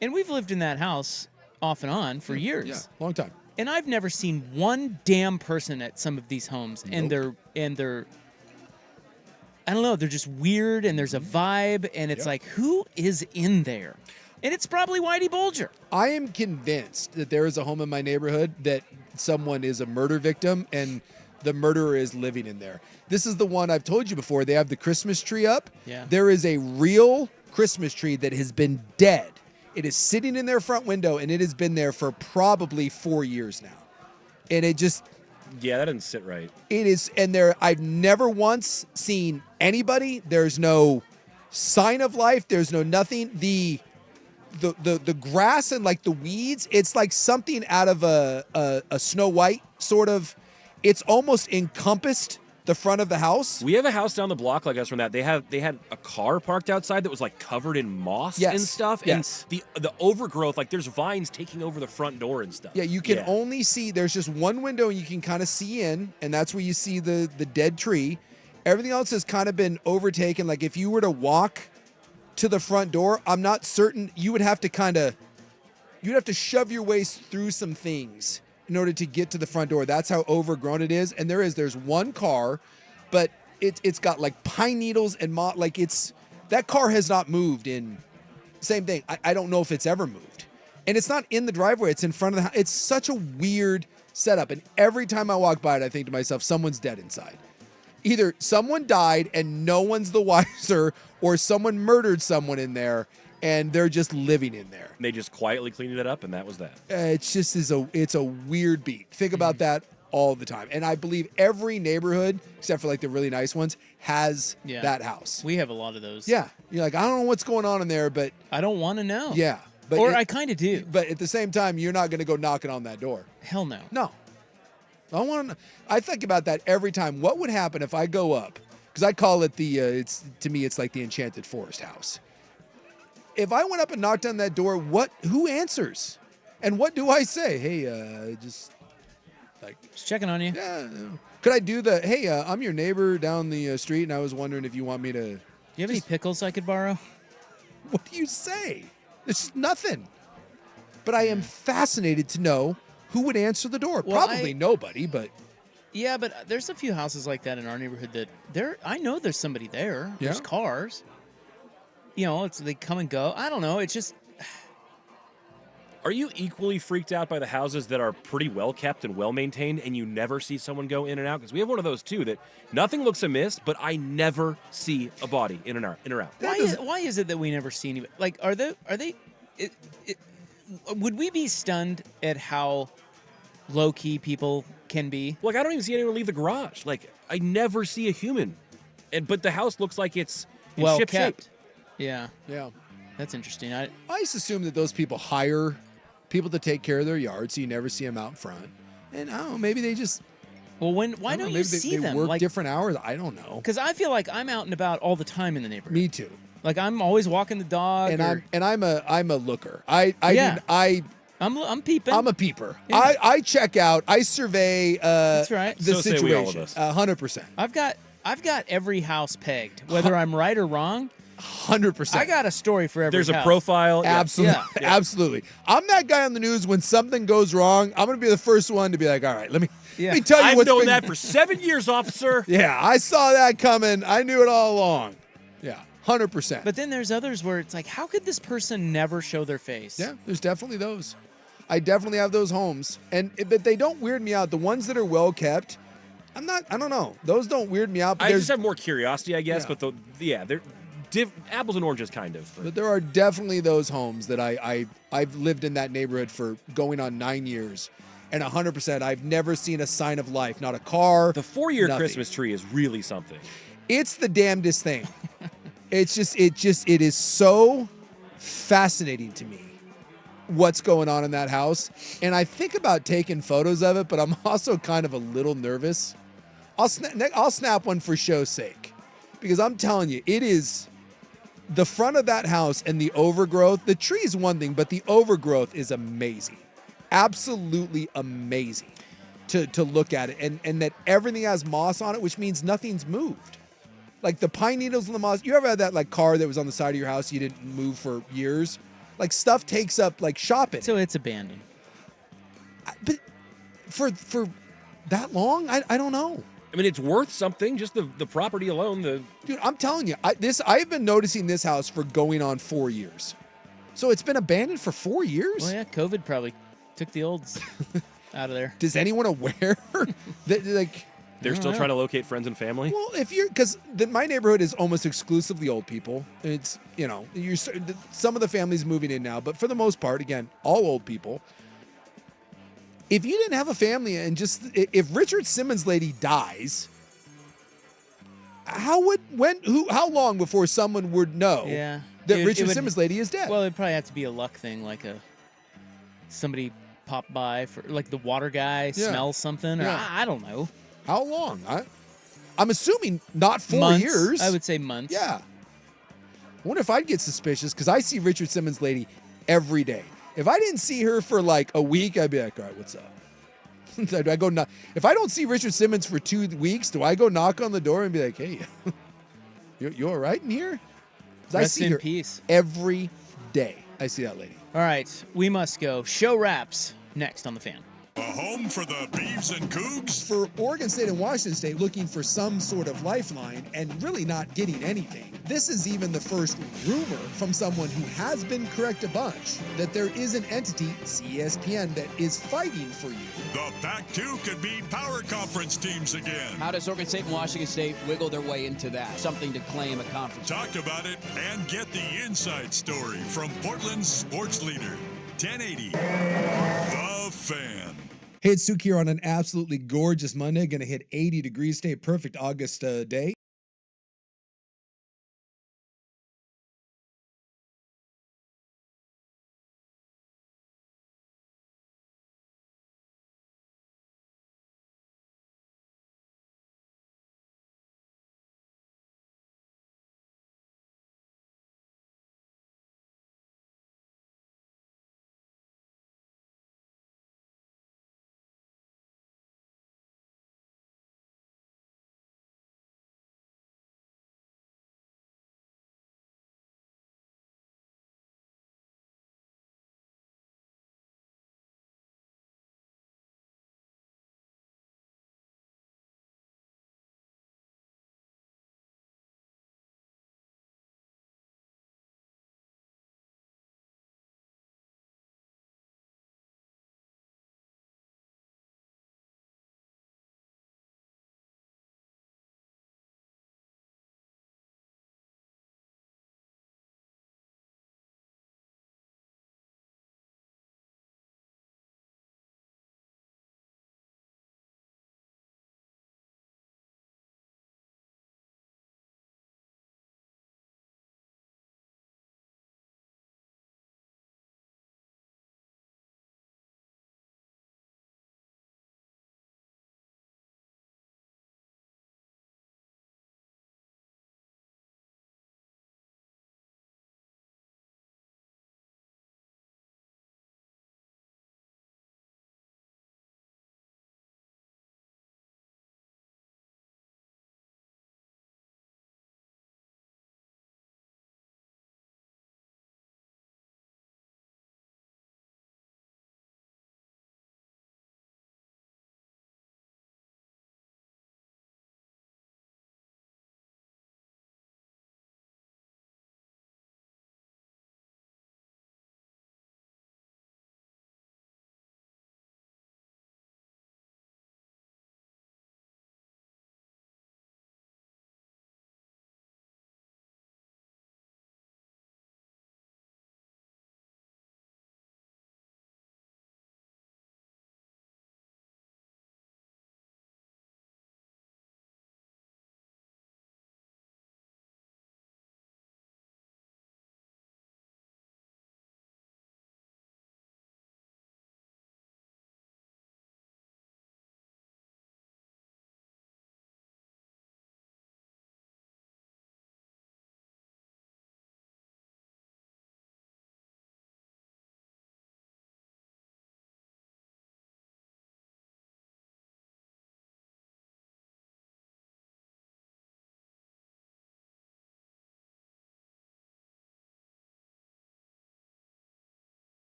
and we've lived in that house off and on for years. Yeah, long time. And I've never seen one damn person at some of these homes, and they're I don't know, they're just weird, and there's a vibe, and it's like, who is in there? And it's probably Whitey Bulger. I am convinced that there is a home in my neighborhood that someone is a murder victim, and the murderer is living in there. This is the one I've told you before. They have the Christmas tree up. Yeah. There is a real Christmas tree that has been dead. It is sitting in their front window, and it has been there for probably 4 years now. And it just... Yeah, that doesn't sit right. It is, and I've never once seen anybody. There's no sign of life. There's no nothing. The grass and like the weeds, it's like something out of a Snow White sort of. It's almost encompassed the front of the house. We have a house down the block like us from that. They had a car parked outside that was like covered in moss and stuff. Yes. And the overgrowth, like there's vines taking over the front door and stuff. Yeah, you can only see, there's just one window you can kind of see in, and that's where you see the dead tree. Everything else has kind of been overtaken. Like if you were to walk to the front door, I'm not certain, you would have to shove your way through some things in order to get to the front door. That's how overgrown it is. And there's one car, but it's got like pine needles and that car has not moved in, same thing. I don't know if it's ever moved. And it's not in the driveway, it's in front of the house. It's such a weird setup. And every time I walk by it, I think to myself, someone's dead inside. Either someone died and no one's the wiser, or someone murdered someone in there and they're just living in there. They just quietly cleaned it up, and that was that. It's a weird beat. Think about that all the time. And I believe every neighborhood, except for like the really nice ones, has that house. We have a lot of those. Yeah. You're like, I don't know what's going on in there, but... I don't want to know. Yeah. But or I kind of do. But at the same time, you're not going to go knocking on that door. Hell no. No. I think about that every time. What would happen if I go up? Because I call it to me, it's like the Enchanted Forest house. If I went up and knocked on that door, who answers? And what do I say? Hey, just checking on you. Yeah. Could I do hey, I'm your neighbor down the street, and I was wondering if you want me to... Do you have any pickles I could borrow? What do you say? It's nothing. But I am fascinated to know who would answer the door. Well, Probably nobody, but... Yeah, but there's a few houses like that in our neighborhood that I know there's somebody there. Yeah. There's cars. You know, they come and go. I don't know. It's just... Are you equally freaked out by the houses that are pretty well kept and well maintained, and you never see someone go in and out? Because we have one of those too, that nothing looks amiss, but I never see a body in or out. Why is it that we never see anybody? Like, would we be stunned at how low key people can be? Like, I don't even see anyone leave the garage. Like, I never see a human, but the house looks like it's well ship kept. shape. Yeah. Yeah. That's interesting. I just assume that those people hire people to take care of their yard, so you never see them out front. And I don't know, maybe they just... Well, why don't you see them? They work different hours. I don't know. Because I feel like I'm out and about all the time in the neighborhood. Me too. Like I'm always walking the dog. And I'm a looker. I'm peeping. I'm a peeper. Yeah. I check out. I survey. That's right. The So say we all of situation. us. 100%. I've got every house pegged, whether I'm right or wrong. 100%. I got a story for every There's house. a profile. Absolutely. Yeah. Absolutely. I'm that guy on the news when something goes wrong. I'm going to be the first one to be like, all right, let me tell you I've known that for 7 years, officer. Yeah, I saw that coming. I knew it all along. Yeah, 100%. But then there's others where it's like, how could this person never show their face? Yeah, there's definitely those. I definitely have those homes. But they don't weird me out. The ones that are well kept, I don't know. Those don't weird me out. But I just have more curiosity, I guess. Yeah. But they're apples and oranges, kind of. But there are definitely those homes that I've lived in that neighborhood for going on 9 years. And 100%, I've never seen a sign of life. Not a car. The 4-year nothing. Christmas tree is really something. It's the damnedest thing. It is so fascinating to me what's going on in that house. And I think about taking photos of it, but I'm also kind of a little nervous. I'll snap one for show's sake. Because I'm telling you, it is the front of that house and the overgrowth. The tree is one thing, but the overgrowth is amazing. Absolutely amazing to look at it. And that everything has moss on it, which means nothing's moved. Like the pine needles and the moss. You ever had that like car that was on the side of your house you didn't move for years? Like stuff takes up like shopping. So it's abandoned. But for that long, I don't know. I mean, it's worth something, just the property alone. Dude, I'm telling you, I've been noticing this house for going on 4 years. So it's been abandoned for 4 years? Well, yeah, COVID probably took the olds out of there. Does anyone aware that, like... They're still trying to locate friends and family? Well, because my neighborhood is almost exclusively old people. It's, some of the families moving in now, but for the most part, again, all old people. If you didn't have a family and if Richard Simmons' lady dies, how long before someone would know that Richard Simmons' lady is dead? Well, it'd probably have to be a luck thing, like somebody pop by for like the water guy smells something, or I don't know. How long? I'm assuming not 4 months. years. I would say months. Yeah. I wonder if I'd get suspicious because I see Richard Simmons' lady every day. If I didn't see her for like a week, I'd be like, all right, what's up? Do I go knock? If I don't see Richard Simmons for 2 weeks, do I go knock on the door and be like, hey, you all right in here? I see her peace. Every day. I see that lady. All right, we must go. Show wraps next on The Fan. A home for the Beavs and Cougs? For Oregon State and Washington State looking for some sort of lifeline and really not getting anything. This is even the first rumor from someone who has been correct a bunch that there is an entity, ESPN, that is fighting for you. The Pac-2 could be power conference teams again. How does Oregon State and Washington State wiggle their way into that? Something to claim a conference. Talk about it and get the inside story from Portland's sports leader, 1080, The Fan. Hey, it's Suk here on an absolutely gorgeous Monday. Going to hit 80 degrees, stay perfect August day.